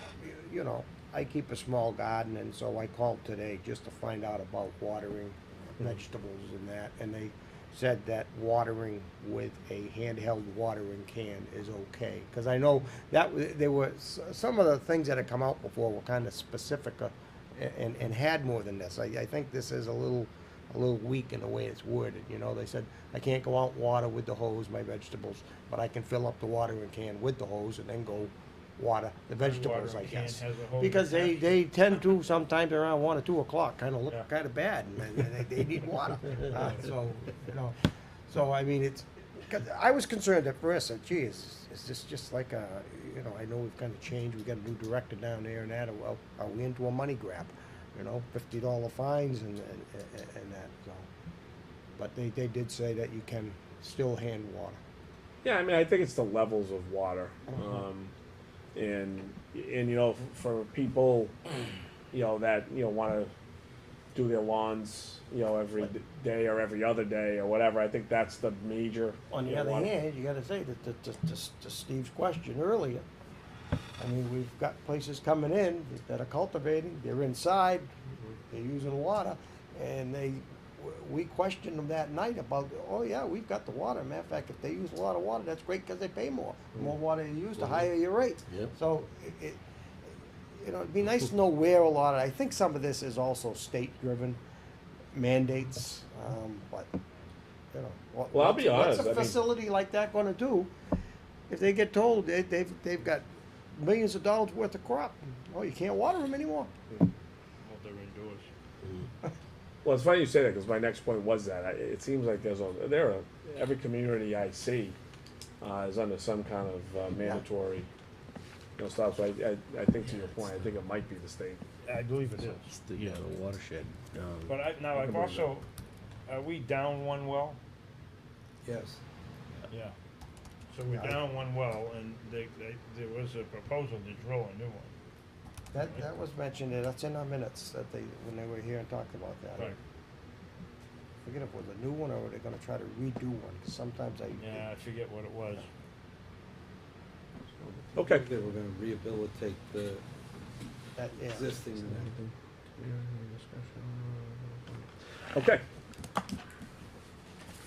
you know, I keep a small garden, and so I called today just to find out about watering vegetables and that, and they said that watering with a handheld watering can is okay. Because I know that there were some of the things that had come out before were kind of specific and had more than this. I think this is a little weak in the way it's worded. You know, they said I can't go out and water with the hose my vegetables, but I can fill up the watering can with the hose and then go water the vegetables, I watering can guess. has a hose Because attached? they tend to sometimes around 1 or 2 o'clock kind of look Yeah. kind of bad, and they need water. So, you know, so I mean, it's, 'cause I was concerned at first, that, gee, is this just like a, you know, I know we've kind of changed, we got a new director down there and that, well, are we into a money grab? You know, $50 fines and that, so. But they did say that you can still hand water. Yeah, I mean, I think it's the levels of water, and for people, that want to do their lawns, every day or every other day or whatever. I think that's the major. On the other hand, you gotta say that to Steve's question earlier, I mean, we've got places coming in that are cultivating, they're inside, they're using water, and we questioned them that night about, oh yeah, we've got the water. Matter of fact, if they use a lot of water, that's great because they pay more. The more water you use, the higher your rate. Yep. So it'd be nice to know where a lot of, I think some of this is also state-driven mandates, but, Well, I'll be honest, what's I a mean- facility like that gonna do if they get told they've got millions of dollars worth of crop? Oh, you can't water them anymore. Well, they're indoors. Well, it's funny you say that because my next point was that it seems like every community I see is under some kind of mandatory, stuff. So I think to your point, I think it might be the state. I believe it is. It's the watershed. But I've also, are we down one well? Yes. Yeah. So we're down one well, and there was a proposal to drill a new one. That was mentioned, that's in our minutes, that when they were here and talked about that. Right. I forget if it was a new one or were they gonna try to redo one, 'cause sometimes Yeah, I forget what it was. Okay. They were gonna rehabilitate the yeah. existing. Okay.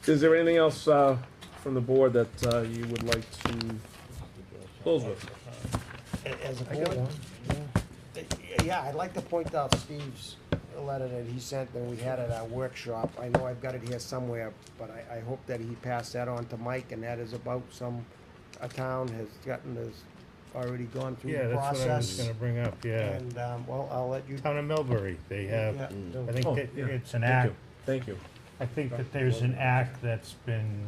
Is there anything else from the board that you would like to close with? As a board? Yeah, I'd like to point out Steve's letter that he sent and we had at our workshop. I know I've got it here somewhere, but I hope that he passed that on to Mike, and that is about a town has already gone through Yeah, the that's what I was process. gonna bring up, yeah. And, well, I'll let you. Town of Millbury, they have, Yeah. I think Oh, that yeah. it's an Thank act, you. Thank you. I think that there's an act that's been,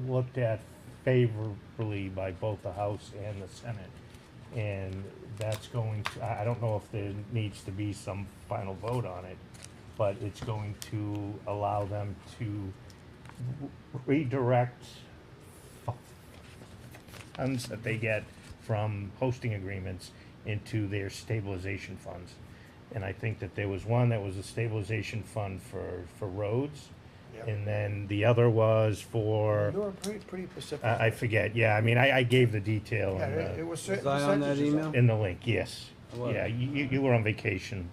looked at favorably by both the House and the Senate. And that's going to, I don't know if there needs to be some final vote on it, but it's going to allow them to redirect funds that they get from hosting agreements into their stabilization funds. And I think that there was one that was a stabilization fund for roads, Yep. and then the other was for, You were pretty specific. I forget, yeah, I mean, I gave the detail Yeah, in it the, was certain Was I on that percentages. email? in the link, yes. I was. Yeah, you were on vacation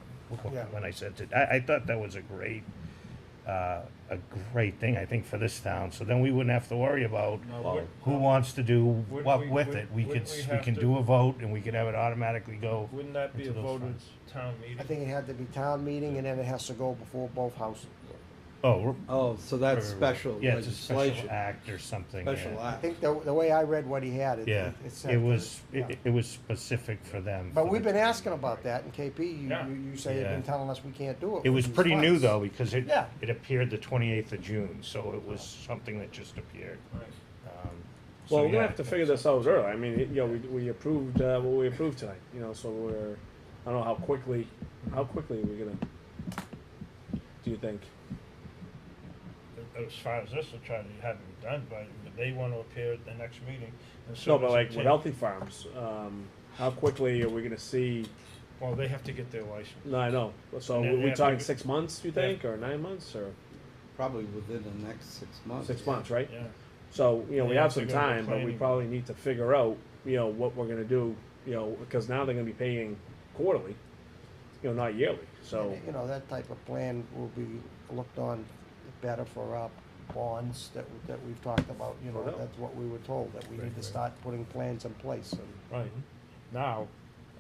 Yeah. when I sent it. I thought that was a a great thing, I think, for this town. So then we wouldn't have to worry about Well, who wants to do would what we- with would- it. We wouldn't could, we we have can to- do a vote and we could have it automatically go. Wouldn't that be a into those voted funds. town meeting? I think it had to be town meeting and then it has to go before both houses. Oh, Oh, so that's special yeah, it's a legislation. special act or something. Special yeah. I act. think the way I read what he had, Yeah, it said. it was, yeah. it was specific for them. But for we've the- been asking about that, and KP, Yeah. you say you've Yeah. been telling us we can't do it. It with was these pretty new funds. though, because Yeah. it appeared the 28th of June, so it was something that just appeared. Right. So, Well, we're gonna yeah, have to figure this out early. I mean, you know, we approved, what we approved tonight, you know, so we're, I don't know how quickly we're gonna, do you think? As far as this, will try to have it done, but they want to appear at the next meeting. and No, soon but as like it with ta- Healthy Farms, how quickly are we gonna see, Well, they have to get their license. no, I know, so And then they we have to talking go- 6 months, you think, or 9 months, or Probably within the next 6 months. 6 months, right? Yeah. So, you know, we They have have to some go to time, but we planning. probably need to figure out, you know, what we're gonna do, you know, because now they're gonna be paying quarterly, you know, not yearly, so. And, you know, that type of plan will be looked on better for our bonds that we've talked about, you know, Well. that's what we were told, that we need to start putting plans in place and. Right. Now,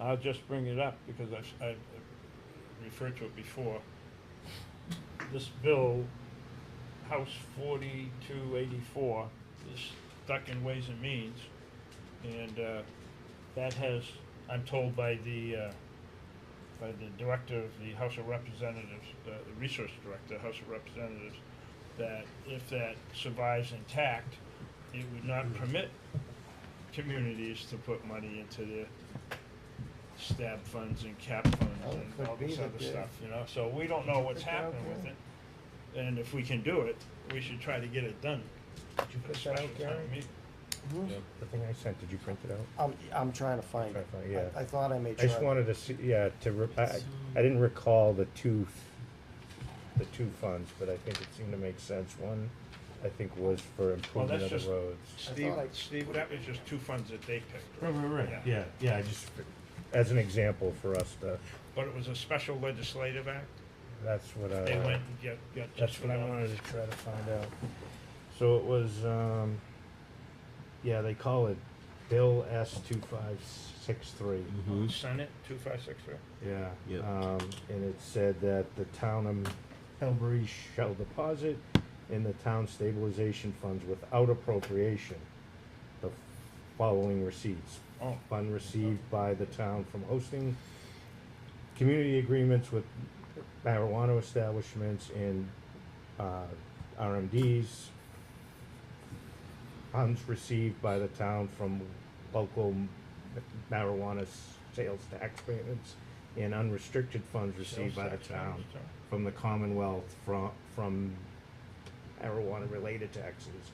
I'll just bring it up because I've referred to it before. This bill, House 4284, is stuck in Ways and Means. And that has, I'm told by the director of the House of Representatives, the resource director, House of Representatives, that if that survives intact, it would not permit communities to put money into their stab funds and cap funds Well, it and could all be this that other they- stuff, you know, so we don't know what's Put that out happening with there. it. And if we can do it, we should try to get it done. Did you print that out, Special town Gary? meeting. The thing I sent, did you print it out? I'm trying to find it. Trying to find- yeah. I thought I made I sure. just wanted to see, yeah, I didn't recall the two funds, but I think it seemed to make sense. One, I think, was for Well, improvement that's of just, the roads. Steve, that was just two funds that they picked. Yeah. Yeah, I just, as an example for us to, But it was a special legislative act. that's what I. They went and got That's just what I one. wanted to try to find out. So it was, yeah, they call it Bill S-2563. Senate 2563. Yeah. Yep. And it said that the town of Hillbury shall deposit in the town stabilization funds without appropriation the following receipts. Oh. Fund received by the town from hosting community agreements with marijuana establishments and RMDs. Funds received by the town from local marijuana sales tax payments and unrestricted funds received by the town from the Commonwealth from marijuana-related taxes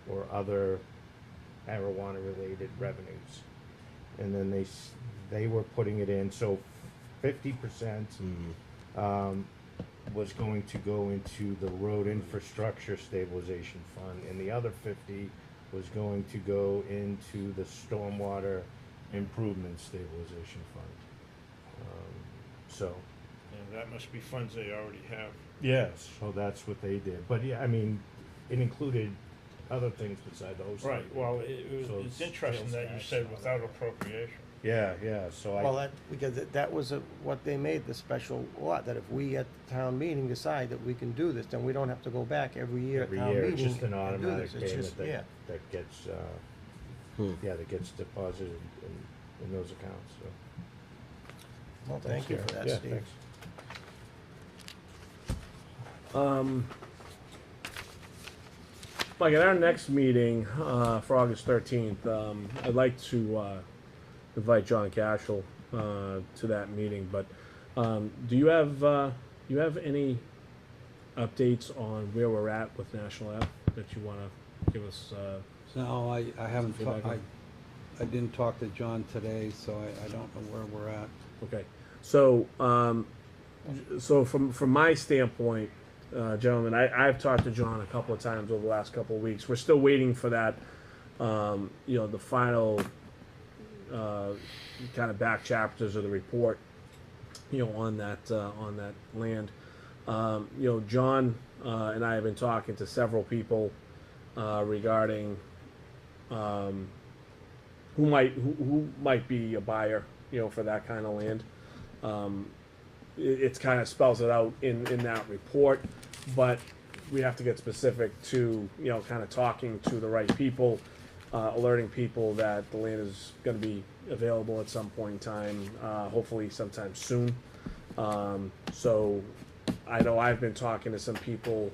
or other marijuana-related revenues. And then they were putting it in, so 50% was going to go into the road infrastructure stabilization fund, and the other 50 was going to go into the stormwater improvement stabilization fund. So. And that must be funds they already have. Yes. So that's what they did, but yeah, I mean, it included other things besides those. Right, well, So it's interesting sales that you tax said and all without that. appropriation. Yeah, so Well, because that was what they made, the special law, that if we at the town meeting decide that we can do this, then we don't have to go back every year at every town year, meeting it's just an and do automatic this. It's payment just, yeah. that gets, that gets deposited in those accounts, so. Well, thank you for that, Yeah, Steve. thanks. Like at our next meeting, for August 13th, I'd like to, invite John Cashel, to that meeting, but, do you have any updates on where we're at with National Ave that you wanna give us, No, I haven't, Feedback on- I didn't talk to John today, so I don't know where we're at. Okay, so, so from my standpoint, gentlemen, I've talked to John a couple of times over the last couple of weeks. We're still waiting for that, you know, the final, kind of back chapters of the report, you know, on that land. John and I have been talking to several people regarding who might be a buyer, for that kind of land. It's kind of spells it out in that report, but we have to get specific to, kind of talking to the right people, alerting people that the land is going to be available at some point in time, hopefully sometime soon. So I know I've been talking to some people,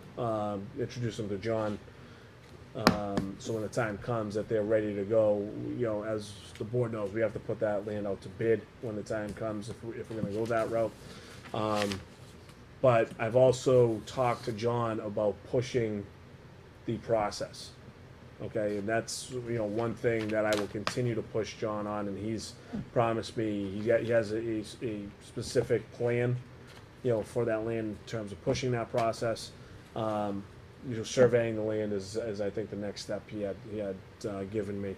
introduce them to John, so when the time comes that they're ready to go, as the board knows, we have to put that land out to bid when the time comes if we're going to go that route. But I've also talked to John about pushing the process. Okay, and that's one thing that I will continue to push John on, and he's promised me he has a specific plan, for that land in terms of pushing that process. Surveying the land is I think the next step he had given me,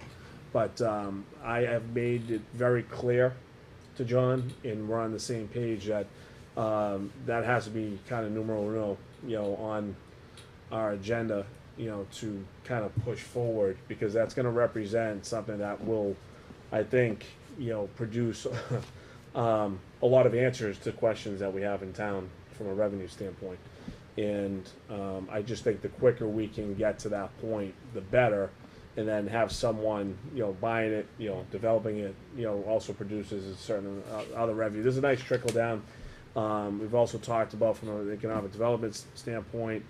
but I have made it very clear to John, and we're on the same page that that has to be kind of numero uno, on our agenda, to kind of push forward, because that's going to represent something that will, I think, produce a lot of answers to questions that we have in town from a revenue standpoint. And I just think the quicker we can get to that point, the better. And then have someone, buying it, developing it, also produces a certain other revenue. There's a nice trickle down. We've also talked about from an economic development standpoint,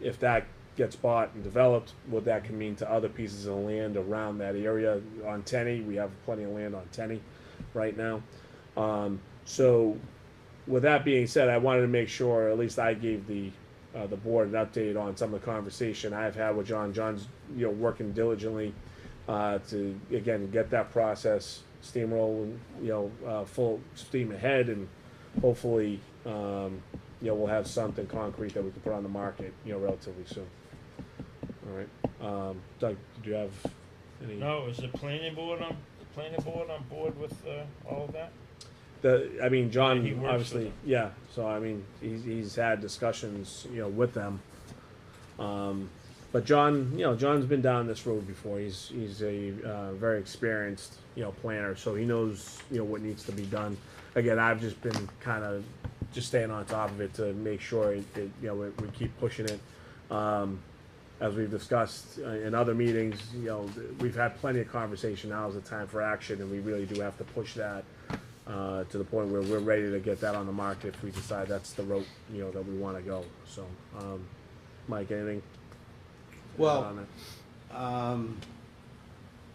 if that gets bought and developed, what that can mean to other pieces of land around that area. On Tenny, we have plenty of land on Tenny right now. So with that being said, I wanted to make sure, at least I gave the board an update on some of the conversation I've had with John. John's working diligently to again get that process steamrolling, full steam ahead, and hopefully we'll have something concrete that we can put on the market relatively soon. All right, Doug, did you have any? No, is the planning board on board with all of that? John, He works obviously, with them. yeah. So he's had discussions, with them. But John, John's been down this road before. He's a very experienced, planner, so he knows, what needs to be done. Again, I've just been kind of just staying on top of it to make sure we keep pushing it. As we've discussed in other meetings, we've had plenty of conversation. Now is the time for action, and we really do have to push that to the point where we're ready to get that on the market if we decide that's the route, that we want to go. So, Mike, anything? Well, on that?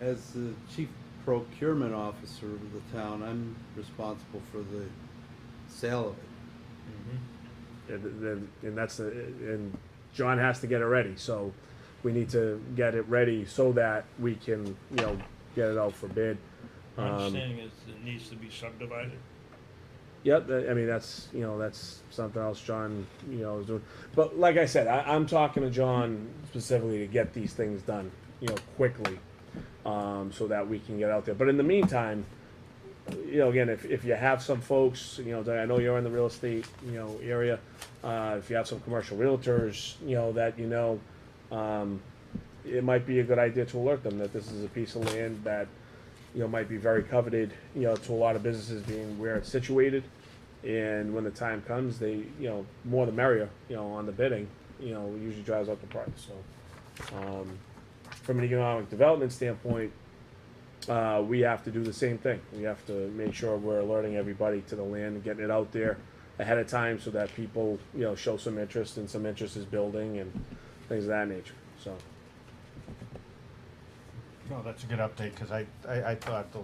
as the chief procurement officer of the town, I'm responsible for the sale of it. And John has to get it ready, so we need to get it ready so that we can, get it out for bid. My understanding is it needs to be subdivided. Yep, that's something else John, is doing. But like I said, I'm talking to John specifically to get these things done, quickly, so that we can get out there. But in the meantime, again, if you have some folks, I know you're in the real estate, area. If you have some commercial realtors, that it might be a good idea to alert them that this is a piece of land that might be very coveted, to a lot of businesses being where it's situated. And when the time comes, they, more the merrier, on the bidding, usually drives up the price. So, from an economic development standpoint, we have to do the same thing. We have to make sure we're alerting everybody to the land and getting it out there ahead of time so that people, show some interest, and some interest is building and things of that nature. So. No, that's a good update, because I thought the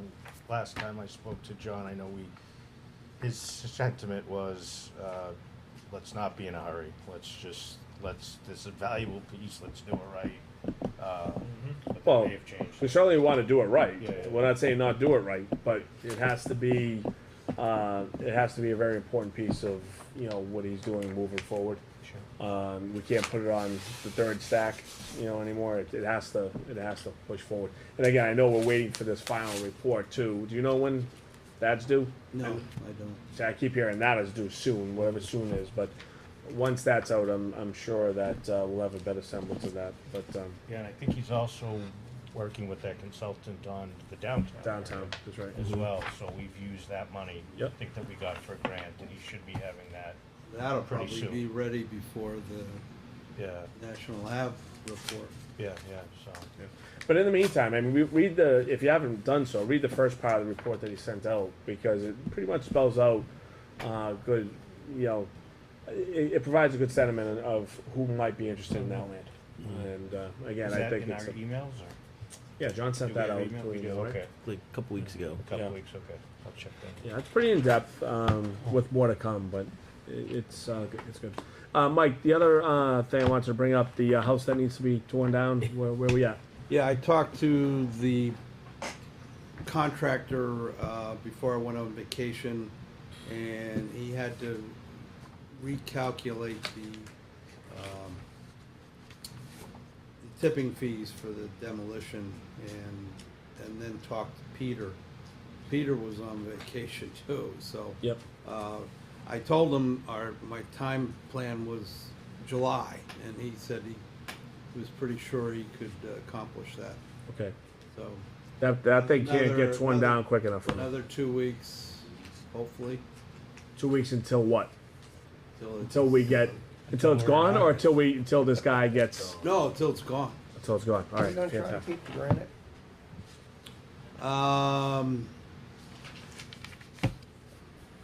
last time I spoke to John, I know his sentiment was, let's not be in a hurry. This is a valuable piece, let's do it right. But that Well, may have changed. we certainly want to do it right. Yeah, yeah. We're not saying not do it right, but it has to be a very important piece of, what he's doing moving forward. Sure. We can't put it on the third stack, anymore. It has to push forward. And again, I know we're waiting for this final report too. Do you know when that's due? No, I don't. See, I keep hearing that is due soon, whatever soon is, but once that's out, I'm sure that we'll have a better semblance of that. But Yeah, and I think he's also working with that consultant on the downtown. downtown is right. As well, so we've used that money. Yep. I think that we got for a grant, and he should be having that. That'll Pretty probably soon. be ready before the Yeah, National Ave report. yeah, so. But in the meantime, I mean, read the, if you haven't done so, read the first part of the report that he sent out, because it pretty much spells out good, it provides a good sentiment of who might be interested in that land. And again, Is I that think in our it's, emails, or? yeah, John sent Do we that have out. email? to We do, email, right? okay, Like a couple weeks ago. a couple Yeah. weeks, okay, I'll check that. Yeah, it's pretty in depth with more to come, but it's good. Mike, the other thing I wanted to bring up, the house that needs to be torn down, where we at? Yeah, I talked to the contractor before I went on vacation, and he had to recalculate the tipping fees for the demolition, and then talk to Peter. Peter was on vacation too, so. Yep. I told him my time plan was July, and he said he was pretty sure he could accomplish that, Okay. so. That thing can't Another- get torn down quick enough for me. Another 2 weeks, hopefully, 2 weeks until what? till it's. Until it's gone, or until this guy gets, No, till it's gone. until it's gone? All Are right, you gonna try to fantastic. keep the granite?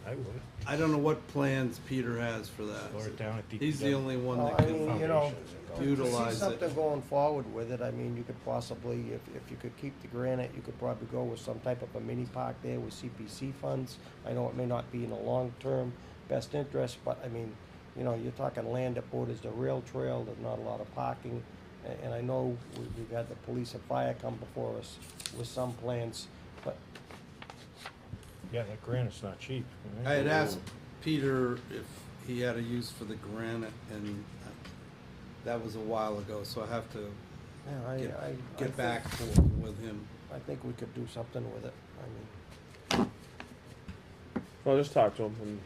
I would, I don't know what plans Peter has for that. or it down at DPW. He's the only one that I can mean, Foundations if and you utilize see it. something going forward with it, I mean, you could possibly, if you could keep the granite, you could probably go with some type of a mini park there with CPC funds. I know it may not be in the long-term best interest, but I mean, you're talking land that borders the rail trail, there's not a lot of parking. And I know we've had the police and fire come before us with some plans, but Yeah, that granite's not cheap. right? I had asked Peter if he had a use for the granite, and that was a while ago, so I have to yeah, I get think- back with him. I think we could do something with it. I mean, Well, just talk to him and,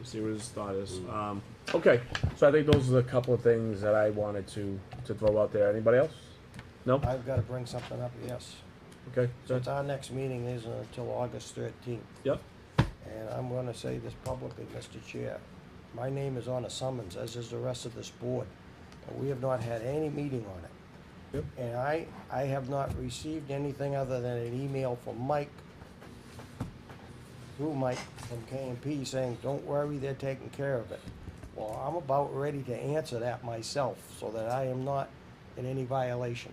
see what his thought is. Okay, so I think those are the couple of things that I wanted to throw out there. Anybody else? No? I've gotta bring something up, yes. Okay, Since our next meeting isn't until August 13th. Yep. And I'm gonna say this publicly, Mr. Chair. My name is on a summons, as is the rest of this board, and we have not had any meeting on it. Yep. And I have not received anything other than an email from Mike, through Mike from K&P saying, don't worry, they're taking care of it. Well, I'm about ready to answer that myself, so that I am not in any violation.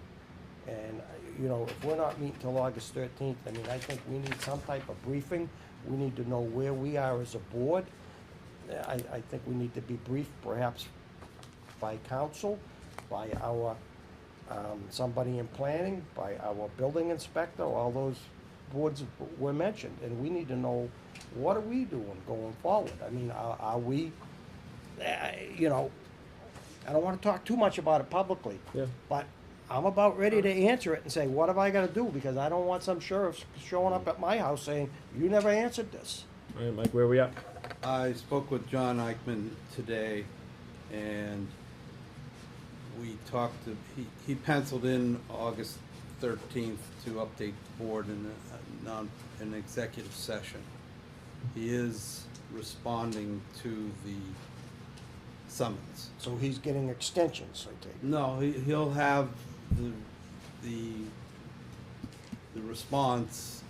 And, if we're not meeting till August 13th, I mean, I think we need some type of briefing. We need to know where we are as a board. I think we need to be briefed perhaps by council, by our, somebody in planning, by our building inspector, all those boards were mentioned. And we need to know, what are we doing going forward? I mean, are we, I don't wanna talk too much about it publicly. Yeah. But I'm about ready to answer it and say, what have I gotta do? Because I don't want some sheriff showing up at my house saying, you never answered this. All right, Mike, where are we at? I spoke with John Eichman today, and we talked he penciled in August 13th to update the board in an executive session. He is responding to the summons. So he's getting extensions, I take it. No, he'll have the response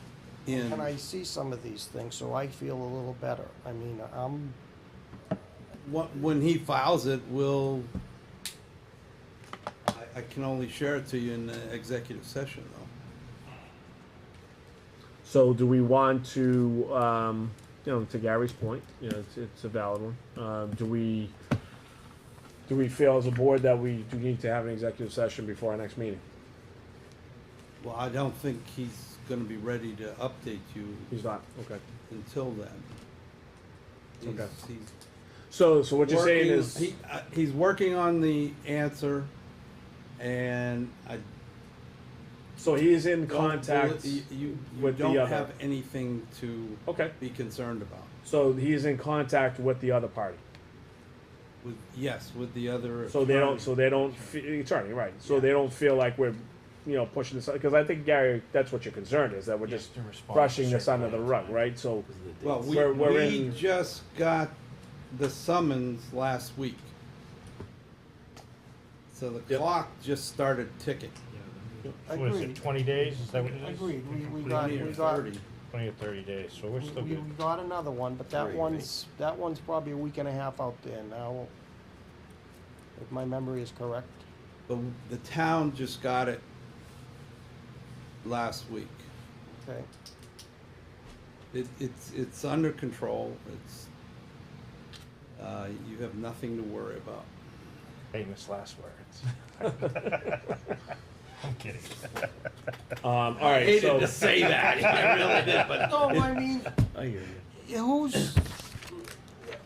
in. Can I see some of these things so I feel a little better? I mean, When he files it, I can only share it to you in the executive session, though. So do we want to, to Gary's point, it's a valid one. Do we feel as a board that we do need to have an executive session before our next meeting? Well, I don't think he's gonna be ready to update you He's not, okay. until then. Okay. He's So what you're saying working- is, he's working on the answer, and I so he is in don't contact you with the don't other. have anything to Okay, be concerned about. so he is in contact with the other party. Yes, with the other. So they don't, attorney. attorney, right, so Yeah. they don't feel like we're, pushing this, because I think, Gary, that's what your concern is, that we're just to respond brushing to this certain under the rug, right, so. Well, We're we in- just got the summons last week. So the Yep. clock just started ticking. What is Agreed. it, 20 days, is that what it is? Agreed, we Complete got, or we got, 30. 20 or 30 days, so we're still we good. got another one, but that Three, one's probably a week and a half out there now. If my memory is correct. The town just got it last week. Okay. It's under control. You have nothing to worry about. Famous last words. I'm kidding. All right, so. say that, I really did, but. No, I mean, I hear you.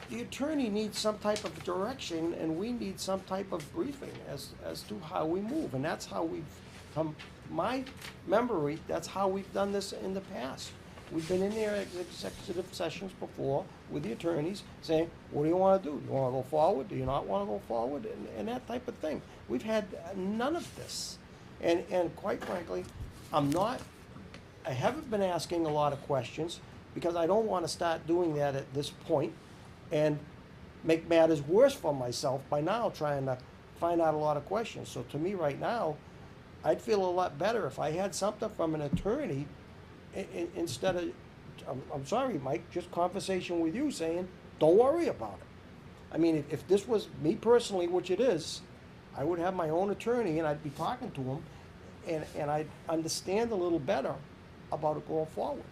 the attorney needs some type of direction, and we need some type of briefing as to how we move, and that's how we've, from my memory, that's how we've done this in the past. We've been in there at executive sessions before with the attorneys saying, what do you wanna do? You wanna go forward? Do you not wanna go forward? And that type of thing. We've had none of this. And quite frankly, I haven't been asking a lot of questions because I don't wanna start doing that at this point and make matters worse for myself by now trying to find out a lot of questions. So to me right now, I'd feel a lot better if I had something from an attorney instead of, I'm sorry, Mike, just conversation with you saying, don't worry about it. I mean, if this was me personally, which it is, I would have my own attorney and I'd be talking to him and I'd understand a little better about it going forward.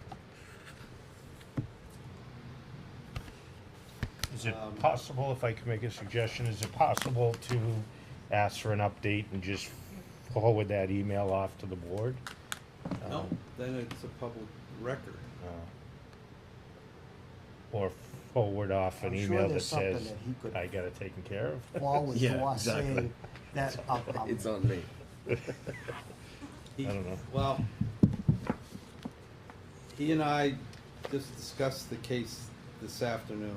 Is it possible, if I could make a suggestion, is it possible to ask for an update and just forward that email off to the board? No, then it's a public record. Or forward off an I'm sure email that there's something says, that he could I got it taken care of? forward Yeah, to us exactly. saying that It's on me. He- I don't know. Well, he and I just discussed the case this afternoon,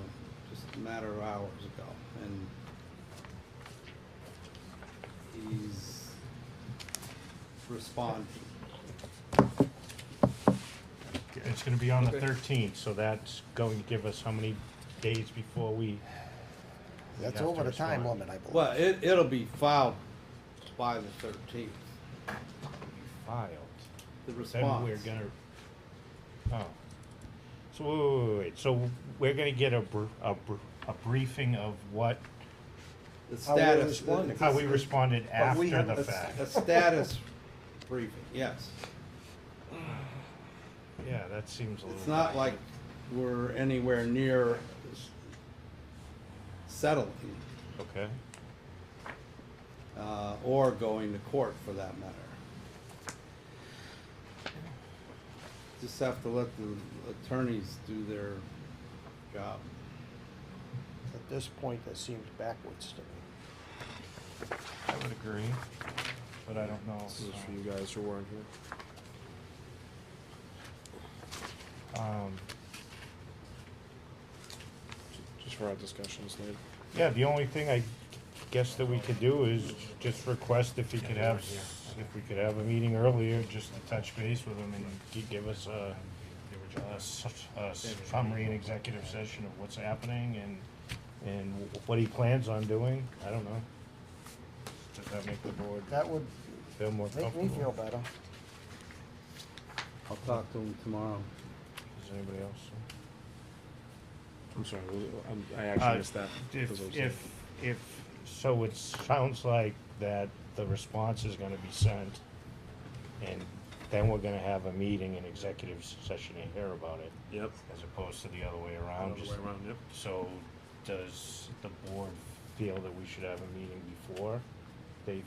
just a matter of hours ago, and he's responding. It's gonna be on the Okay. 13th, so that's going to give us how many days before we? that's have to over the time respond? limit, I believe. Well, it'll be filed by the 13th, Filed. the Then response. we're gonna, oh. So, wait, so we're gonna get a briefing of what, The How we status. responded. how we responded But we after have the A fact? status briefing, yes. Yeah, that seems a little. It's not like we're anywhere near settling, Okay. or going to court for that matter. Just have to let the attorneys do their job. At this point, that seems backwards to me. I would agree, but I don't know. This is for you guys who weren't here. Just for our discussions later. Yeah, the only thing I guess that we could do is just request if he could have, if we could have a meeting earlier, just to touch base with him and give us a summary and executive session of what's happening and what he plans on doing. I don't know. Does that make the board That would feel more make me feel comfortable? better. I'll talk to him tomorrow. Does anybody else? I'm sorry, I actually missed that. If, so it sounds like that the response is gonna be sent, and then we're gonna have a meeting, an executive session to hear about it, Yep. as opposed to the other way around. Other way around, yep. So, does the board feel that we should have a meeting before they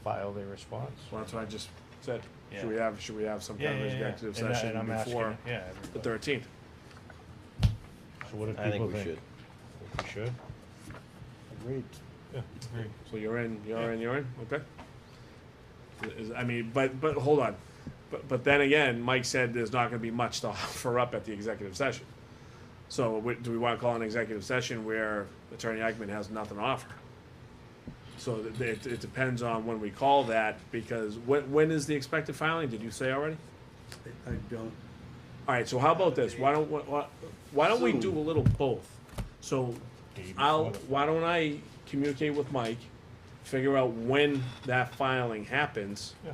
file their response? Well, that's what I just said. Yeah. Should we have some kind of executive And session I'm asking, before yeah, the everybody. 13th? So what do I people think we should. Think we should? Agreed. Yeah, agree. So you're in, okay? I mean, but hold on. But then again, Mike said there's not gonna be much to offer up at the executive session. So do we want to call an executive session where Attorney Eichman has nothing to offer? So it depends on when we call that, because when is the expected filing? Did you say already? I don't, All right, so how about this? Why don't we do a little both? So why don't I communicate with Mike, figure out when that filing happens? Yeah.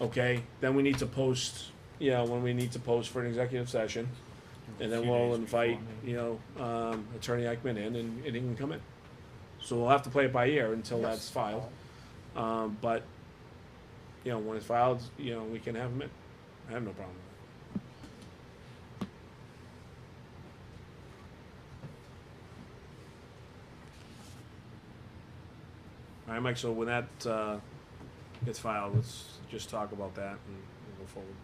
Okay, then we need to post, when we need to post for an executive session. And then we'll invite, Attorney Eichman in and he can come in. So we'll have to play it by ear until that's filed. But, when it's filed, we can have him in. I have no problem with it. All right, Mike, so when that gets filed, let's just talk about that and we'll go forward.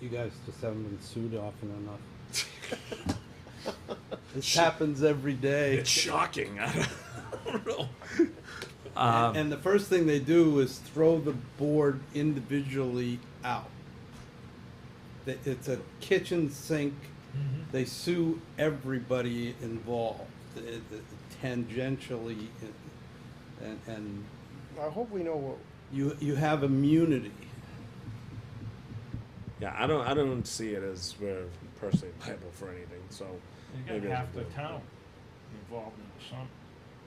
you guys just haven't been sued often enough. This happens every day. It's shocking. I don't know. And the first thing they do is throw the board individually out. It's a kitchen sink. They sue everybody involved, tangentially, and I hope we know what, you have immunity. Yeah, I don't see it as we're personally liable for anything, so. You maybe got I half should the do it. town involved in the sun,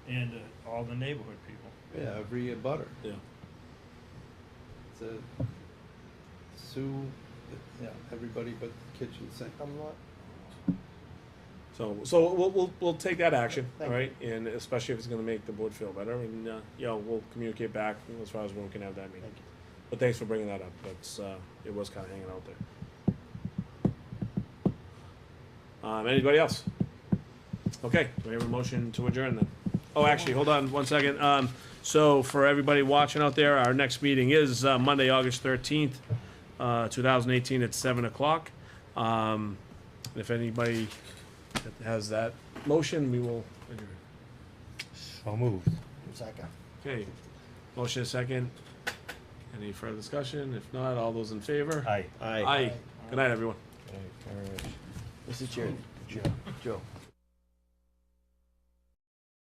and all the neighborhood people. Yeah, every butter. Yeah. It's a sue, everybody but the kitchen sink. I'm not, So we'll take that action, all Thank you. right? And especially if it's gonna make the board feel better, and, we'll communicate back as far as when we can have that meeting. Thank you. But thanks for bringing that up, that's, it was kinda hanging out there. Anybody else? Okay, do we have a motion to adjourn then? Oh, actually, hold on one second. So for everybody watching out there, our next meeting is, Monday, August 13th, 2018 at 7 o'clock. If anybody has that motion, we will adjourn. So moved. second. Okay, motion is second. Any further discussion? If not, all those in favor? Aye. Aye. Good night, everyone. Very much. Mr. Chair, Joe.